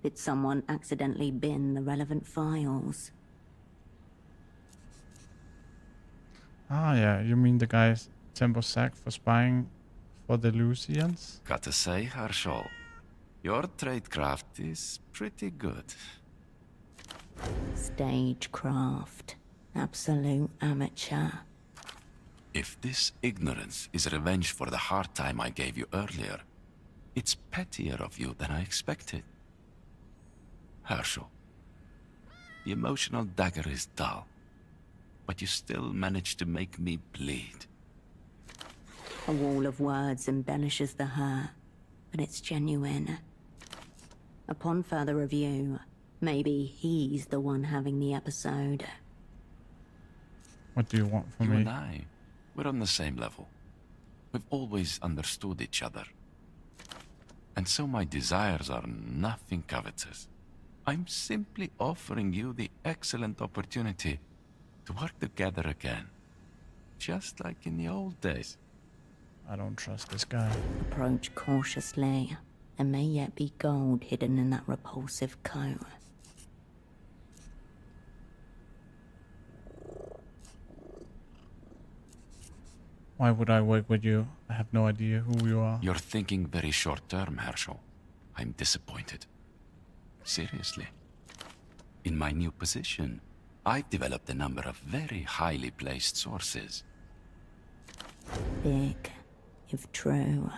Did someone accidentally bin the relevant files?
Ah, yeah, you mean the guys Tempo sacked for spying for the Lucians?
Gotta say, Herschel, your tradecraft is pretty good.
Stagecraft. Absolute amateur.
If this ignorance is revenge for the hard time I gave you earlier, it's pettier of you than I expected. Herschel, the emotional dagger is dull, but you still manage to make me bleed.
A wall of words embellishes the hurt, but it's genuine. Upon further review, maybe he's the one having the episode.
What do you want from me?
You and I, we're on the same level. We've always understood each other. And so my desires are nothing covetous. I'm simply offering you the excellent opportunity to work together again. Just like in the old days.
I don't trust this guy.
Approach cautiously. There may yet be gold hidden in that repulsive coat.
Why would I work with you? I have no idea who you are.
You're thinking very short term, Herschel. I'm disappointed. Seriously. In my new position, I've developed a number of very highly placed sources.
Big, if true.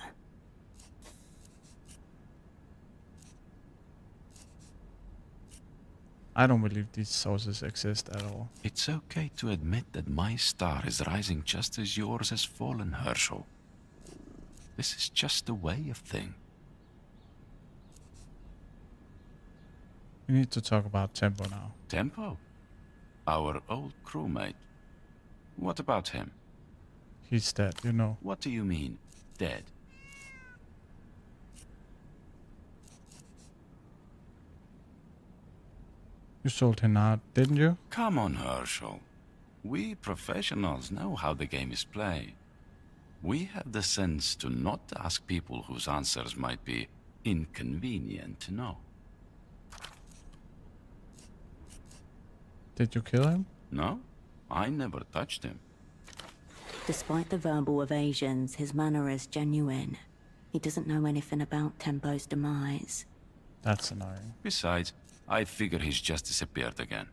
I don't believe these sources exist at all.
It's okay to admit that my star is rising just as yours has fallen, Herschel. This is just the way of things.
We need to talk about Tempo now.
Tempo? Our old crewmate. What about him?
He's dead, you know.
What do you mean, dead?
You sold him out, didn't you?
Come on, Herschel. We professionals know how the game is played. We have the sense to not ask people whose answers might be inconvenient to know.
Did you kill him?
No, I never touched him.
Despite the verbal evasions, his manner is genuine. He doesn't know anything about Tempo's demise.
That's annoying.
Besides, I figure he's just disappeared again.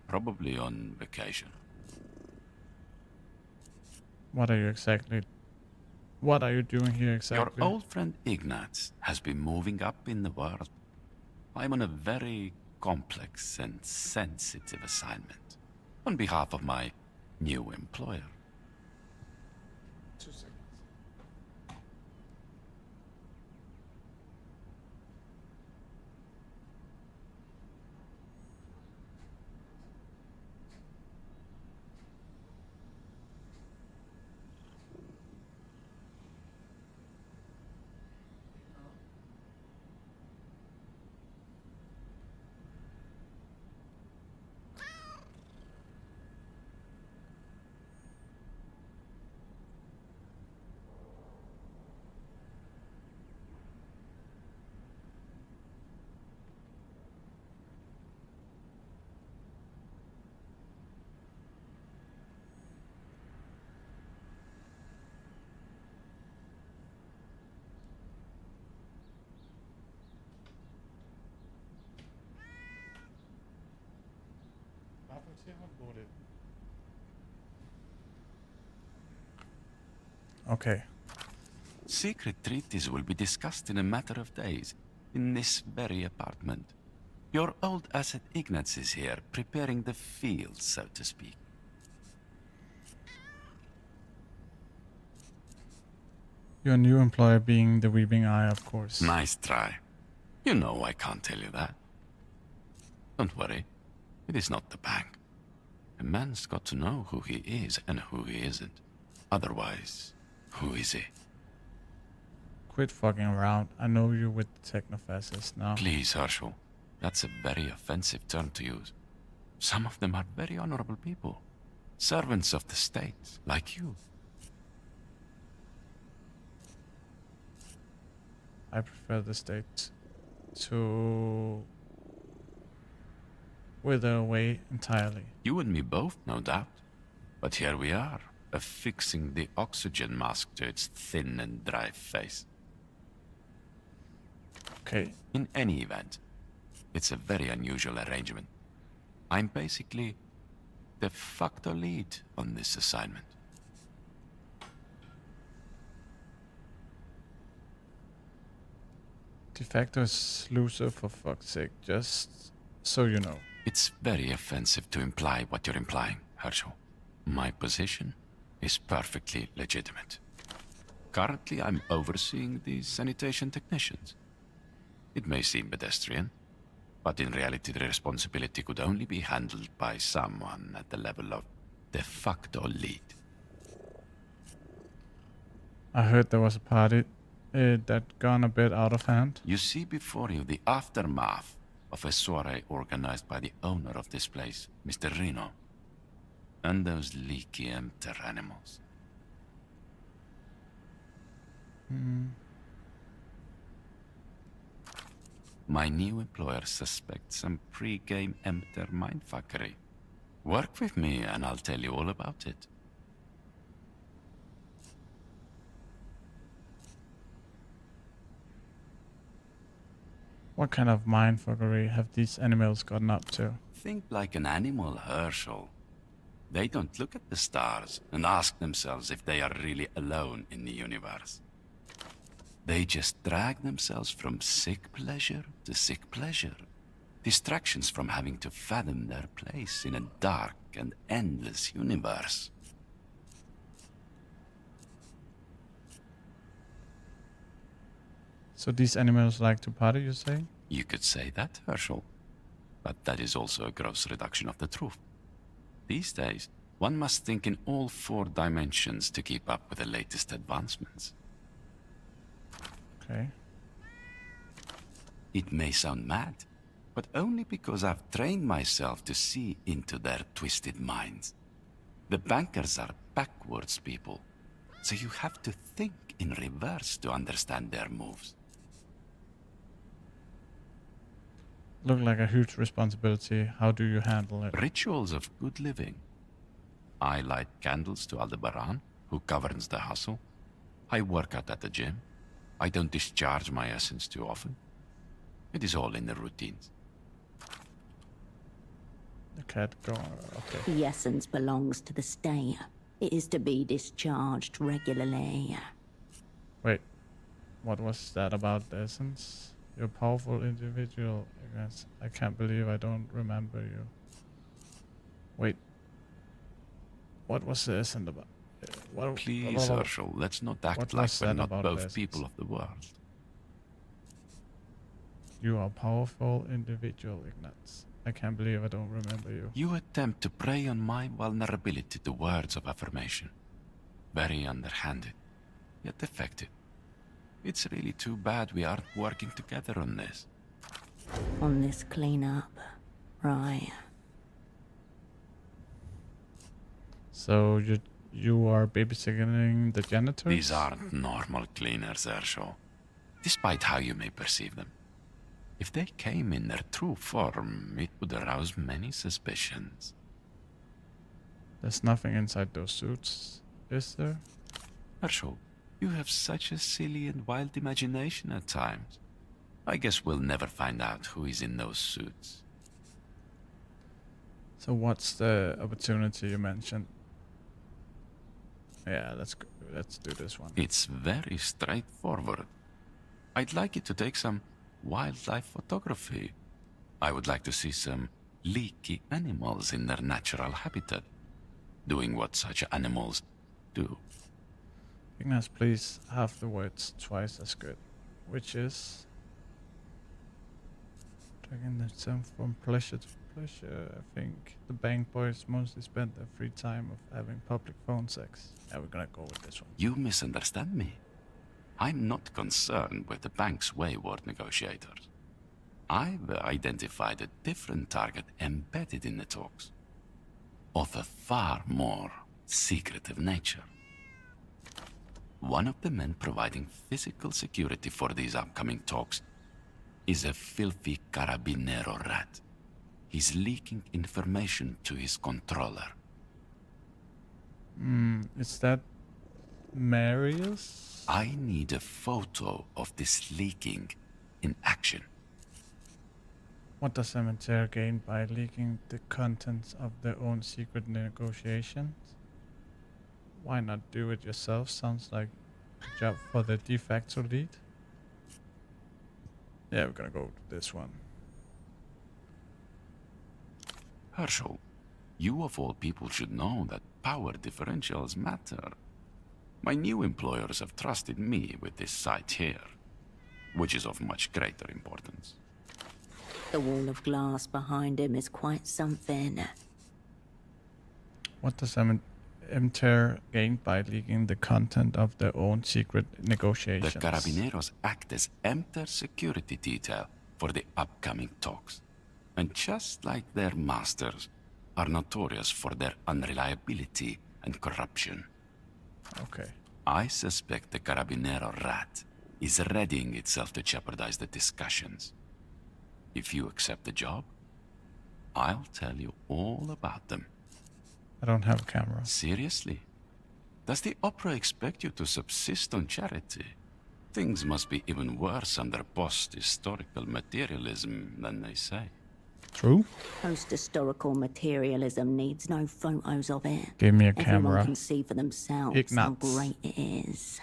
Probably on vacation.
What are you doing here exactly?
Your old friend Ignatz has been moving up in the world. I'm on a very complex and sensitive assignment on behalf of my new employer.
2 seconds. Okay.
Secret treaties will be discussed in a matter of days, in this very apartment. Your old asset Ignatz is here, preparing the field, so to speak.
Your new employer being the Weeping Eye, of course.
Nice try. You know I can't tell you that. Don't worry, it is not the bank. A man's got to know who he is and who he isn't. Otherwise, who is he?
Quit fucking around. I know you with the techno-fascists now.
Please, Herschel. That's a very offensive term to use. Some of them are very honorable people. Servants of the state, like you.
I prefer the state to wither away entirely.
You and me both, no doubt. But here we are, affixing the oxygen mask to its thin and dry face.
Okay.
In any event, it's a very unusual arrangement. I'm basically de facto lead on this assignment.
De facto is loser, for fuck's sake, just so you know.
It's very offensive to imply what you're implying, Herschel. My position is perfectly legitimate. Currently, I'm overseeing the sanitation technicians. It may seem pedestrian, but in reality the responsibility could only be handled by someone at the level of de facto lead.
I heard there was a party that gone a bit out of hand.
You see before you the aftermath of a soiree organized by the owner of this place, Mr. Reno, and those leaky empty animals. My new employer suspects some pre-game Emter mindfuckery. Work with me and I'll tell you all about it.
What kind of mindfuckery have these animals gotten up to?
Think like an animal, Herschel. They don't look at the stars and ask themselves if they are really alone in the universe. They just drag themselves from sick pleasure to sick pleasure. Distractions from having to fathom their place in a dark and endless universe.
So these animals like to party, you say?
You could say that, Herschel. But that is also a gross reduction of the truth. These days, one must think in all 4 dimensions to keep up with the latest advancements.
Okay.
It may sound mad, but only because I've trained myself to see into their twisted minds. The bankers are backwards people, so you have to think in reverse to understand their moves.
Look like a huge responsibility. How do you handle it?
Rituals of good living. I light candles to Aldebaran, who governs the hustle. I work out at the gym. I don't discharge my essence too often. It is all in the routines.
The cat go. Okay.
The essence belongs to the state. It is to be discharged regularly.
Wait, what was that about the essence? You're a powerful individual. I can't believe I don't remember you. Wait. What was the essence about?
Please, Herschel, let's not act like we're not both people of the world.
You are a powerful individual, Ignatz. I can't believe I don't remember you.
You attempt to prey on my vulnerability to words of affirmation. Very underhanded, yet effective. It's really too bad we aren't working together on this.
On this cleanup, right?
So you are babysitting the janitors?
These aren't normal cleaners, Herschel, despite how you may perceive them. If they came in their true form, it would arouse many suspicions.
There's nothing inside those suits, is there?
Herschel, you have such a silly and wild imagination at times. I guess we'll never find out who is in those suits.
So what's the opportunity you mentioned? Yeah, let's do this one.
It's very straightforward. I'd like you to take some wildlife photography. I would like to see some leaky animals in their natural habitat, doing what such animals do.
Ignaz, please have the words twice as good, which is taking themselves from pleasure to pleasure. I think the bank boys mostly spend their free time of having public phone sex. Yeah, we're gonna go with this one.
You misunderstand me. I'm not concerned with the bank's wayward negotiators. I've identified a different target embedded in the talks, of a far more secretive nature. One of the men providing physical security for these upcoming talks is a filthy carabinero rat. He's leaking information to his controller.
Is that Marius?
I need a photo of this leaking in action.
What does Cemetery gain by leaking the contents of their own secret negotiations? Why not do it yourself? Sounds like a job for the de facto lead. Yeah, we're gonna go with this one.
Herschel, you of all people should know that power differentials matter. My new employers have trusted me with this site here, which is of much greater importance.
The wall of glass behind him is quite something.
What does Emter gain by leaking the content of their own secret negotiations?
The Carabineros act as Emter security detail for the upcoming talks. And just like their masters, are notorious for their unreliability and corruption.
Okay.
I suspect the Carabinero rat is readying itself to jeopardize the discussions. If you accept the job, I'll tell you all about them.
I don't have a camera.
Seriously? Does the opera expect you to subsist on charity? Things must be even worse under post-historical materialism than they say.
True.
Post-historical materialism needs no photos of it.
Give me a
Everyone
camera.
can see for themselves how
Ignatz.
great it is.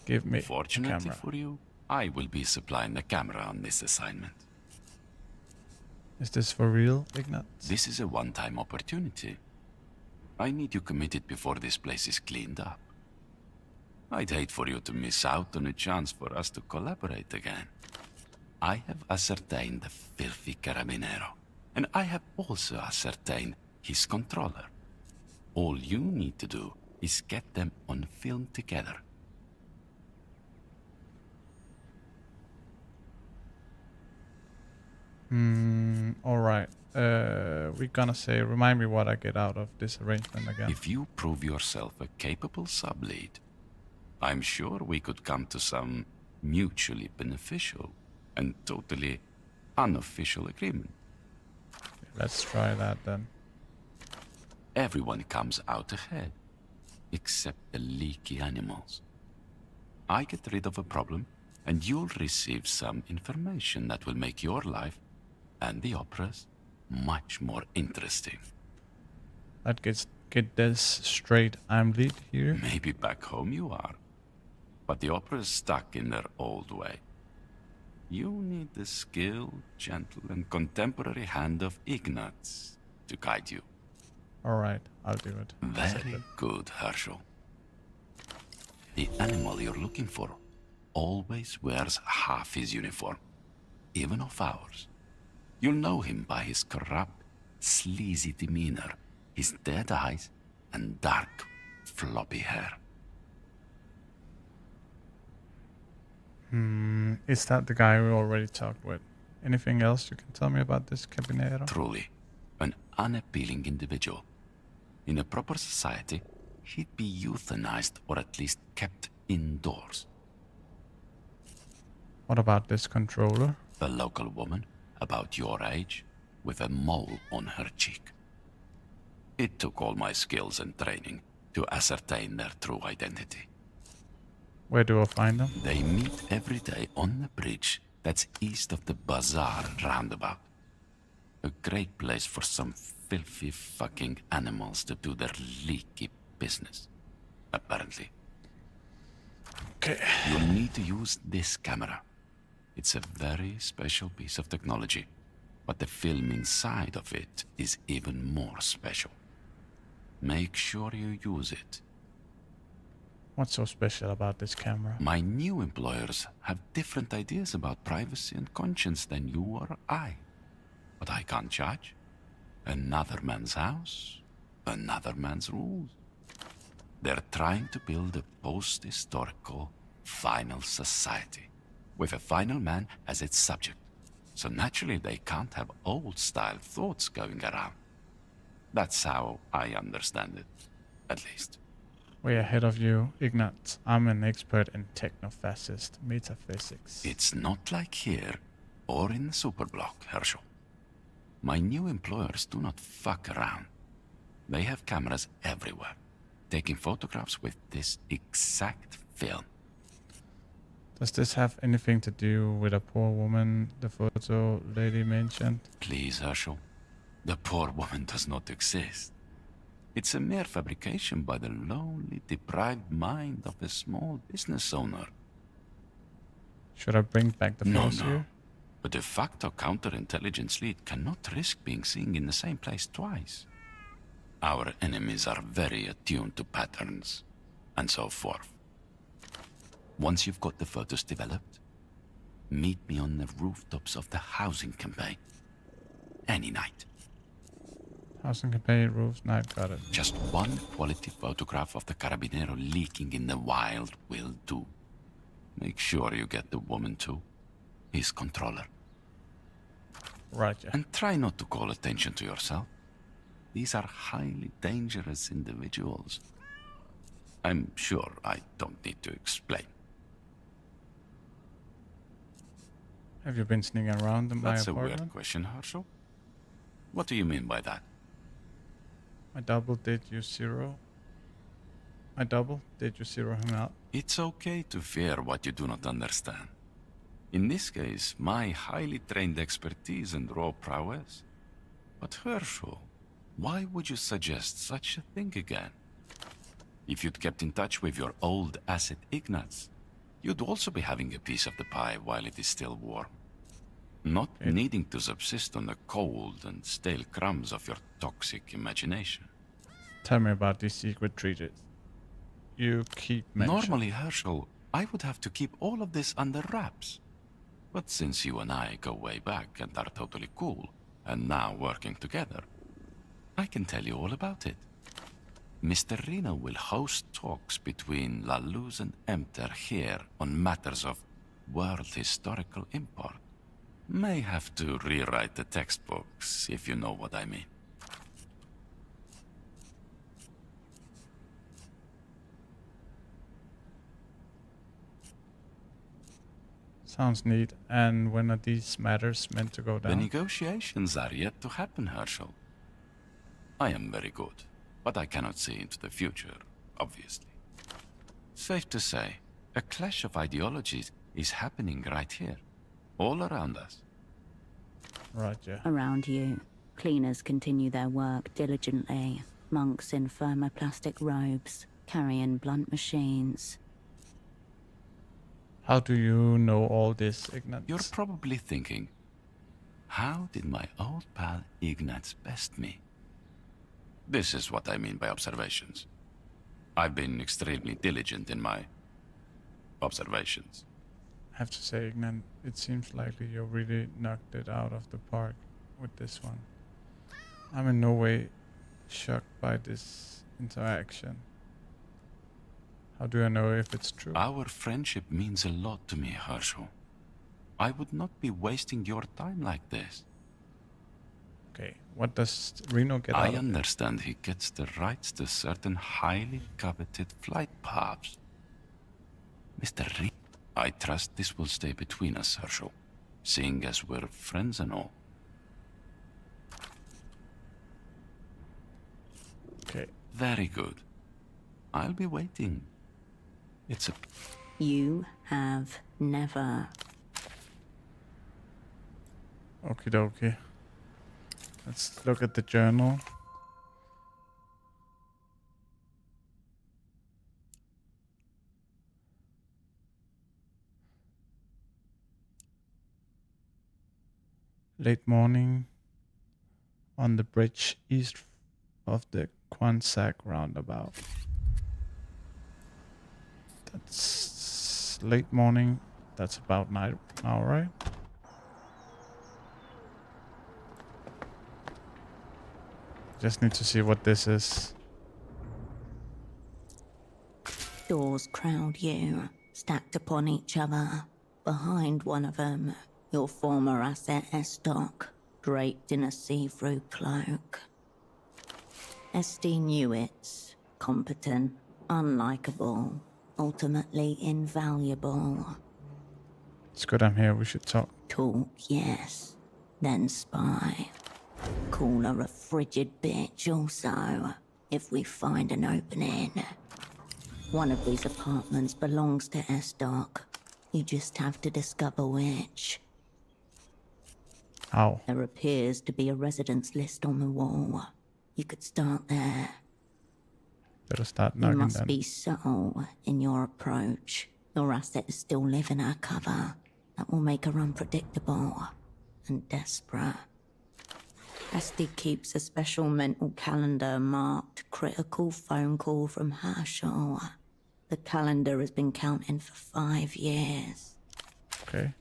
Give me
Fortunately
a camera.
for you, I will be supplying the camera on this assignment.
Is this for real, Ignatz?
This is a one-time opportunity. I need you committed before this place is cleaned up. I'd hate for you to miss out on a chance for us to collaborate again. I have ascertained the filthy Carabinero, and I have also ascertained his controller. All you need to do is get them on film together.
Alright. We're gonna say, remind me what I get out of this arrangement again.
If you prove yourself a capable sub-lead, I'm sure we could come to some mutually beneficial and totally unofficial agreement.
Let's try that then.
Everyone comes out ahead, except the leaky animals. I get rid of a problem, and you'll receive some information that will make your life and the opera's much more interesting.
Let's get this straight. I'm lead here.
Maybe back home you are, but the opera's stuck in their old way. You need the skilled, gentle, and contemporary hand of Ignatz to guide you.
Alright, I'll do it.
Very good, Herschel. The animal you're looking for always wears half his uniform, even of ours. You'll know him by his corrupt, sleazy demeanor, his dead eyes, and dark, floppy hair.
Is that the guy we already talked with? Anything else you can tell me about this Cabinero?
Truly, an unappealing individual. In a proper society, he'd be euthanized or at least kept indoors.
What about this controller?
A local woman, about your age, with a mole on her cheek. It took all my skills and training to ascertain their true identity.
Where do I find them?
They meet every day on the bridge that's east of the bazaar roundabout. A great place for some filthy fucking animals to do their leaky business, apparently.
Okay.
You'll need to use this camera. It's a very special piece of technology, but the film inside of it is even more special. Make sure you use it.
What's so special about this camera?
My new employers have different ideas about privacy and conscience than you or I. But I can't judge. Another man's house, another man's rules. They're trying to build a post-historical final society, with a final man as its subject. So naturally they can't have old-style thoughts going around. That's how I understand it, at least.
Way ahead of you, Ignatz. I'm an expert in techno-fascist metaphysics.
It's not like here or in the superblock, Herschel. My new employers do not fuck around. They have cameras everywhere, taking photographs with this exact film.
Does this have anything to do with a poor woman the photo lady mentioned?
Please, Herschel. The poor woman does not exist. It's a mere fabrication by the lonely, deprived mind of a small business owner.
Should I bring back the
No,
photos
no.
here?
A de facto counterintelligence lead cannot risk being seen in the same place twice. Our enemies are very attuned to patterns, and so forth. Once you've got the photos developed, meet me on the rooftops of the housing campaign. Any night.
Housing campaign, roofs, night, got it.
Just one quality photograph of the Carabinero leaking in the wild will do. Make sure you get the woman too. His controller.
Roger.
And try not to call attention to yourself. These are highly dangerous individuals. I'm sure I don't need to explain.
Have you been sneaking around in my
That's a
apartment?
weird question, Herschel. What do you mean by that?
My double, did you zero? My double, did you zero him out?
It's okay to fear what you do not understand. In this case, my highly trained expertise and raw prowess. But Herschel, why would you suggest such a thing again? If you'd kept in touch with your old asset Ignatz, you'd also be having a piece of the pie while it is still warm. Not needing to subsist on the cold and stale crumbs of your toxic imagination.
Tell me about these secret treaties you keep mentioning.
Normally, Herschel, I would have to keep all of this under wraps. But since you and I go way back and are totally cool, and now working together, I can tell you all about it. Mr. Reno will host talks between La Luz and Emter here on matters of world historical import. May have to rewrite the textbooks, if you know what I mean.
Sounds neat. And when are these matters meant to go
The
down?
negotiations are yet to happen, Herschel. I am very good, but I cannot see into the future, obviously. Safe to say, a clash of ideologies is happening right here, all around us.
Right, yeah.
Around you, cleaners continue their work diligently. Monks in thermoplastic robes, carrying blunt machines.
How do you know all this, Ignatz?
You're probably thinking, how did my old pal Ignatz best me? This is what I mean by observations. I've been extremely diligent in my observations.
I have to say, Ignatz, it seems likely you really knocked it out of the park with this one. I'm in no way shocked by this interaction. How do I know if it's true?
Our friendship means a lot to me, Herschel. I would not be wasting your time like this.
Okay, what does Reno get out
I
of it?
understand he gets the rights to certain highly coveted flight paths. Mr. Reno, I trust this will stay between us, Herschel, seeing as we're friends and all.
Okay.
Very good. I'll be waiting. It's a...
You have never.
Okie dokie. Let's look at the journal. Late morning on the bridge east of the Quansac roundabout. That's late morning. That's about night now, right? Just need to see what this is.
Doors crowd you, stacked upon each other. Behind one of them, your former asset Estoc, draped in a see-through cloak. Esty Newitz, competent, unlikable, ultimately invaluable.
It's good I'm here, we should talk.
Talk, yes, then spy. Call her a frigid bitch also, if we find an opening. One of these apartments belongs to Estoc. You just have to discover which.
How?
There appears to be a residence list on the wall. You could start there.
Better start
You
knocking
must
then.
be subtle in your approach. Your assets still live in her cover. That will make her unpredictable and desperate. Esty keeps a special mental calendar marked critical phone call from Herschel. The calendar has been counting for 5 years.
Okay.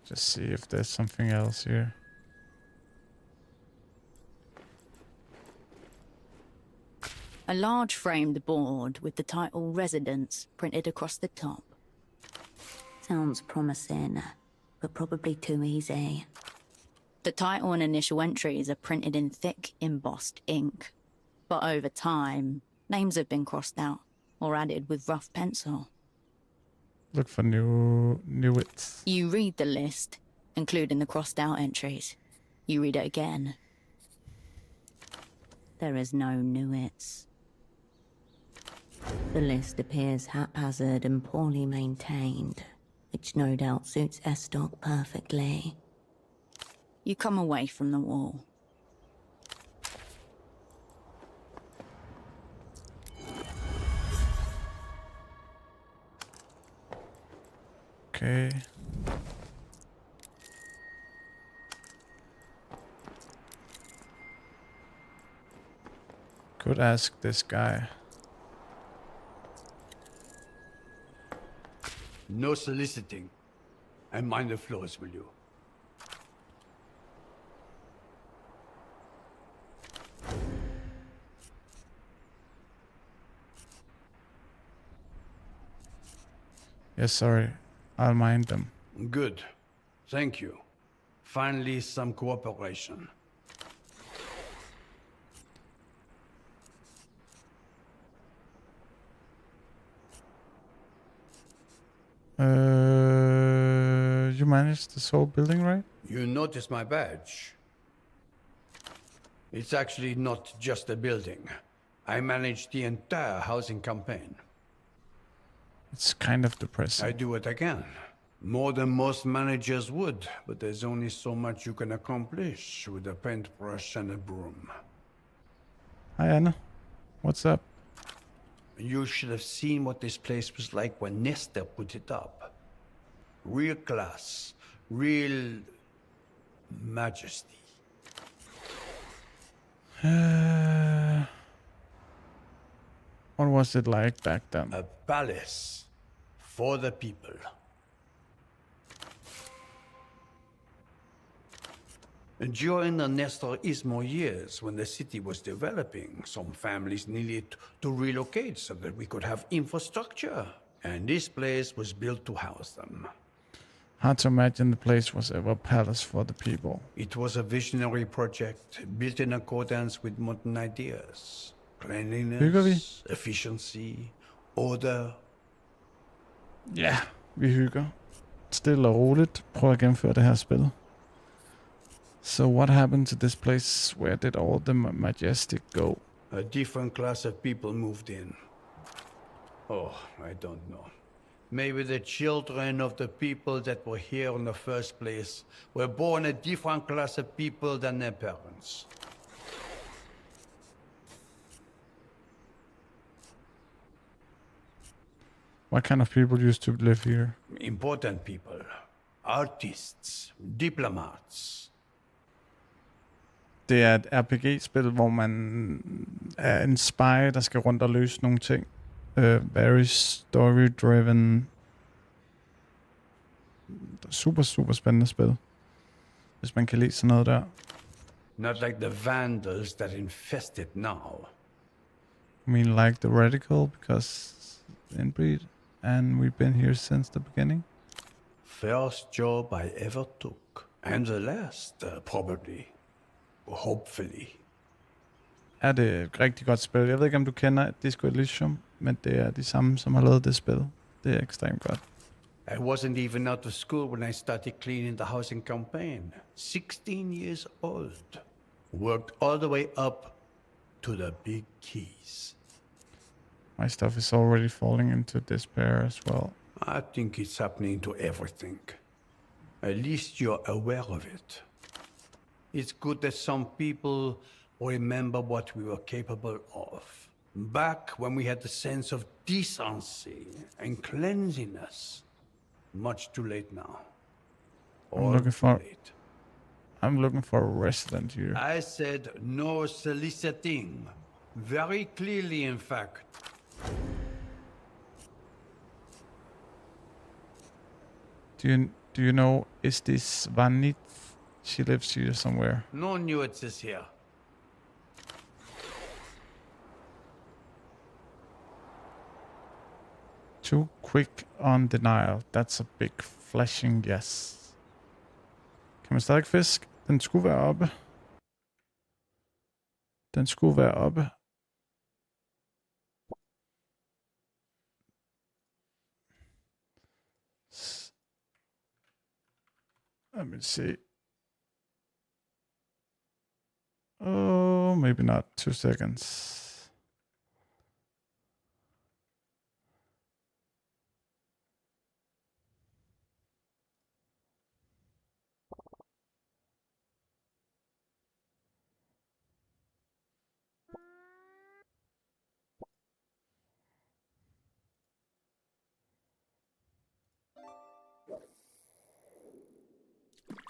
Just see if there's something else here.
A large framed board with the title Residence printed across the top. Sounds promising, but probably too easy. The title and initial entries are printed in thick, embossed ink. But over time, names have been crossed out or added with rough pencil.
Look for new wits.
You read the list, including the crossed out entries. You read it again. There is no Newits. The list appears haphazard and poorly maintained, which no doubt suits Estoc perfectly. You come away from the wall.
Okay. Could ask this guy.
No soliciting. And mind the floors, will you?
Yes, sorry. I'll mind them.
Good. Thank you. Finally, some cooperation.
You managed this whole building, right?
You noticed my badge. It's actually not just a building. I manage the entire housing campaign.
It's kind of depressing.
I do what I can. More than most managers would, but there's only so much you can accomplish with a paintbrush and a broom.
Hi, Anna. What's up?
You should have seen what this place was like when Nestor put it up. Real class, real majesty.
What was it like back then?
A palace for the people. During the Nestor-Ismo years, when the city was developing, some families needed to relocate so that we could have infrastructure. And this place was built to house them.
Hard to imagine the place was ever a palace for the people.
It was a visionary project built in accordance with modern ideas. Cleanliness, efficiency, order.
Ja, vi hygger. Stille og roligt. Prøv at gennemføre det her spil. So what happened to this place? Where did all the majestic go?
A different class of people moved in. Oh, I don't know. Maybe the children of the people that were here in the first place were born a different class of people than their parents.
What kind of people used to live here?
Important people. Artists. Diplomats.
Det er et RPG-spil, hvor man er en spy, der skal rundt og løse nogle ting. Very story-driven. Super, super spændende spil. Hvis man kan lide sådan noget der.
Not like the vandals that infest it now.
I mean like the radical, because inbreed, and we've been here since the beginning.
First job I ever took. And the last, probably. Hopefully.
Er det et rigtig godt spil. Jeg ved ikke, om du kender Disco Elysium, men det er de samme, som har lavet det spil. Det er ekstremt godt.
I wasn't even out of school when I started cleaning the housing campaign. 16 years old. Worked all the way up to the big keys.
My stuff is already falling into despair as well.
I think it's happening to everything. At least you're aware of it. It's good that some people remember what we were capable of. Back when we had the sense of decency and cleanliness. Much too late now.
I'm looking for a resident here.
I said no soliciting. Very clearly, in fact.
Do you know, is this Vanit? She lives here somewhere.
No nuances here.
Too quick on denial. That's a big flashing yes. Kan man stadig fisk? Den skulle være oppe. Den skulle være oppe. Let me see. Oh, maybe not. 2 seconds.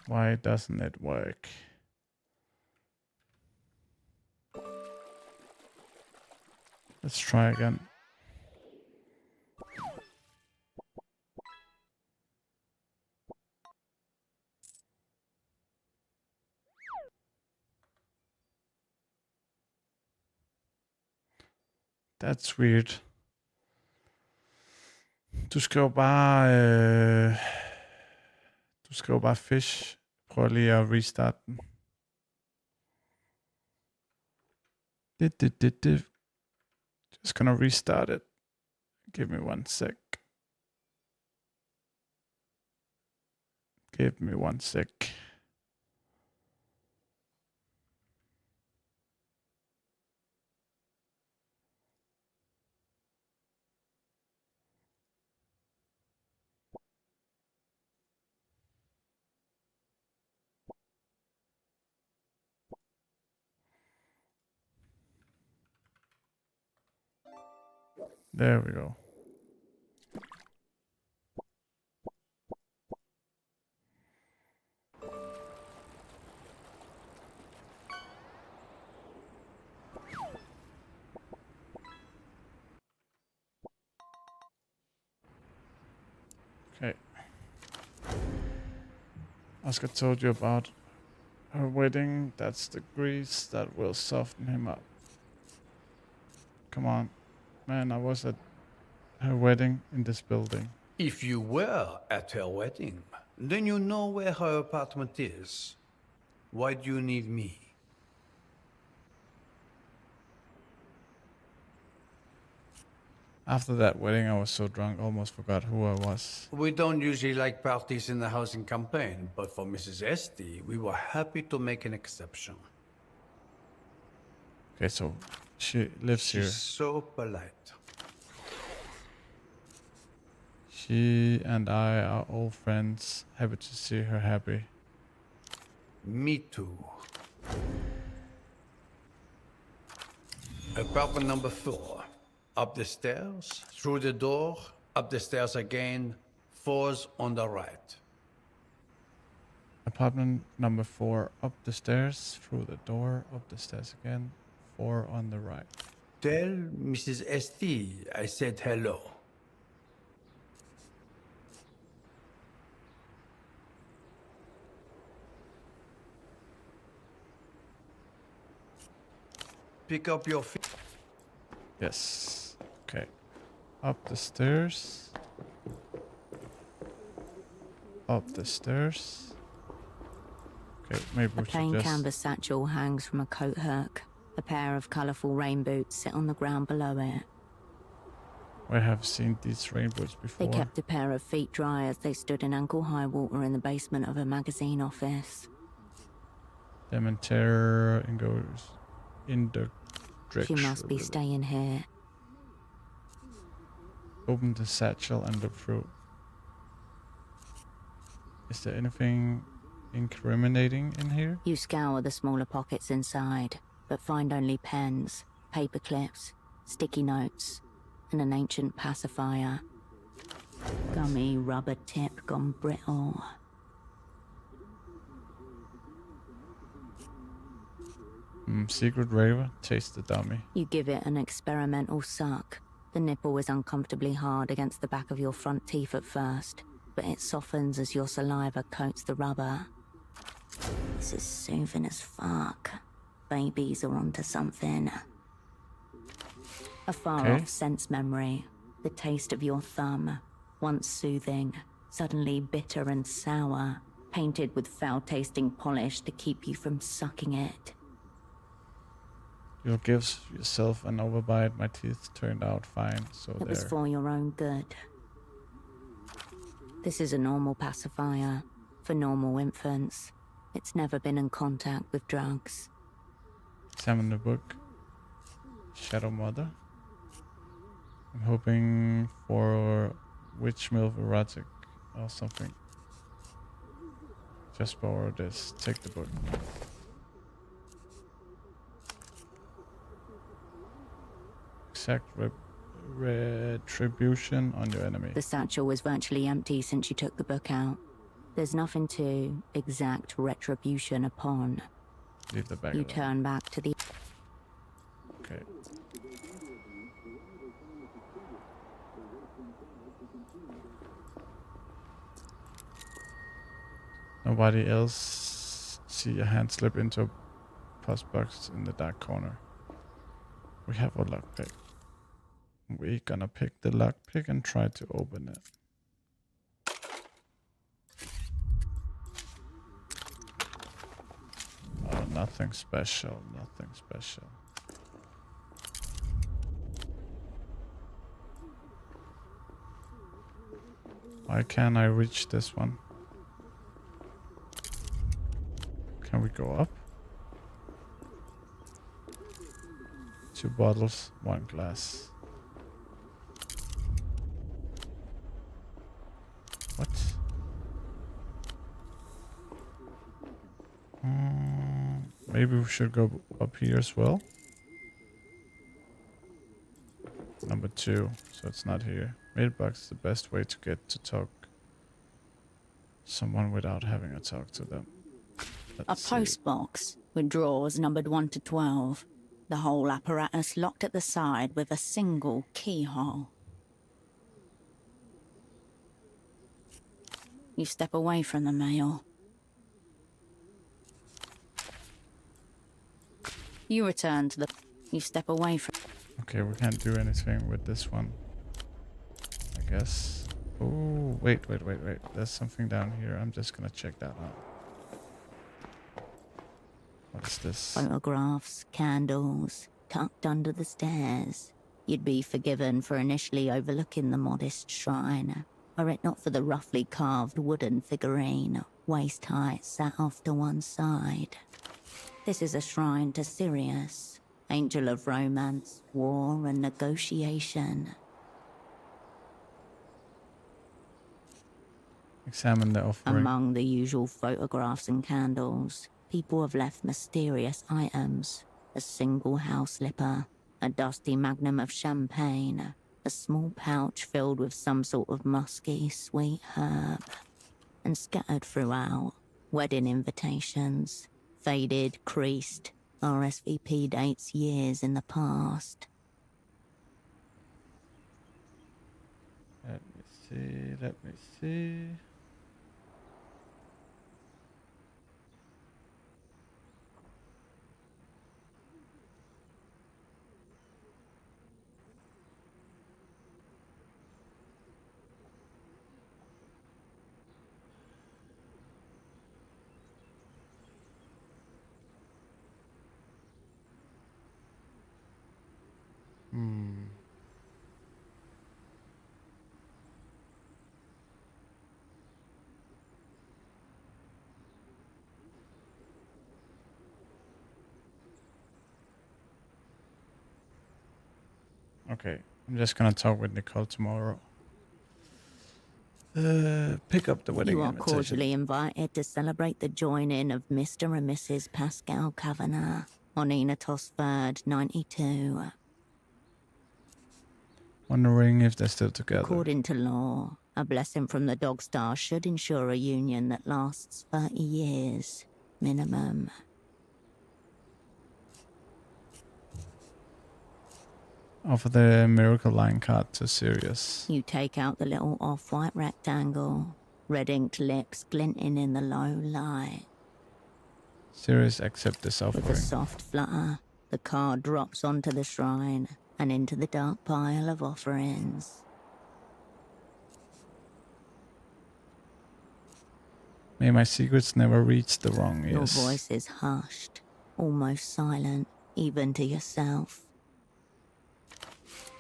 Why doesn't it work? Let's try again. That's weird. Du skriver bare... Du skriver bare fish. Prøv lige at restart den. Just gonna restart it. Give me 1 sec. Give me 1 sec. There we go. Okay. Oscar told you about her wedding. That's the grease that will soften him up. Come on. Man, I was at her wedding in this building.
If you were at her wedding, then you know where her apartment is. Why do you need me?
After that wedding, I was so drunk, almost forgot who I was.
We don't usually like parties in the housing campaign, but for Mrs. Esty, we were happy to make an exception.
Okay, so she lives here.
She's so polite.
She and I are old friends. Happy to see her happy.
Me too. Apartment number 4. Up the stairs, through the door, up the stairs again, 4's on the right.
Apartment number 4, up the stairs, through the door, up the stairs again, 4 on the right.
Tell Mrs. Esty I said hello. Pick up your feet.
Yes. Okay. Up the stairs. Up the stairs. Okay, maybe we
A
should
plain
just...
canvas satchel hangs from a coat hook. A pair of colourful rain boots sit on the ground below it.
I have seen these rainbows before.
They kept a pair of feet dry as they stood in ankle-high water in the basement of a magazine office.
Dementor goes in the
She must be staying here.
Open the satchel and look through. Is there anything incriminating in here?
You scour the smaller pockets inside, but find only pens, paper clips, sticky notes, and an ancient pacifier. Gummy rubber tip gone brittle.
Secret raver, taste the dummy.
You give it an experimental suck. The nipple is uncomfortably hard against the back of your front teeth at first, but it softens as your saliva coats the rubber. This is soothing as fuck. Babies are onto something. A far-off sense memory. The taste of your thumb. Once soothing, suddenly bitter and sour. painted with foul-tasting polish to keep you from sucking it.
You'll give yourself an overbite. My teeth turned out fine, so
It was
there.
for your own good. This is a normal pacifier for normal infants. It's never been in contact with drugs.
Examine the book. Shadow Mother. I'm hoping for Witch MILF erotic or something. Just borrow this. Take the book. Exact retribution on your enemy.
The satchel was virtually empty since you took the book out. There's nothing to exact retribution upon.
Leave the bag
You
alone.
turn back to the...
Okay. Nobody else see a hand slip into a post box in the dark corner. We have a lockpick. We're gonna pick the lockpick and try to open it. Oh, nothing special, nothing special. Why can't I reach this one? Can we go up? 2 bottles, 1 glass. What? Maybe we should go up here as well. Number 2, so it's not here. Mailbox is the best way to get to talk someone without having to talk to them.
A post box with drawers numbered 1 to 12. The whole apparatus locked at the side with a single keyhole. You step away from the mail. You return to the... You step away from...
Okay, we can't do anything with this one, I guess. Oh, wait. There's something down here. I'm just gonna check that out. What is this?
Photographs, candles, tucked under the stairs. You'd be forgiven for initially overlooking the modest shrine, were it not for the roughly carved wooden figurine, waist height sat off to one side. This is a shrine to Sirius, angel of romance, war, and negotiation.
Examine the offering.
Among the usual photographs and candles, people have left mysterious items. A single house slipper, a dusty magnum of champagne, a small pouch filled with some sort of musky, sweet herb. And scattered throughout, wedding invitations, faded, creased, RSVP dates years in the past.
Let me see. Okay, I'm just gonna talk with Nicole tomorrow. Pick up the wedding
You are
invitation.
cordially invited to celebrate the joining of Mr. and Mrs. Pascal Kavanagh on Enatos 3rd, 92.
Wondering if they're still together.
According to law, a blessing from the Dog Star should ensure a union that lasts 30 years, minimum.
Offer the miracle line card to Sirius.
You take out the little off-white rectangle, red-inked lips glinting in the low light.
Sirius, accept this
With
offering.
a soft flutter, the card drops onto the shrine and into the dark pile of offerings.
May my secrets never reach the wrong
Your
ears.
voice is hushed, almost silent, even to yourself.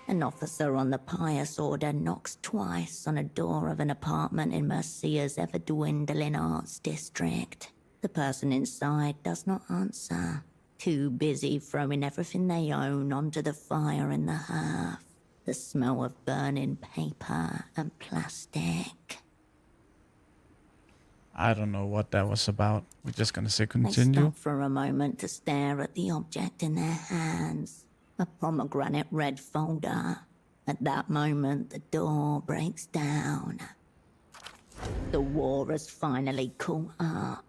An officer on the pious order knocks twice on a door of an apartment in Mercia's ever-dwindling arts district. The person inside does not answer, too busy throwing everything they own onto the fire in the hearth. The smell of burning paper and plastic.
I don't know what that was about. We're just gonna say
They
continue.
stop for a moment to stare at the object in their hands. A pomegranate red folder. At that moment, the door breaks down. The war has finally caught up.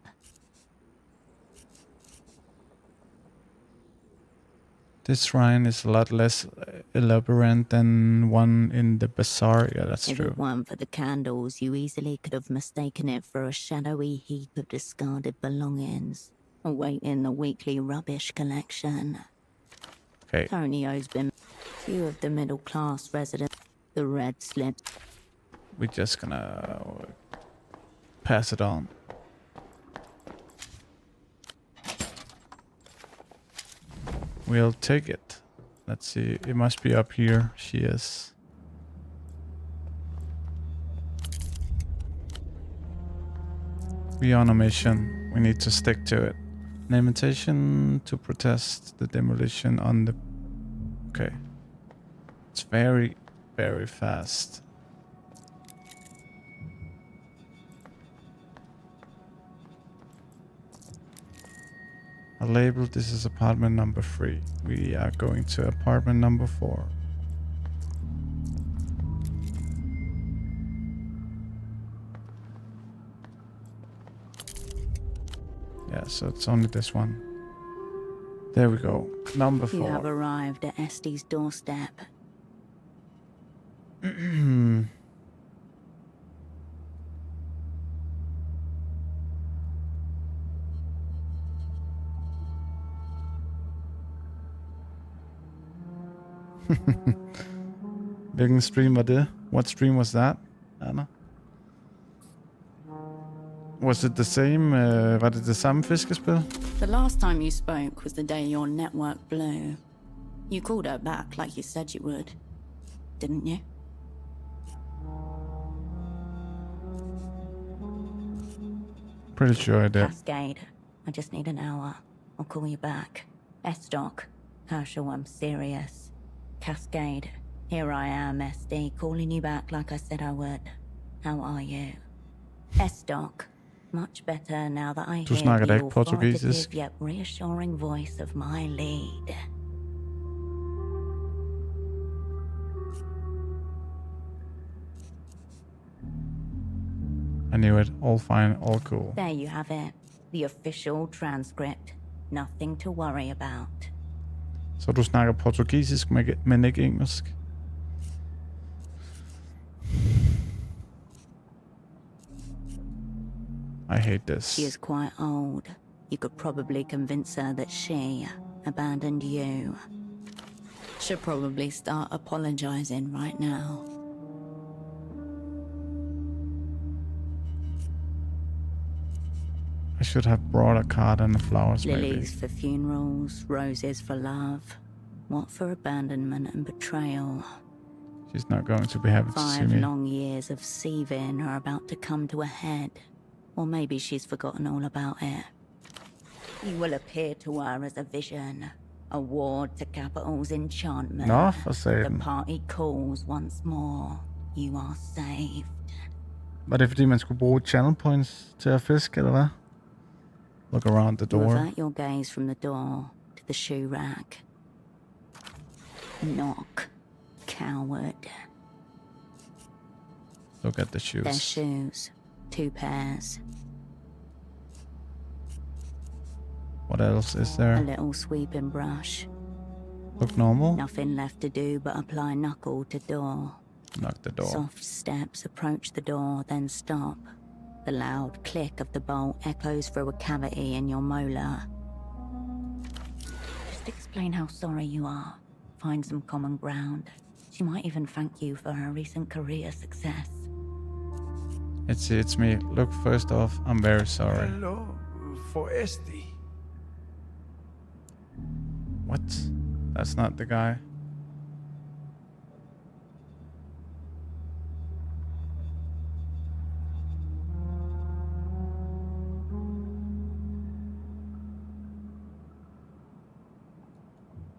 This shrine is a lot less elaborate than one in the bazaar. Yeah, that's
If
true.
it weren't for the candles, you easily could have mistaken it for a shadowy heap of discarded belongings, awaiting the weekly rubbish collection.
Okay.
Tonio's been few of the middle-class residents. The red slips.
We're just gonna pass it on. We'll take it. Let's see. It must be up here. She is. We on a mission. We need to stick to it. An invitation to protest the demolition on the... Okay. It's very, very fast. I labeled this is apartment number 3. We are going to apartment number 4. Yeah, so it's only this one. There we go. Number 4.
You have arrived at Este's doorstep.
Hvilken stream var det? What stream was that, Anna? Was it the same? Var det det samme fiskespil?
The last time you spoke was the day your network blew. You called her back like you said you would, didn't you?
Pretty sure I did.
Cascade. I just need an hour. I'll call you back. S-Doc. Herschel, I'm serious. Cascade. Here I am, SD, calling you back like I said I would. How are you? S-Doc. Much better now that I
Du
hear
snakker da
the
ikke portugisisk.
authoritative yet reassuring voice of my lead.
I knew it. All fine, all cool.
There you have it. The official transcript. Nothing to worry about.
Så du snakker portugisisk, men ikke engelsk? I hate this.
She is quite old. You could probably convince her that she abandoned you. Should probably start apologizing right now.
I should have brought a card and the flowers,
Lilies for funerals, roses for love. What for abandonment and betrayal?
She's not going to be happy to see
5
me.
long years of seething are about to come to a head. Or maybe she's forgotten all about it. You will appear to her as a vision. A ward to Capital's enchantment.
Nå, for satan.
The party calls once more. You are saved.
Var det fordi man skulle bruge channel points til at fiske, eller hvad? Look around the
You
door.
avert your gaze from the door to the shoe rack. Knock, coward.
Look at the shoes.
Their shoes. 2 pairs.
What else is
A
there?
little sweeping brush.
Look normal.
Nothing left to do but apply knuckle to door.
Knock the door.
Soft steps approach the door, then stop. The loud click of the bolt echoes through a cavity in your molar. Just explain how sorry you are. Find some common ground. She might even thank you for her recent career success.
It's me. Look, first off, I'm very sorry.
Hello, for Esti.
What? That's not the guy.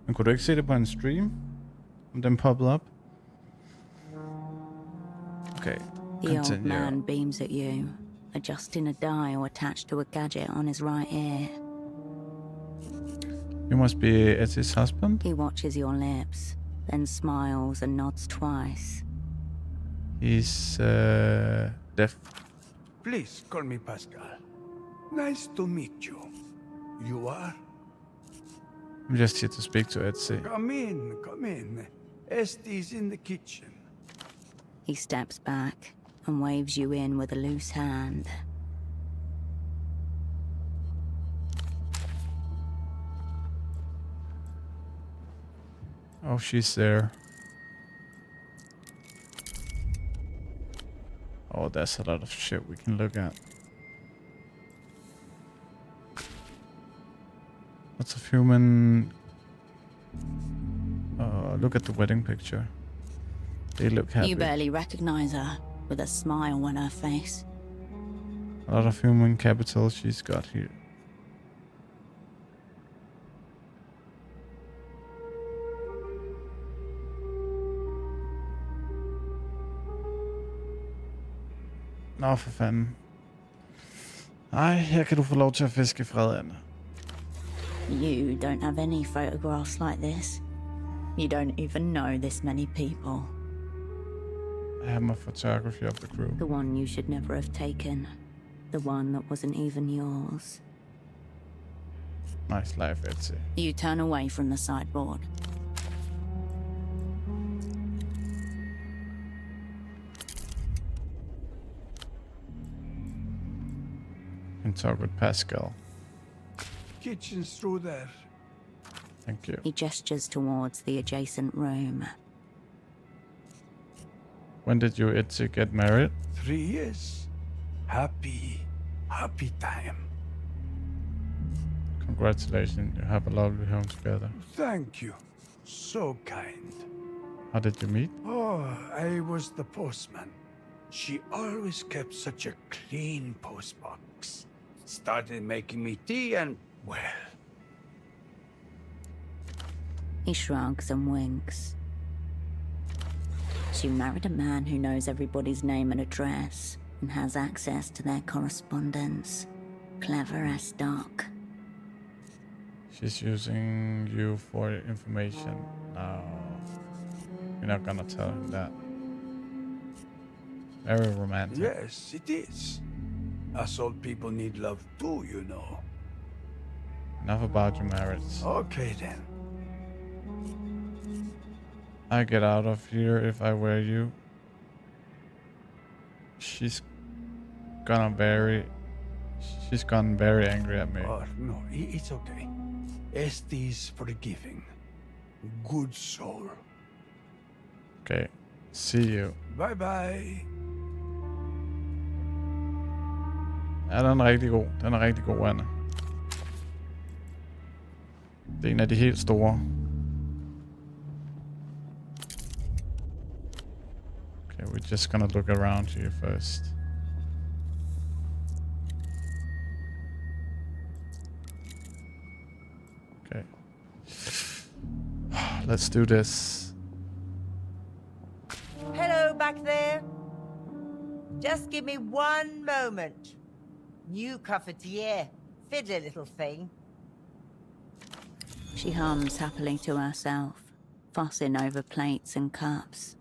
Men kunne du ikke se det på en stream? Om den poppede op? Okay,
The old
continue.
man beams at you, adjusting a dial attached to a gadget on his right ear.
You must be Etsy's husband?
He watches your lips, then smiles and nods twice.
He's deaf.
Please call me Pascal. Nice to meet you. You are?
I'm just here to speak to Etsy.
Come in, come in. Esti's in the kitchen.
He steps back and waves you in with a loose hand.
Oh, she's there. Oh, there's a lot of shit we can look at. Lots of human... look at the wedding picture. They look happy.
You barely recognize her, with a smile on her face.
A lot of human capital she's got here. Nå, for fanden. Ej, her kan du få lov til at fiske i fred, Anna.
You don't have any photographs like this. You don't even know this many people.
I have my photography of the crew.
The one you should never have taken. The one that wasn't even yours.
Nice life, Etsy.
You turn away from the sideboard.
And talk with Pascal.
Kitchen's through there.
Thank you.
He gestures towards the adjacent room.
When did you Etsy get married?
3 years. Happy time.
Congratulations, you have a lovely home together.
Thank you. So kind.
How did you meet?
Oh, I was the postman. She always kept such a clean postbox. Started making me tea and, well...
He shrugs and winks. She married a man who knows everybody's name and address and has access to their correspondence. Clever as Doc.
She's using you for information. No. You're not gonna tell him that. Very romantic.
Yes, it is. Us old people need love too, you know.
Enough about your marriage.
Okay then.
I get out of here if I were you. She's gotten very angry at me.
Oh, no, it's okay. Esti's forgiving. Good soul.
Okay, see you.
Bye bye.
Ja, den er rigtig god. Den er rigtig god, Anna. Det er en af de helt store. Okay, we're just gonna look around here first. Okay. Let's do this.
Hello back there. Just give me one moment. New cafetiere. Fiddly little thing.
She hums happily to herself, fussing over plates and cups.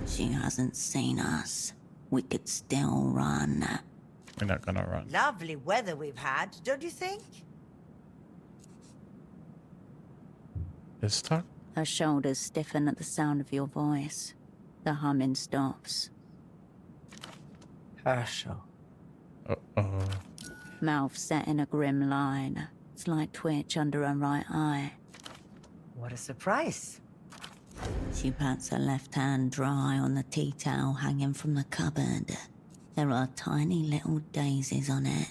She hasn't seen us. We could still run.
We're not gonna run.
Lovely weather we've had, don't you think?
Let's talk.
Her shoulders stiffen at the sound of your voice. The humming stops.
Herschel.
Uh-oh.
Mouth set in a grim line. Slight twitch under her right eye.
What a surprise.
She pats her left hand dry on the tea towel hanging from the cupboard. There are tiny little daisies on it.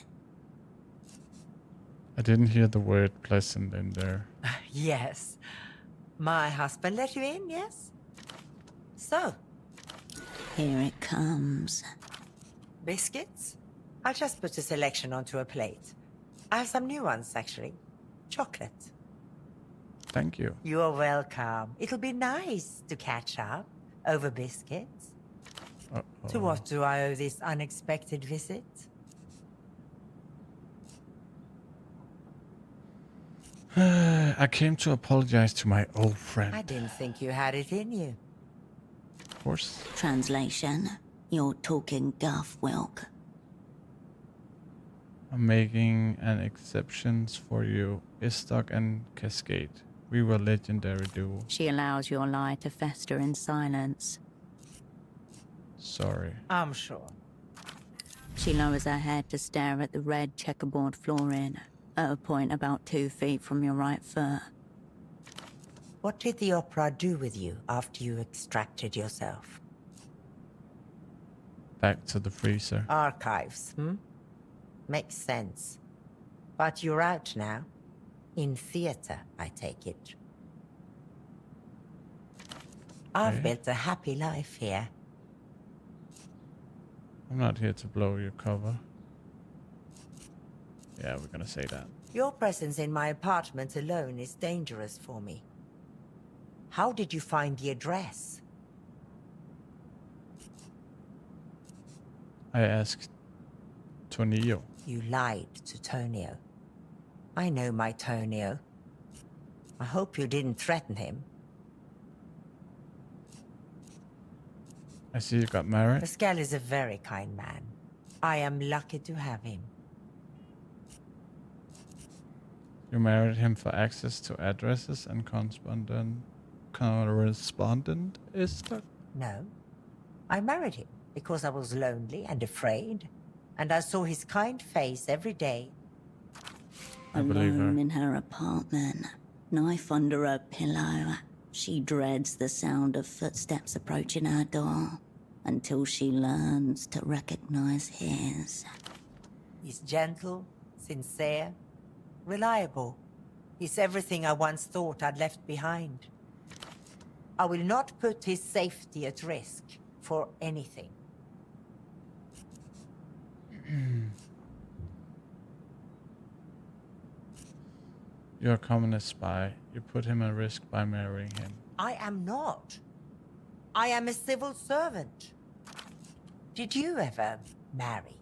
I didn't hear the word pleasant in there.
Yes. My husband let you in, yes? So,
Here it comes.
biscuits? I'll just put a selection onto a plate. I have some new ones, actually. Chocolate.
Thank you.
You're welcome. It'll be nice to catch up over biscuits. To what do I owe this unexpected visit?
I came to apologize to my old friend.
I didn't think you had it in you.
Of course.
Translation. You're talking guff, Wilk.
I'm making an exceptions for you. Istok and Cascade. We were legendary duo.
She allows your lie to fester in silence.
Sorry.
I'm sure.
She lowers her head to stare at the red checkerboard flooring, at a point about 2 feet from your right foot.
What did the opera do with you after you extracted yourself?
Back to the freezer.
Archives, Makes sense. But you're out now. In theater, I take it. I've built a happy life here.
I'm not here to blow your cover. Yeah, we're gonna say that.
Your presence in my apartment alone is dangerous for me. How did you find the address?
I asked Tonio.
You lied to Tonio. I know my Tonio. I hope you didn't threaten him.
I see you got married.
Pascal is a very kind man. I am lucky to have him.
You married him for access to addresses and correspondent Istok?
No. I married him because I was lonely and afraid, and I saw his kind face every day.
I believe her.
Alone in her apartment, knife under her pillow, she dreads the sound of footsteps approaching her door until she learns to recognize his.
He's gentle, sincere, reliable. He's everything I once thought I'd left behind. I will not put his safety at risk for anything.
You're a communist spy. You put him at risk by marrying him.
I am not. I am a civil servant. Did you ever marry?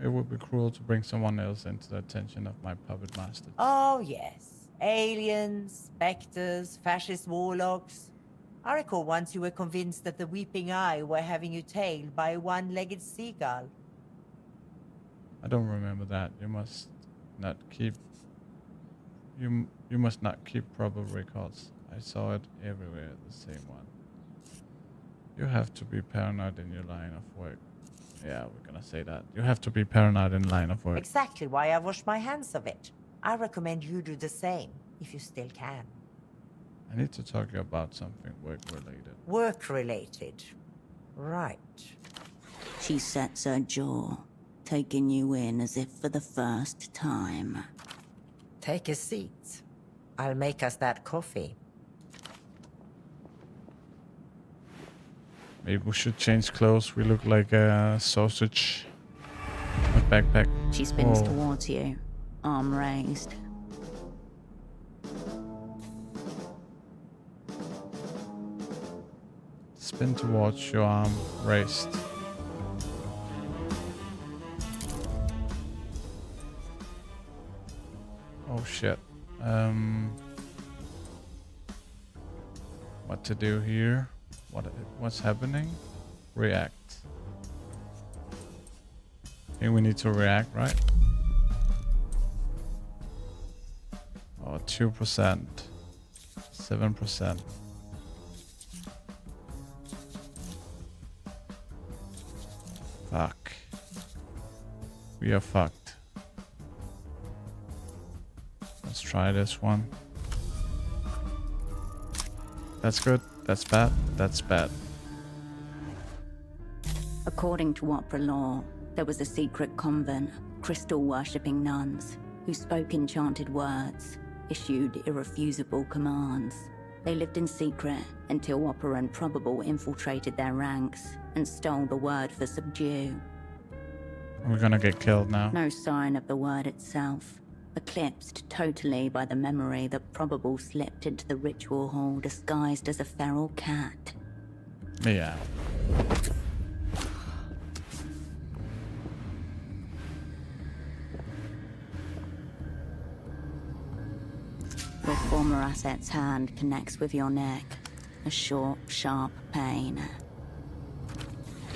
It would be cruel to bring someone else into the attention of my puppet master.
Oh, yes. Aliens, specters, fascist warlocks. I recall once you were convinced that the Weeping Eye were having you tailed by a one-legged seagull.
I don't remember that. You must not keep. You must not keep proper records. I saw it everywhere. The same one. You have to be paranoid in your line of work. Yeah, we're gonna say that. You have to be paranoid in line of work.
Exactly why I wash my hands of it. I recommend you do the same, if you still can.
I need to talk to you about something work-related.
Work-related. Right.
She sets her jaw, taking you in as if for the first time.
Take a seat. I'll make us that coffee.
Maybe we should change clothes. We look like a sausage. With backpack.
She spins
Whoa.
towards you, arm raised.
Spin towards your arm raised. Oh shit. What to do here? What's happening? React. I think we need to react, right? Oh, 2%. 7%. Fuck. We are fucked. Let's try this one. That's good. That's bad. That's bad.
According to opera law, there was a secret convent, crystal-worshipping nuns, who spoke enchanted words, issued irrefusable commands. They lived in secret until Opera and Probable infiltrated their ranks and stole the word for subdue.
We're gonna get killed now.
No sign of the word itself, eclipsed totally by the memory that Probable slipped into the ritual hall disguised as a feral cat.
Meow.
Your former asset's hand connects with your neck. A short, sharp pain.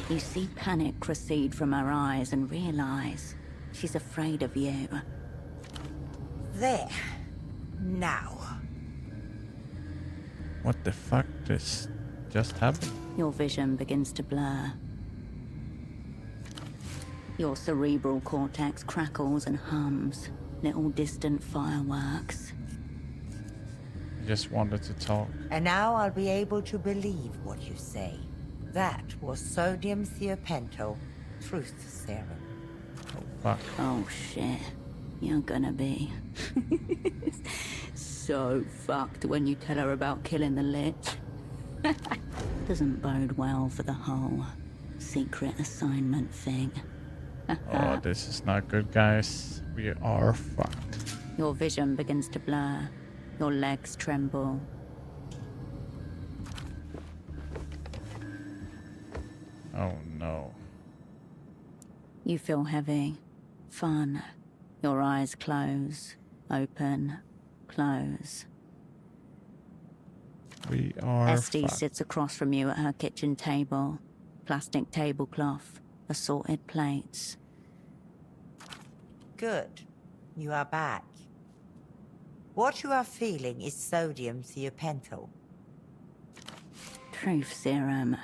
You see panic recede from her eyes and realize she's afraid of you.
There. Now.
What the fuck? This just happened?
Your vision begins to blur. Your cerebral cortex crackles and hums, little distant fireworks.
Just wanted to talk.
And now I'll be able to believe what you say. That was sodium thiopental truth serum.
Oh, fuck.
Oh, shit. You're gonna be so fucked when you tell her about killing the Lich. Doesn't bode well for the whole secret assignment thing.
Oh, this is not good, guys. We are fucked.
Your vision begins to blur. Your legs tremble.
Oh no.
You feel heavy. Fun. Your eyes close. Open. Close.
We are
Esty
fucked.
sits across from you at her kitchen table. Plastic tablecloth. Assorted plates.
Good. You are back. What you are feeling is sodium thiopental.
Truth serum.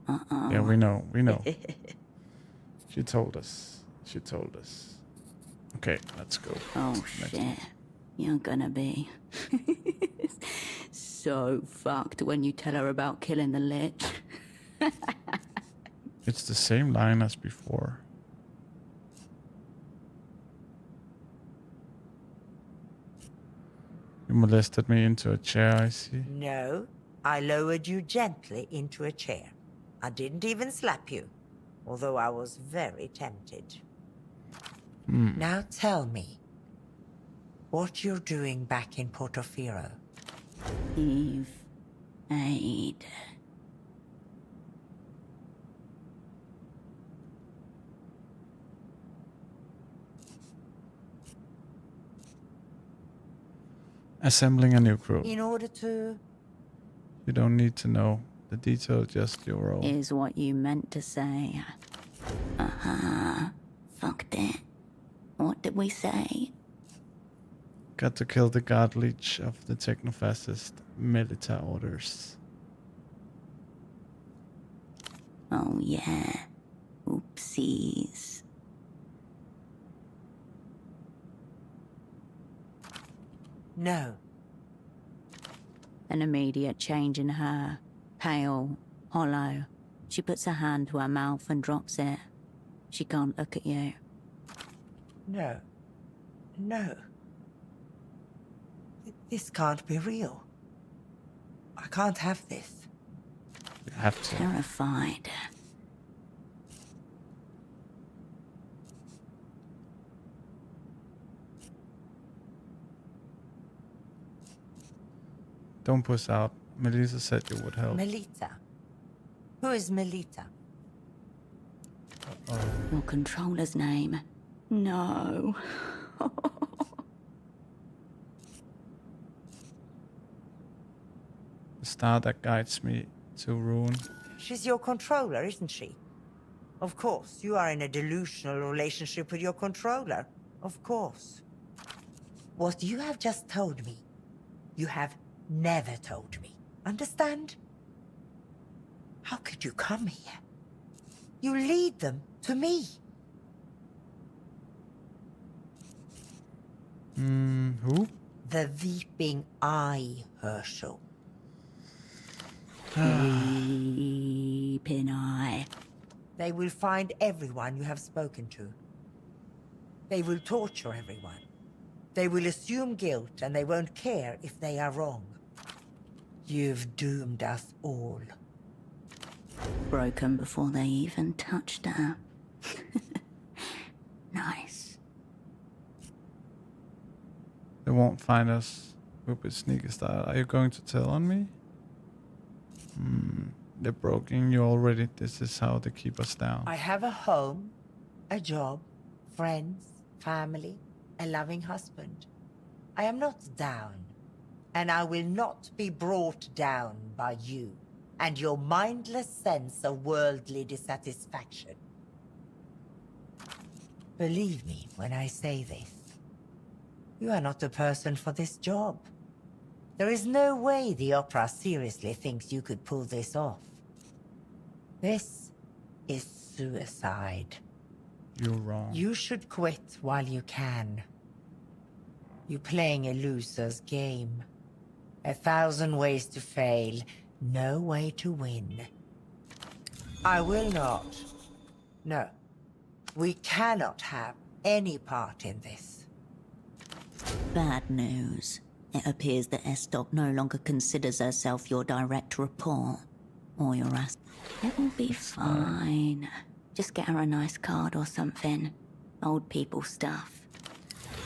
Uh-oh.
Yeah, we know. We know. She told us. She told us. Okay, let's go.
Oh,
Next
shit.
one.
You're gonna be so fucked when you tell her about killing the Lich.
It's the same line as before. You molested me into a chair, I see.
No, I lowered you gently into a chair. I didn't even slap you, although I was very tempted. Now tell me, what you're doing back in Portofino.
Eve. Aid.
Assembling a new crew.
In order to...
You don't need to know the detail, just your role.
Is what you meant to say. Uh-huh. Fucked it. What did we say?
Got to kill the god leech of the techno-fascist Melita orders.
Oh, yeah. Oopsies.
No.
An immediate change in her. Pale. Hollow. She puts her hand to her mouth and drops it. She can't look at you.
No. No. This can't be real. I can't have this.
You have to.
Terrified.
Don't push out. Melissa said you would help.
Melita. Who is Melita?
Your controller's name. No.
The star that guides me to ruin.
She's your controller, isn't she? Of course, you are in a delusional relationship with your controller. Of course. What you have just told me, you have never told me. Understand? How could you come here? You lead them to me.
Who?
The Weeping Eye, Herschel.
Creeping eye.
They will find everyone you have spoken to. They will torture everyone. They will assume guilt, and they won't care if they are wrong. You've doomed us all.
Broken before they even touched her. Nice.
They won't find us. Stupid sneaker style. Are you going to tell on me? They're broken you already. This is how they keep us down.
I have a home, a job, friends, family, a loving husband. I am not down, and I will not be brought down by you and your mindless sense of worldly dissatisfaction. Believe me when I say this. You are not the person for this job. There is no way the opera seriously thinks you could pull this off. This is suicide.
You're wrong.
You should quit while you can. You're playing a loser's game. 1,000 ways to fail, no way to win. I will not. No. We cannot have any part in this.
Bad news. It appears that Estoc no longer considers herself your direct report. Or your ass. It will be fine. Just get her a nice card or something. Old people stuff.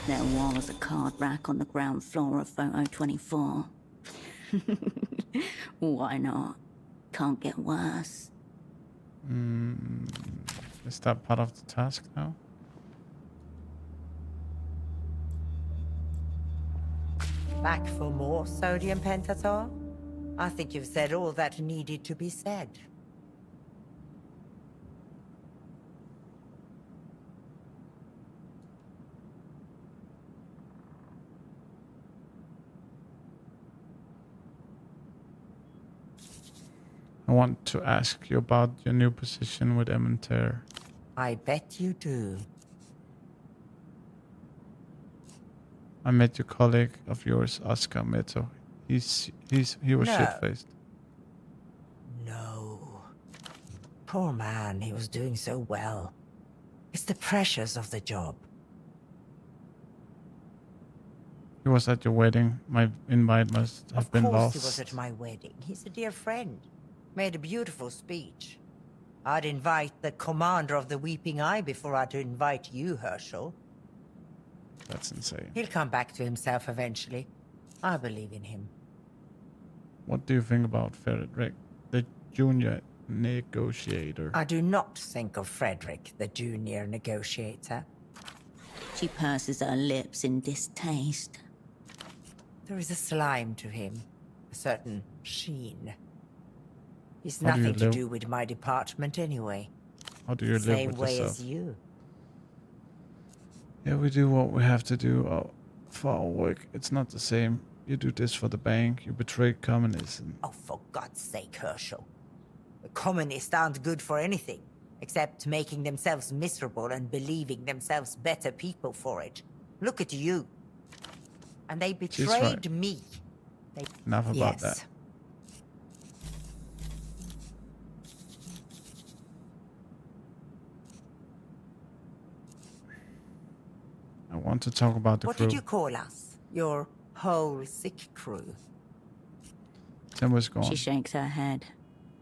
There was a card rack on the ground floor of Photo 24. Why not? Can't get worse.
Is that part of the task now?
Back for more sodium pentatone? I think you've said all that needed to be said.
I want to ask you about your new position with Emmentair.
I bet you do.
I met your colleague of yours, Oscar Meto. He was
No.
shit-faced.
No. Poor man, he was doing so well. It's the pressures of the job.
He was at your wedding. My invite must have been
Of course
lost.
he was at my wedding. He's a dear friend. Made a beautiful speech. I'd invite the commander of the Weeping Eye before I'd invite you, Herschel.
That's insane.
He'll come back to himself eventually. I believe in him.
What do you think about Frederick, the junior negotiator?
I do not think of Frederick, the junior negotiator.
She purses her lips in distaste.
There is a slime to him, a certain sheen. It's
How do you
nothing to
live-
do with my department anyway.
How do you live
Same
with
way
yourself?
as you.
Yeah, we do what we have to do for our work. It's not the same. You do this for the bank. You betray communism.
Oh, for God's sake, Herschel. The communists aren't good for anything, except making themselves miserable and believing themselves better people for it. Look at you. And they
She's
betrayed
right.
me. They...
Enough about
yes.
that. I want to talk about the
What
crew.
did you call us? Your whole sick crew?
Tim was gone.
She shakes her head,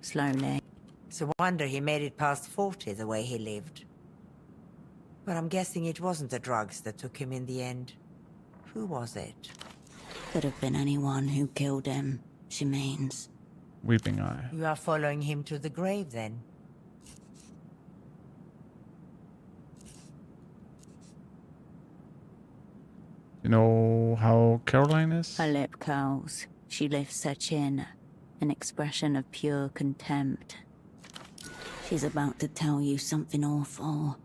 slowly.
It's a wonder he made it past 40 the way he lived. But I'm guessing it wasn't the drugs that took him in the end. Who was it?
Could have been anyone who killed him, she means.
Weeping Eye.
You are following him to the grave, then?
You know how Caroline is?
Her lip curls. She lifts her chin, an expression of pure contempt. She's about to tell you something awful.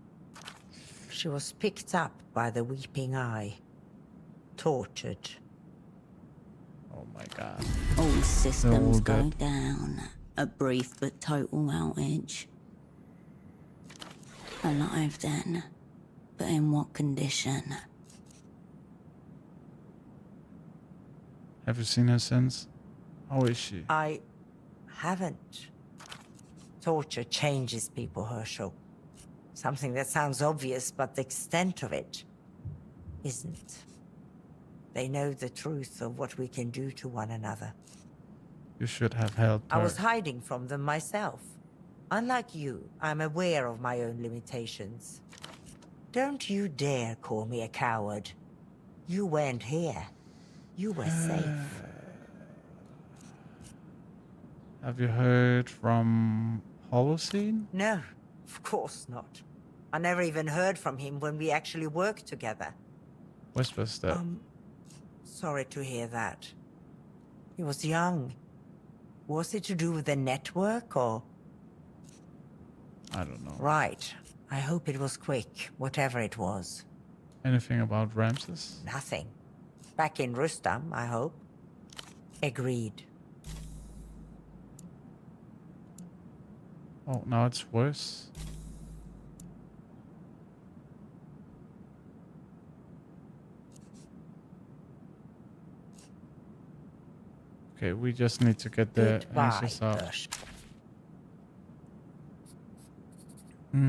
She was picked up by the Weeping Eye. Tortured.
Oh my god.
All systems
all
go
dead.
down. A brief but total outage. Alive then, but in what condition?
Have you seen her since? How is she?
I haven't. Torture changes people, Herschel. Something that sounds obvious, but the extent of it isn't. They know the truth of what we can do to one another.
You should have helped her.
I was hiding from them myself. Unlike you, I'm aware of my own limitations. Don't you dare call me a coward. You weren't here. You were safe.
Have you heard from Holocene?
No, of course not. I never even heard from him when we actually worked together.
Whispers that.
Sorry to hear that. He was young. Was it to do with the network, or...?
I don't know.
Right. I hope it was quick, whatever it was.
Anything about Ramses?
Nothing. Back in Rustam, I hope. Agreed.
Oh, now it's worse. Okay, we just need to get the answers out. We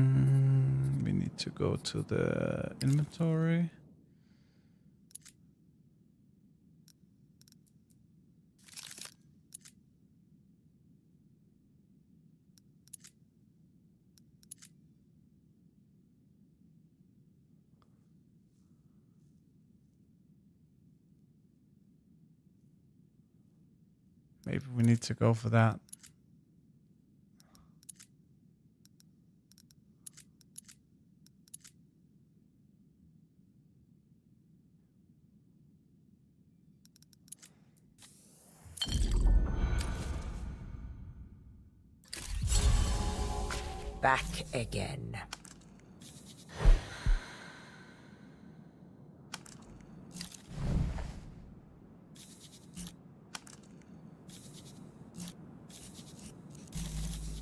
need to go to the inventory. Maybe we need to go for that.
Back again.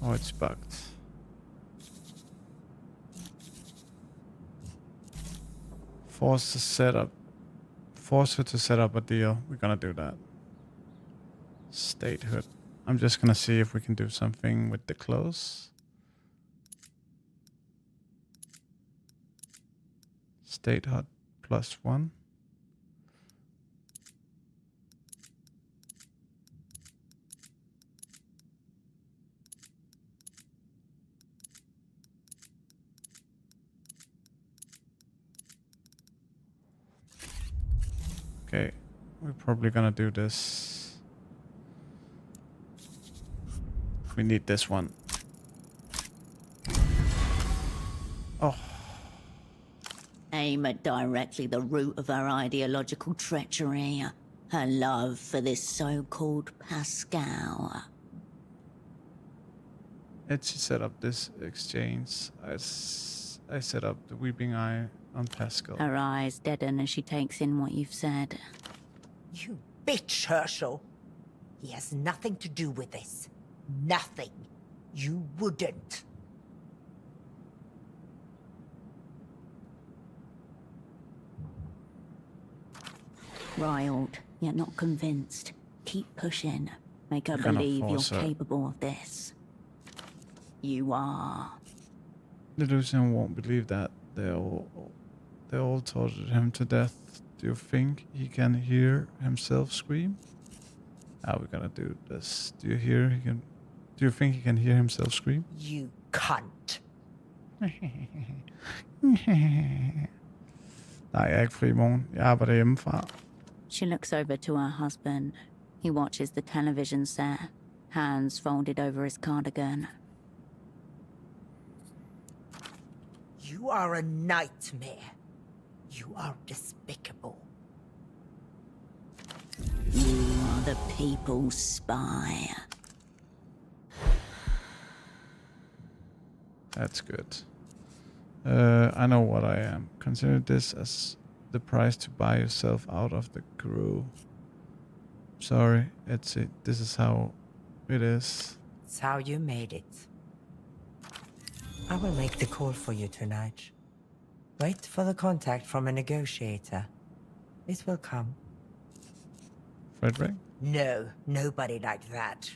Oh, it's bugged. Force her to set up a deal. We're gonna do that. Statehood. I'm just gonna see if we can do something with the clothes. Statehood +1. Okay, we're probably gonna do this. We need this one. Oh.
Aim at directly the root of her ideological treachery. Her love for this so-called Pascal.
She set up this exchange. I set up the weeping eye on Pascal.
Her eyes deaden as she takes in what you've said.
You bitch, Herschel. He has nothing to do with this. Nothing. You wouldn't.
Riled, yet not convinced. Keep pushing. Make her
You're gonna
believe you're
force her.
capable of this. You are.
The Lucian won't believe that. They all tortured him to death. Do you think he can hear himself scream? How are we gonna do this? Do you think he can hear himself scream?
You cunt.
Nej, jeg er ikke fri i morgen. Jeg arbejder hjemmefra.
She looks over to her husband. He watches the television set, hands folded over his cardigan.
You are a nightmare. You are despicable.
You are the people's spy.
That's good. I know what I am. Consider this as the price to buy yourself out of the crew. Sorry, this is how it is.
It's how you made it. I will make the call for you tonight. Wait for the contact from a negotiator. It will come.
Frederick?
No, nobody like that.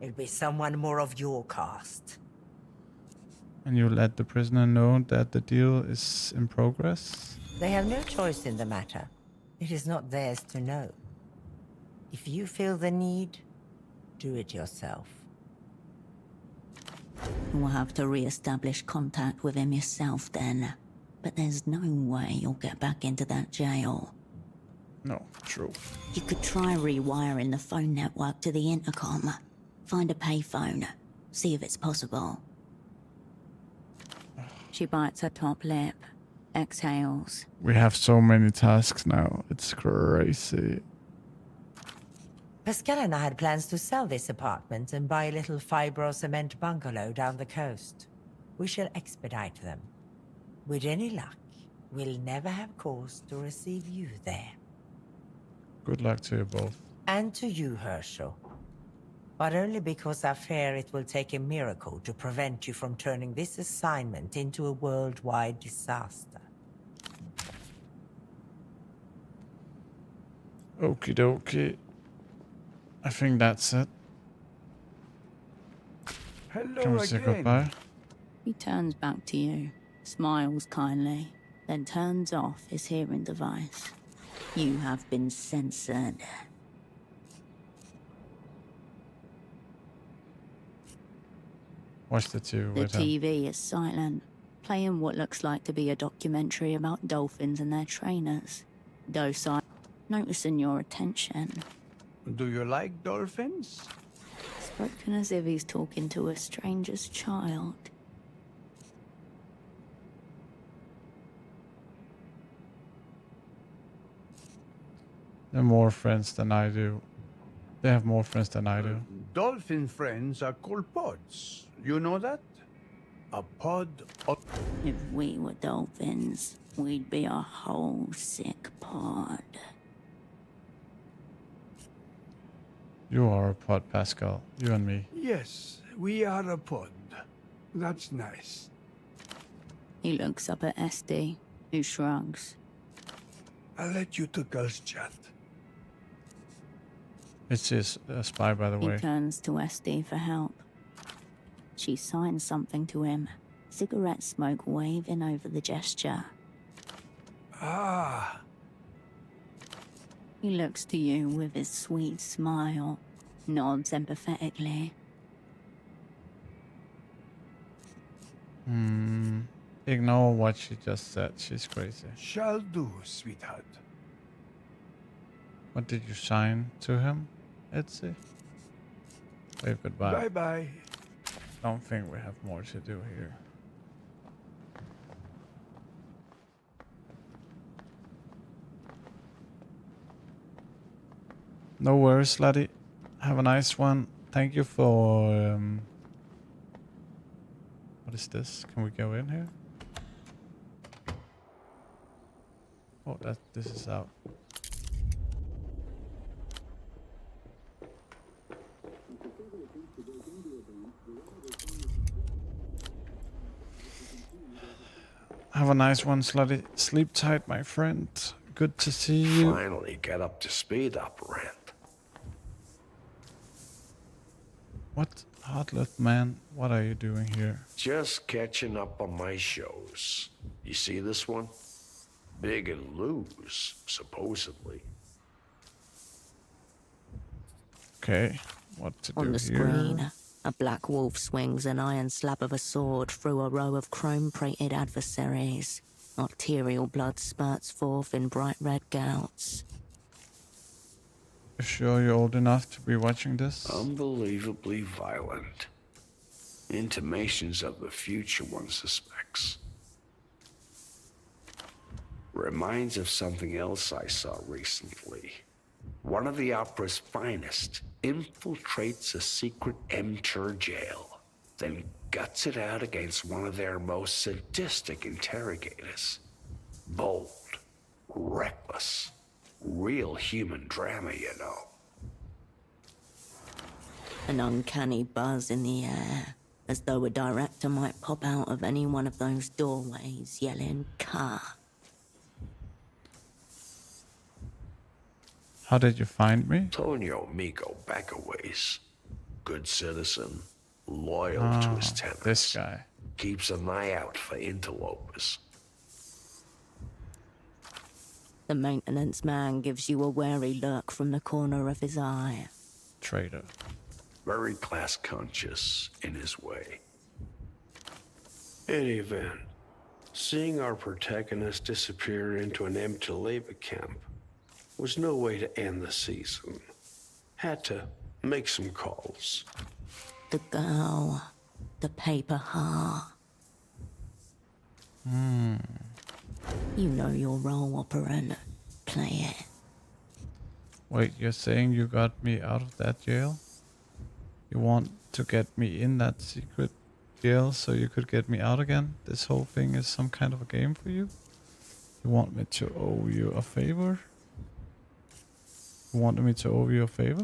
It'll be someone more of your caste.
And you let the prisoner know that the deal is in progress?
They have no choice in the matter. It is not theirs to know. If you feel the need, do it yourself.
You will have to re-establish contact with him yourself then. But there's no way you'll get back into that jail.
No, true.
You could try rewiring the phone network to the intercom. Find a payphone. See if it's possible. She bites her top lip. Exhales.
We have so many tasks now. It's crazy.
Pascal and I had plans to sell this apartment and buy a little fibro-cement bungalow down the coast. We shall expedite them. With any luck, we'll never have cause to receive you there.
Good luck to you both.
And to you, Herschel. But only because I fear it will take a miracle to prevent you from turning this assignment into a worldwide disaster.
Okie dokie. I think that's it.
Hello
Can we say
again.
goodbye?
He turns back to you, smiles kindly, then turns off his hearing device. You have been censored.
Watch the two
The
with him.
TV is silent, playing what looks like to be a documentary about dolphins and their trainers. Docile, noticing your attention.
Do you like dolphins?
Spoken as if he's talking to a stranger's child.
They're more friends than I do. They have more friends than I do.
Dolphin friends are called pods. You know that? A pod of...
If we were dolphins, we'd be a whole sick pod.
You are a pod, Pascal. You and me.
Yes, we are a pod. That's nice.
He looks up at Esty, who shrugs.
I'll let you two girls chat.
It's his spy, by the
He
way.
turns to Esty for help. She signs something to him, cigarette smoke waving over the gesture.
Ah,
He looks to you with his sweet smile, nods empathetically.
Ignore what she just said. She's crazy.
shall do, sweetheart.
What did you sign to him, Etsy? Wave goodbye.
Bye-bye.
Don't think we have more to do here. No worries, laddie. Have a nice one. Thank you for... what is this? Can we go in here? Oh, this is out. Have a nice one, Slutty. Sleep tight, my friend. Good to see you.
Finally get up to speed, Operant.
What? Heartless man, what are you doing here?
Just catching up on my shows. You see this one? Big and Loose, supposedly.
Okay, what to do
On the
here?
screen, a black wolf swings an iron slab of a sword through a row of chrome-plated adversaries. Arterial blood spurts forth in bright red gouts.
You sure you're old enough to be watching this?
Unbelievably violent. Intimations of the future, one suspects. Reminds of something else I saw recently. One of the opera's finest infiltrates a secret MTUR jail, then guts it out against one of their most sadistic interrogators. Bold, reckless, real human drama, you know.
An uncanny buzz in the air, as though a director might pop out of any one of those doorways yelling, "Car!"
How did you find me?
Tonio Migo back a ways. Good citizen, loyal to his tenants.
This guy.
Keeps an eye out for interlopers.
The maintenance man gives you a wary look from the corner of his eye.
Traitor.
Very class conscious in his way. Any event, seeing our protagonist disappear into an empty labor camp was no way to end the season. Had to make some calls.
The girl, the paper heart. You know your role, operant. Play it.
Wait, you're saying you got me out of that jail? You want to get me in that secret jail so you could get me out again? This whole thing is some kind of a game for you? You want me to owe you a favor? You want me to owe you a favor?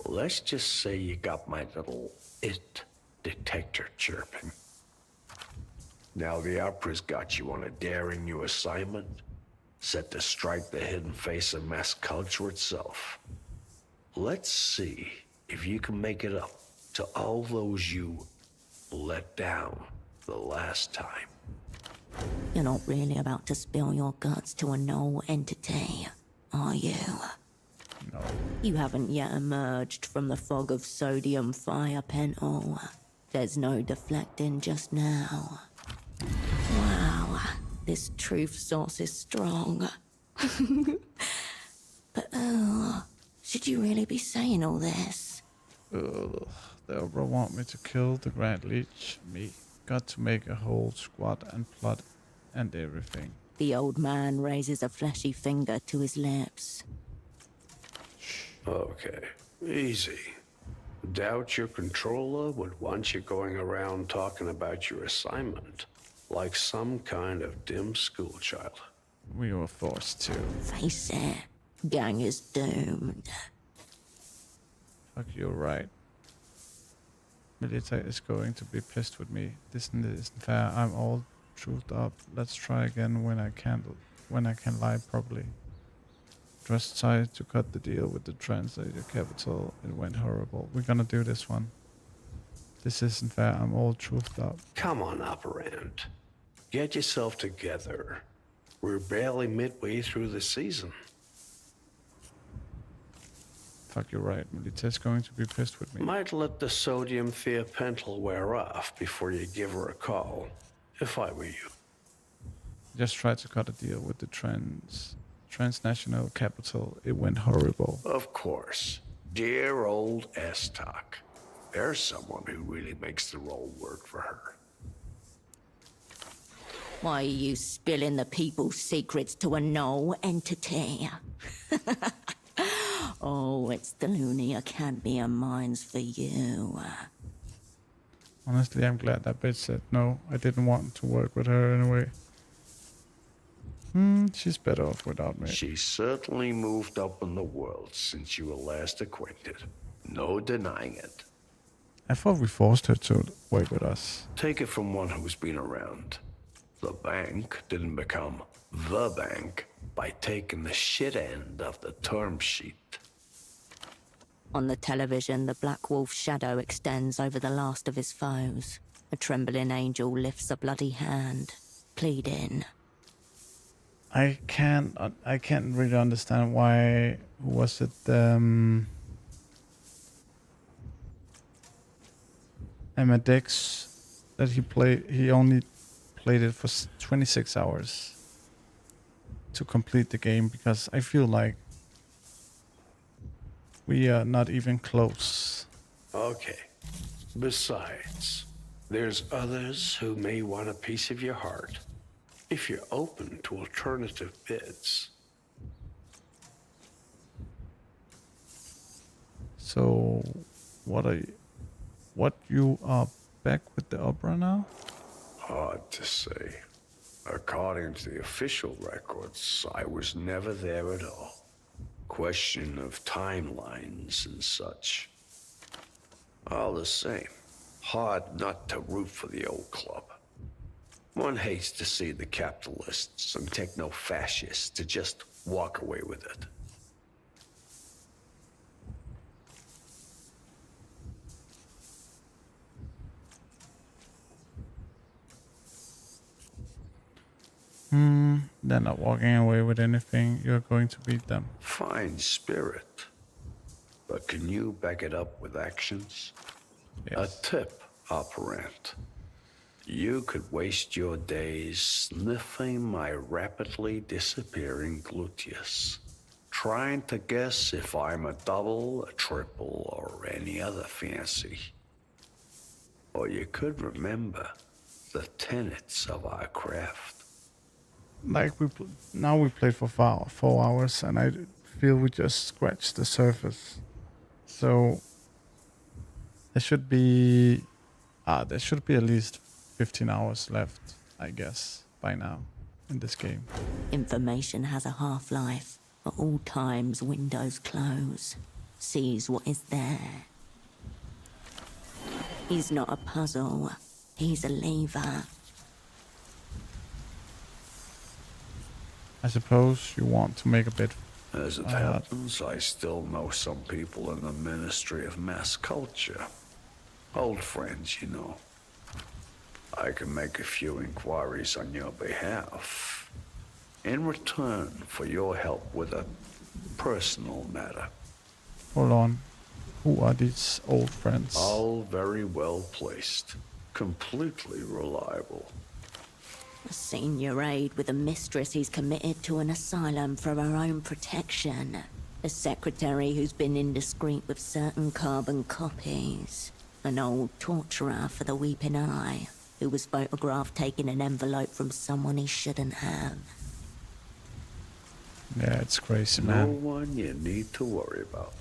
Let's just say you got my little it detector chirping. Now the opera's got you on a daring new assignment, set to strike the hidden face of mass culture itself. Let's see if you can make it up to all those you let down the last time.
You're not really about to spill your guts to a null entity, are you?
No.
You haven't yet emerged from the fog of sodium fire, Pentel. There's no deflecting just now. Wow, this truth source is strong. But should you really be saying all this?
Ugh, the Opera want me to kill the Grand Leech. Me. Got to make a whole squad and plot and everything.
The old man raises a fleshy finger to his lips.
Okay, easy. Doubt your controller would want you going around talking about your assignment like some kind of dim schoolchild.
We were forced to.
Face it, gang is doomed.
Fuck, you're right. Milita is going to be pissed with me. This isn't fair. I'm all truthed up. Let's try again when I can lie properly. Just tried to cut the deal with the translator capital. It went horrible. We're gonna do this one. This isn't fair. I'm all truthed up.
Come on, operand. Get yourself together. We're barely midway through the season.
Fuck, you're right. Milita's going to be pissed with me.
Might let the sodium thiopental wear off before you give her a call, if I were you.
Just tried to cut a deal with the transnational capital. It went horrible.
Of course. Dear old Estok. There's someone who really makes the role work for her.
Why are you spilling the people's secrets to a null entity? Oh, it's the loony academy of minds for you.
Honestly, I'm glad that bitch said no. I didn't want to work with her anyway. She's better off without me.
She's certainly moved up in the world since you were last acquainted. No denying it.
I thought we forced her to work with us.
Take it from one who's been around. The bank didn't become the bank by taking the shit end of the term sheet.
On the television, the Black Wolf's shadow extends over the last of his foes. A trembling angel lifts a bloody hand, pleading.
I can't really understand why. Who was it? Amadex that he played. He only played it for 26 hours to complete the game, because I feel like we are not even close.
Okay. Besides, there's others who may want a piece of your heart. If you're open to alternative bids.
So, you are back with the opera now?
Hard to say. According to the official records, I was never there at all. Question of timelines and such. All the same, hard not to root for the old club. One hates to see the capitalists and techno-fascists to just walk away with it.
They're not walking away with anything. You're going to beat them.
Fine spirit. But can you back it up with actions? A tip, operant. You could waste your days sniffing my rapidly disappearing gluteus, trying to guess if I'm a double, a triple, or any other fancy. Or you could remember the tenets of our craft.
Like now we played for 4 hours, and I feel we just scratched the surface. So there should be at least 15 hours left, I guess, by now in this game.
Information has a half-life. At all times, windows close. Sees what is there. He's not a puzzle. He's a lever.
I suppose you want to make a bit.
As it happens, I still know some people in the Ministry of Mass Culture. Old friends, you know. I can make a few inquiries on your behalf in return for your help with a personal matter.
Hold on. Who are these old friends?
All very well placed. Completely reliable.
A senior aide with a mistress he's committed to an asylum for her own protection. A secretary who's been indiscreet with certain carbon copies. An old torturer for the Weeping Eye, who was photographed taking an envelope from someone he shouldn't have.
Yeah, it's crazy,
No
man.
one you need to worry about.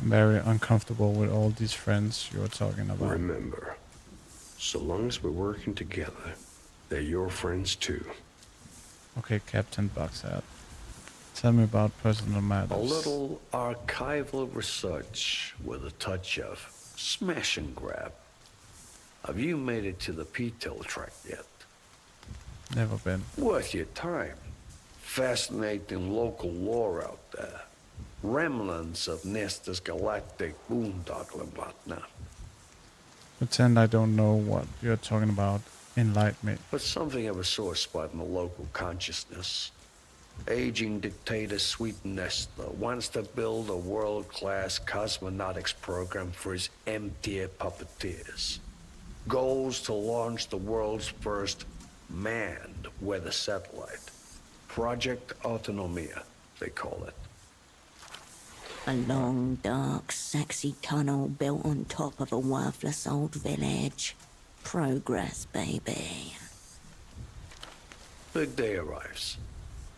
I'm very uncomfortable with all these friends you're talking about.
Remember, so long as we're working together, they're your friends too.
Okay, Captain Bugshead. Tell me about personal matters.
A little archival research with a touch of smash and grab. Have you made it to the P-tail track yet?
Never been.
Worth your time. Fascinating local lore out there. Remnants of Nestor's galactic boondoggle and whatnot.
Pretend I don't know what you're talking about. Enlighten me.
But something of a sore spot in the local consciousness. Aging dictator Sweet Nestor wants to build a world-class cosmonautics program for his M-tier puppeteers. Goals to launch the world's first manned weather satellite. Project Autonomia, they call it.
A long, dark, sexy tunnel built on top of a worthless old village. Progress, baby.
Big day arrives.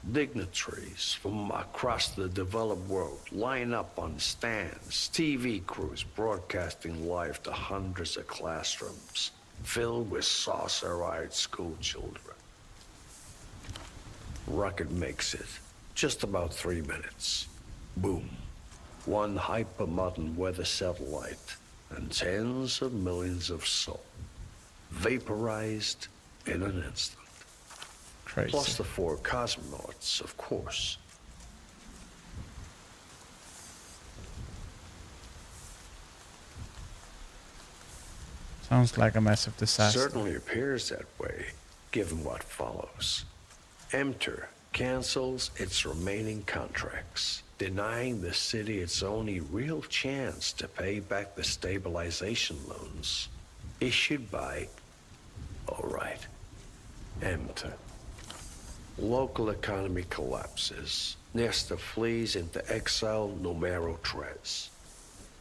Dignitaries from across the developed world line up on stands, TV crews broadcasting live to hundreds of classrooms filled with saucer-eyed school children. Rocket makes it. Just about 3 minutes. Boom. One hyper-modern weather satellite and tens of millions of souls. Vaporized in an instant.
Crazy.
Plus the 4 cosmonauts, of course.
Sounds like a massive disaster.
Certainly appears that way, given what follows. Emter cancels its remaining contracts, denying the city its only real chance to pay back the stabilization loans issued by, all right, Emter. Local economy collapses. Nestor flees into exile numero tres.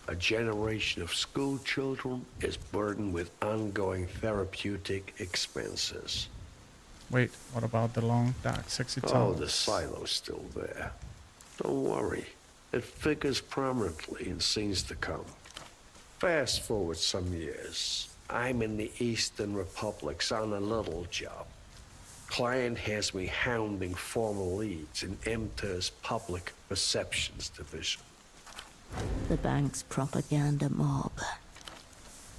A generation of school children is burdened with ongoing therapeutic expenses.
Wait, what about the long, dark, sexy
Oh,
tunnels?
the silo's still there. Don't worry. It figures prominently in scenes to come. Fast forward some years. I'm in the Eastern Republics on a little job. Client has me hounding former leads in MTER's Public Perceptions Division.
The bank's propaganda mob.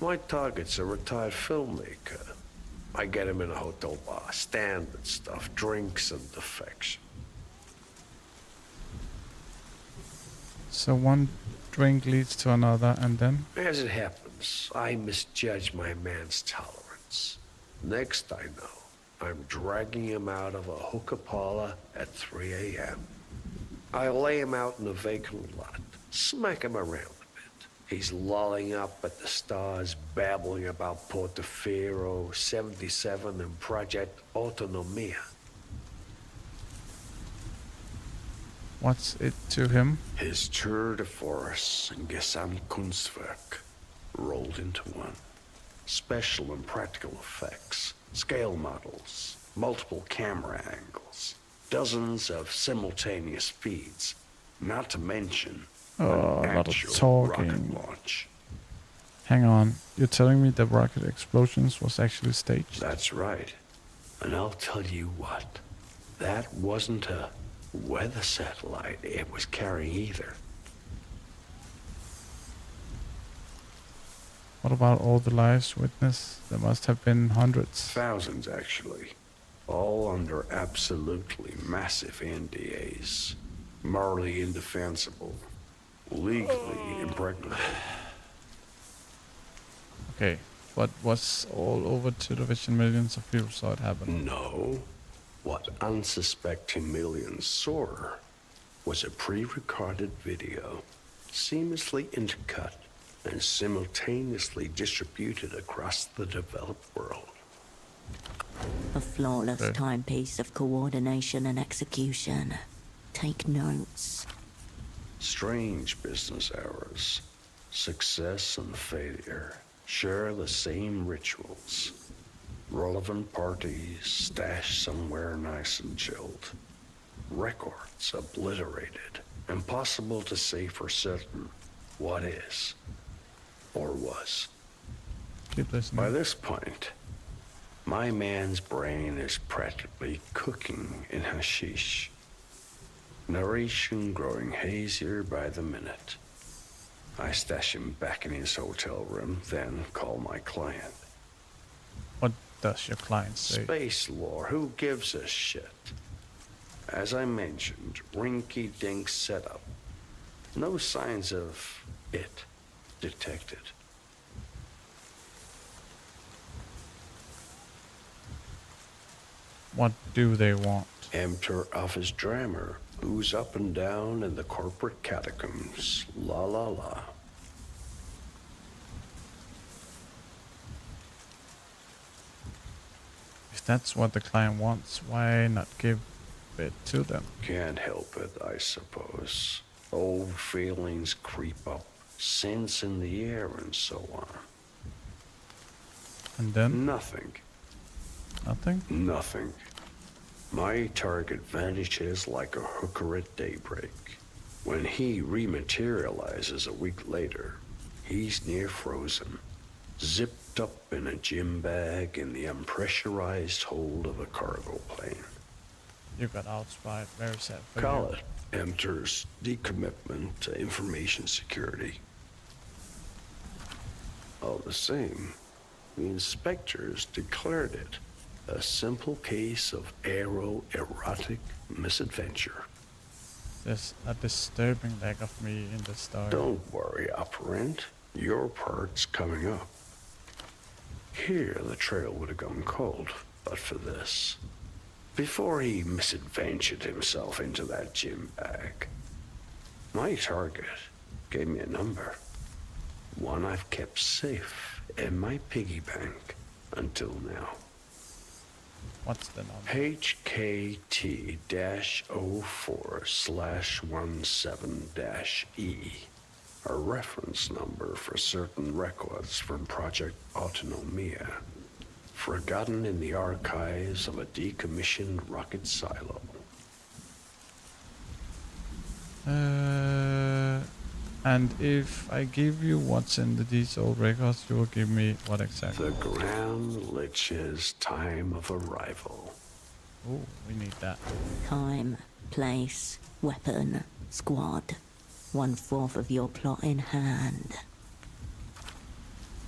My target's a retired filmmaker. I get him in a hotel bar, standard stuff, drinks and defection.
So one drink leads to another, and then?
As it happens, Sometimes I misjudge my man's tolerance. Next I know, I'm dragging him out of a hookah at 3 a.m. I lay him out in a vacant lot, smack him around a bit. He's lolling up at the stars, babbling about Portaferro, 77, and Project Autonomia.
What's it to him?
His tour de force and Gesamtkunstwerk rolled into one. Special and practical effects, scale models, multiple camera angles, dozens of simultaneous feeds, not to mention
a lot of
actual
talking.
rocket launch.
Hang on, you're telling me the rocket explosions was actually staged?
That's right. And I'll tell you what, that wasn't a weather satellite it was carrying either.
What about all the lives witnessed? There must have been hundreds.
Thousands, actually. All under absolutely massive NDAs. Morally indefensible. Legally impregnable.
Okay, but was all over television millions of people saw it happen?
No. What unsuspecting millions saw was a pre-recorded video, seamlessly intercut and simultaneously distributed across the developed world.
A flawless timepiece of coordination and execution. Take notes.
Strange business hours. Success and failure share the same rituals. Relevant parties stashed somewhere nice and chilled. Records obliterated. Impossible to say for certain what is or was.
Keep listening.
By this point, my man's brain is practically cooking in hashish. Narration growing hazier by the minute. I stash him back in his hotel room, then call my client.
What does your client say?
Space lore, who gives a shit? As I mentioned, rinky-dink setup. No signs of it detected.
What do they want?
Enter office drummer, who's up and down in the corporate catacombs. La la la.
If that's what the client wants, why not give it to them?
Can't help it, I suppose. Old feelings creep up, scents in the air and so on.
And then?
Nothing.
Nothing?
Nothing. My target vanishes like a hooker at daybreak. When he rematerializes a week later, he's near frozen, zipped up in a gym bag in the unpressurized hold of a cargo plane.
You got outspied, very sad for
Call
you.
it enters decommitment to information security. All the same, the inspectors declared it a simple case of aero-erotic misadventure.
There's a disturbing lack of me in the story.
Don't worry, operant. Your part's coming up. Here, the trail would have gone cold, but for this. Before he misadventured himself into that gym bag, my target gave me a number. One I've kept safe in my piggy bank until now.
What's the number?
HKT-04/17-E. A reference number for certain records from Project Autonomia, forgotten in the archives of a decommissioned rocket silo.
And if I give you what's in these old records, you will give me what exactly?
The Grand Lich's time of arrival.
Oh, we need that.
Time, place, weapon, squad. 1/4 of your plot in hand.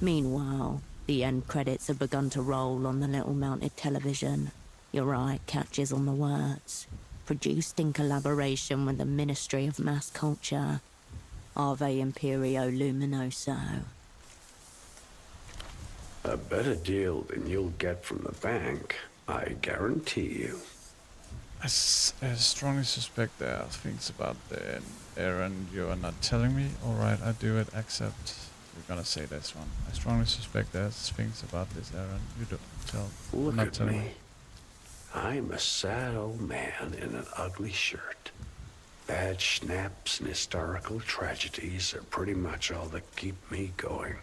Meanwhile, the end credits have begun to roll on the little mounted television. Your eye catches on the words. Produced in collaboration with the Ministry of Mass Culture. Ave Imperio Luminoso.
A better deal than you'll get from the bank, I guarantee you.
I strongly suspect there are things about the errand you are not telling me. Alright, I do it, except we're gonna say this one. I strongly suspect there's things about this errand you don't tell.
Look
not
at
telling
me. I'm a sad old man in an ugly shirt. Bad schnapps and historical tragedies are pretty much all that keep me going.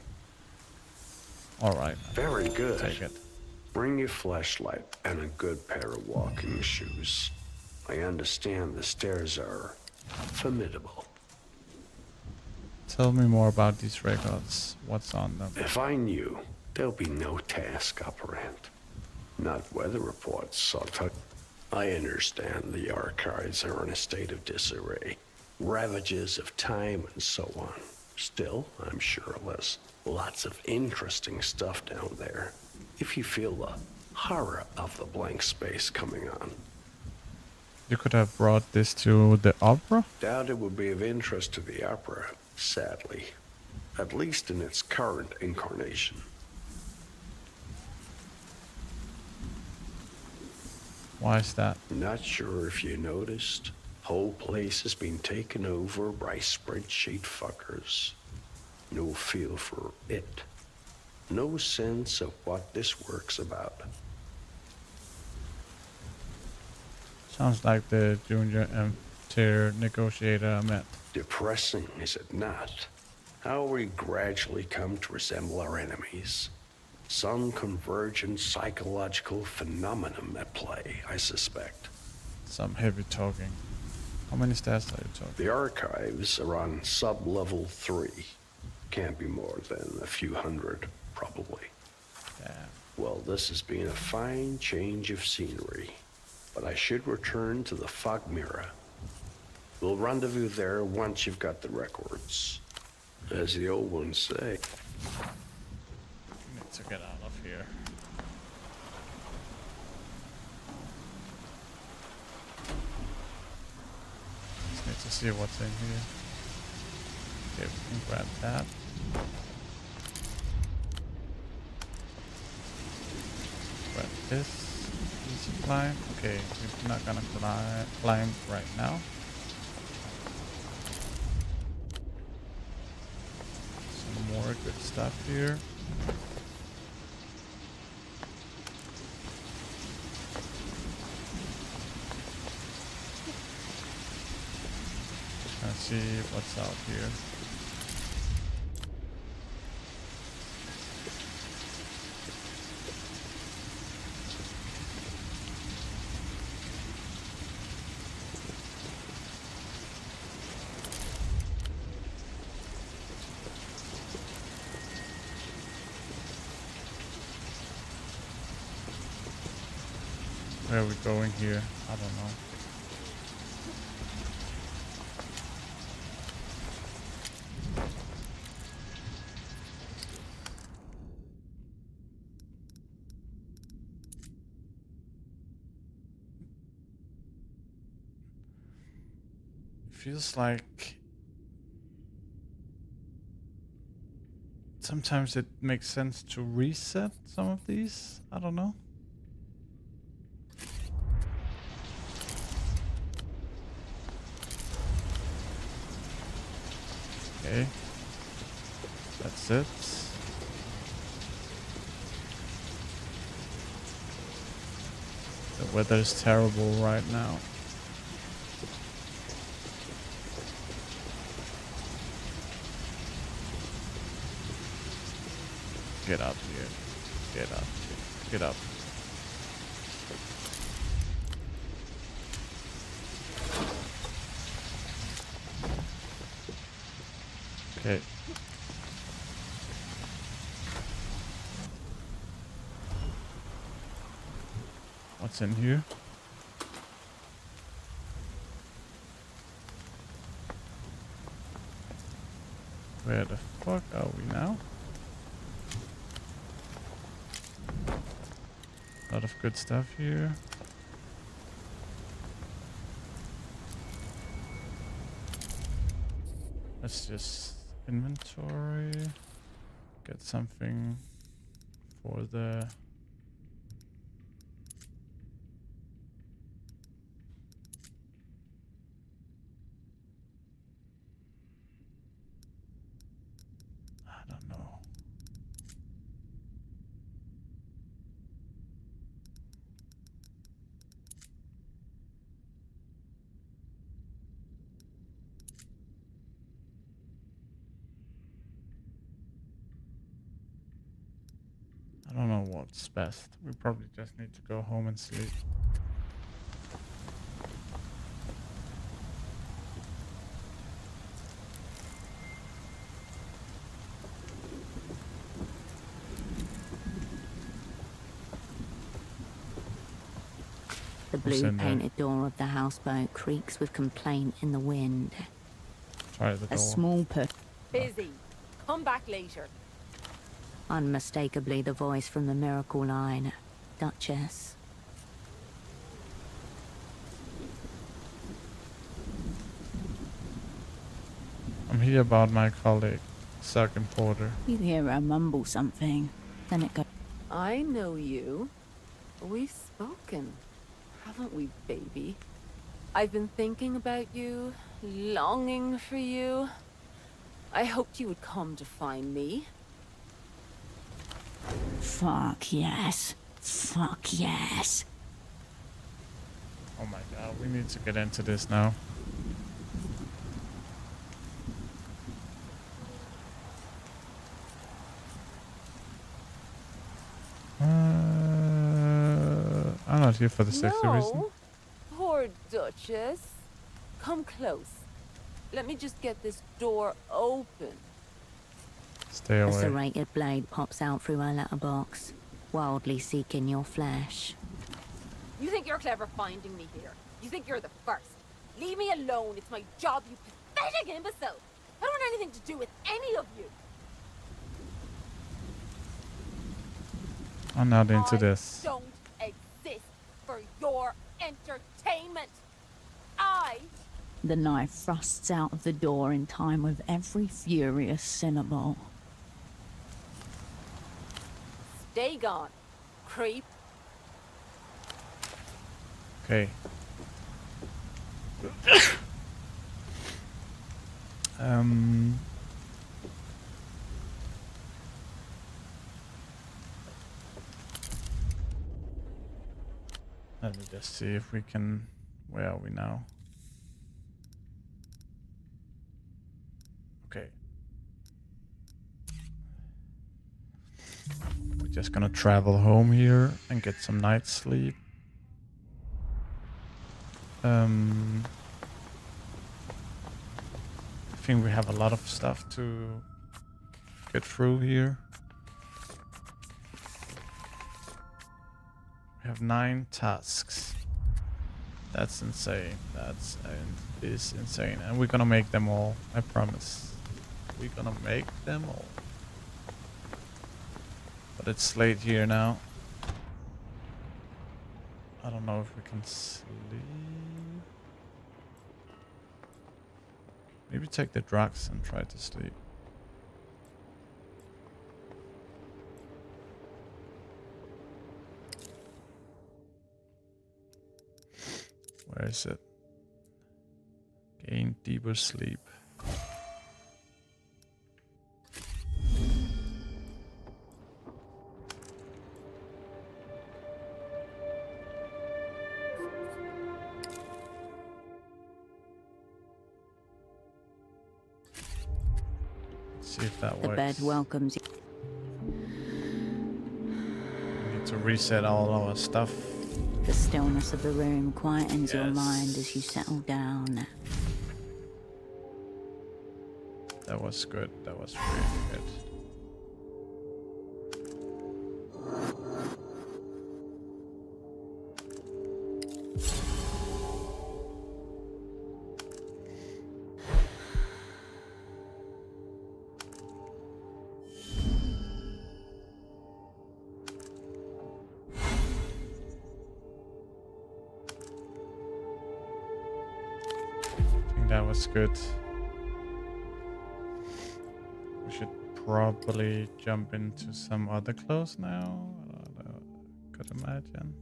Alright.
Very good.
Take it.
Bring your flashlight and a good pair of walking shoes. I understand the stairs are formidable.
Tell me more about these records. What's on them?
If I knew, there'll be no task operant. Not weather reports, I understand the archives are in a state of disarray. Ravages of time and so on. Still, I'm sure there's lots of interesting stuff down there. If you feel the horror of the blank space coming on.
You could have brought this to the opera?
Doubt it would be of interest to the opera, sadly. At least in its current incarnation.
Why is that?
Not sure if you noticed. Whole place has been taken over by spreadsheet fuckers. No feel for it. No sense of what this work's about.
Sounds like the junior tier negotiator I met.
Depressing, is it not? How we gradually come to resemble our enemies. Some convergent psychological phenomenon at play, I suspect.
Some heavy talking. How many stats are you talking?
The archives are on sub-level 3. Can't be more than a few hundred, probably.
Yeah.
Well, this has been a fine change of scenery, but I should return to the Fog Mirror. We'll rendezvous there once you've got the records. As the old ones say.
Need to get out of here. Just need to see what's in here. Okay, we can grab that. Grab this. Easy climb. Okay, we're not gonna climb right now. Some more good stuff here. Let's see what's out here. Where are we going here? I don't know. Feels like sometimes it makes sense to reset some of these. I don't know. Okay, that's it. The weather is terrible right now. Get up here. Get up here. Get up. Okay. What's in here? Where the fuck are we now? A lot of good stuff here. Let's just inventory. Get something for the... I don't know. I don't know what's best. We probably just need to go home and sleep.
The
What's
blue
in there?
painted door of the houseboat creaks with complaint in the wind.
Try the
A
door.
small
Busy. Come back later.
unmistakably the voice from the miracle line, Duchess.
I'm here about my colleague, Sergeant Porter.
You hear her mumble something, then it goes.
I know you. We've spoken, haven't we, baby? I've been thinking about you, longing for you. I hoped you would come to find me.
Fuck yes. Fuck yes.
Oh my god, we need to get into this now. I'm not here for the sexy reason.
No, poor Duchess. Come close. Let me just get this door open.
Stay
A
away.
serrated blade pops out through her letterbox, wildly seeking your flesh.
You think you're clever finding me here? You think you're the first? Leave me alone. It's my job, you pathetic imbecile. I don't want anything to do with any of you.
I'm not into
I
this.
don't exist for your entertainment.
The knife thrusts out of the door in time with every furious syllable.
Stay gone, creep.
Okay. Let me just see if we can... Where are we now? Okay. We're just gonna travel home here and get some night's sleep. I think we have a lot of stuff to get through here. We have 9 tasks. That's insane. That's is insane. And we're gonna make them all. I promise. We're gonna make them all. But it's late here now. I don't know if we can sleep. Maybe take the drugs and try to sleep. Where is it? Gain deeper sleep. See if that
The
works.
bed welcomes you.
We need to reset all our stuff.
The stillness of the room quietens your
Yes.
mind as you settle down.
That was good. That was really good. I think that was good. We should probably jump into some other clothes now. I could imagine.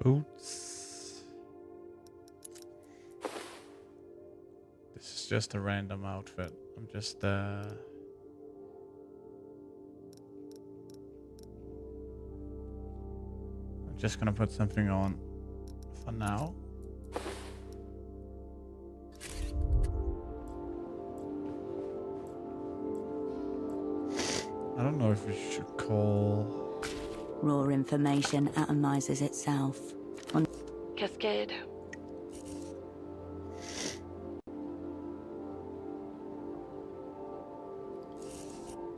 Boots. This is just a random outfit. I'm just gonna put something on for now. I don't know if we should call.
Raw information atomizes itself.
Cascade.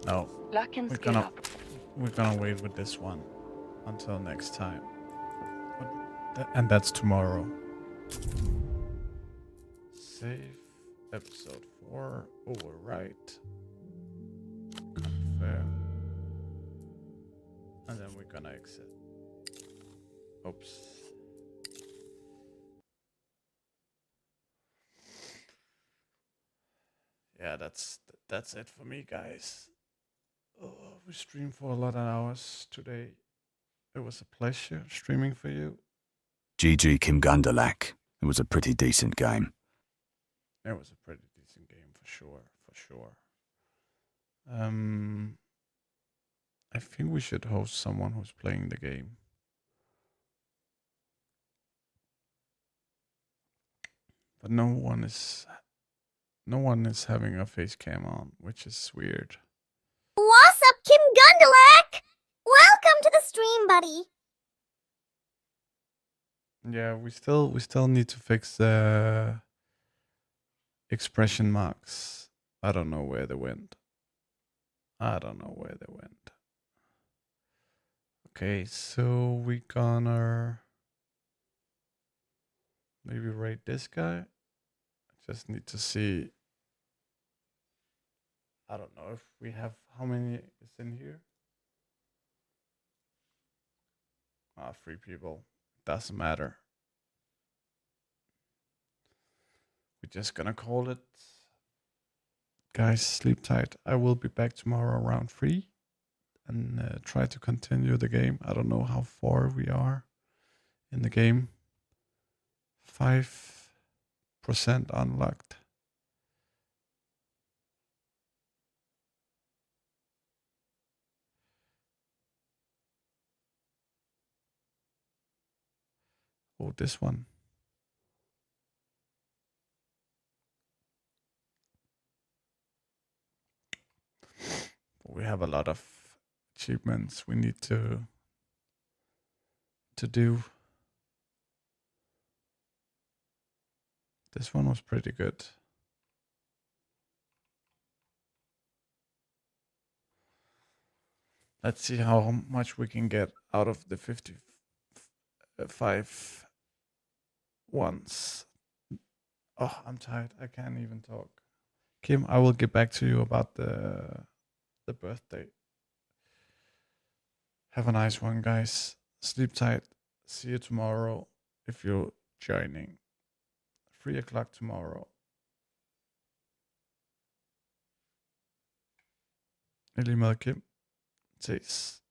No.
Lock and
We're
scale
gonna
up.
wait with this one until next time. And that's tomorrow. Save episode 4. Overwrite. Confirm. And then we're gonna exit. Oops. Yeah, that's it for me, guys. Oh, we streamed for a lot of hours today. It was a pleasure streaming for you.
GG Kim Gundalak. It was a pretty decent game.
It was a pretty decent game for sure. I think we should host someone who's playing the game. But no one is having a face cam on, which is weird.
What's up, Kim Gundalak? Welcome to the stream, buddy.
Yeah, we still need to fix the expression marks. I don't know where they went. Okay, so we gonna maybe rate this guy. I just need to see. I don't know if we have how many is in here. 3 people. Doesn't matter. We're just gonna call it. Guys, sleep tight. I will be back tomorrow around 3 and try to continue the game. I don't know how far we are in the game. 5% unlocked. Oh, this one. We have a lot of achievements we need to do. This one was pretty good. Let's see how much we can get out of the 55 ones. Oh, I'm tired. I can't even talk. Kim, I will get back to you about the birthday. Have a nice one, guys. Sleep tight. See you tomorrow if you're joining. 3 o'clock tomorrow. I lige meget, Kim. Ses.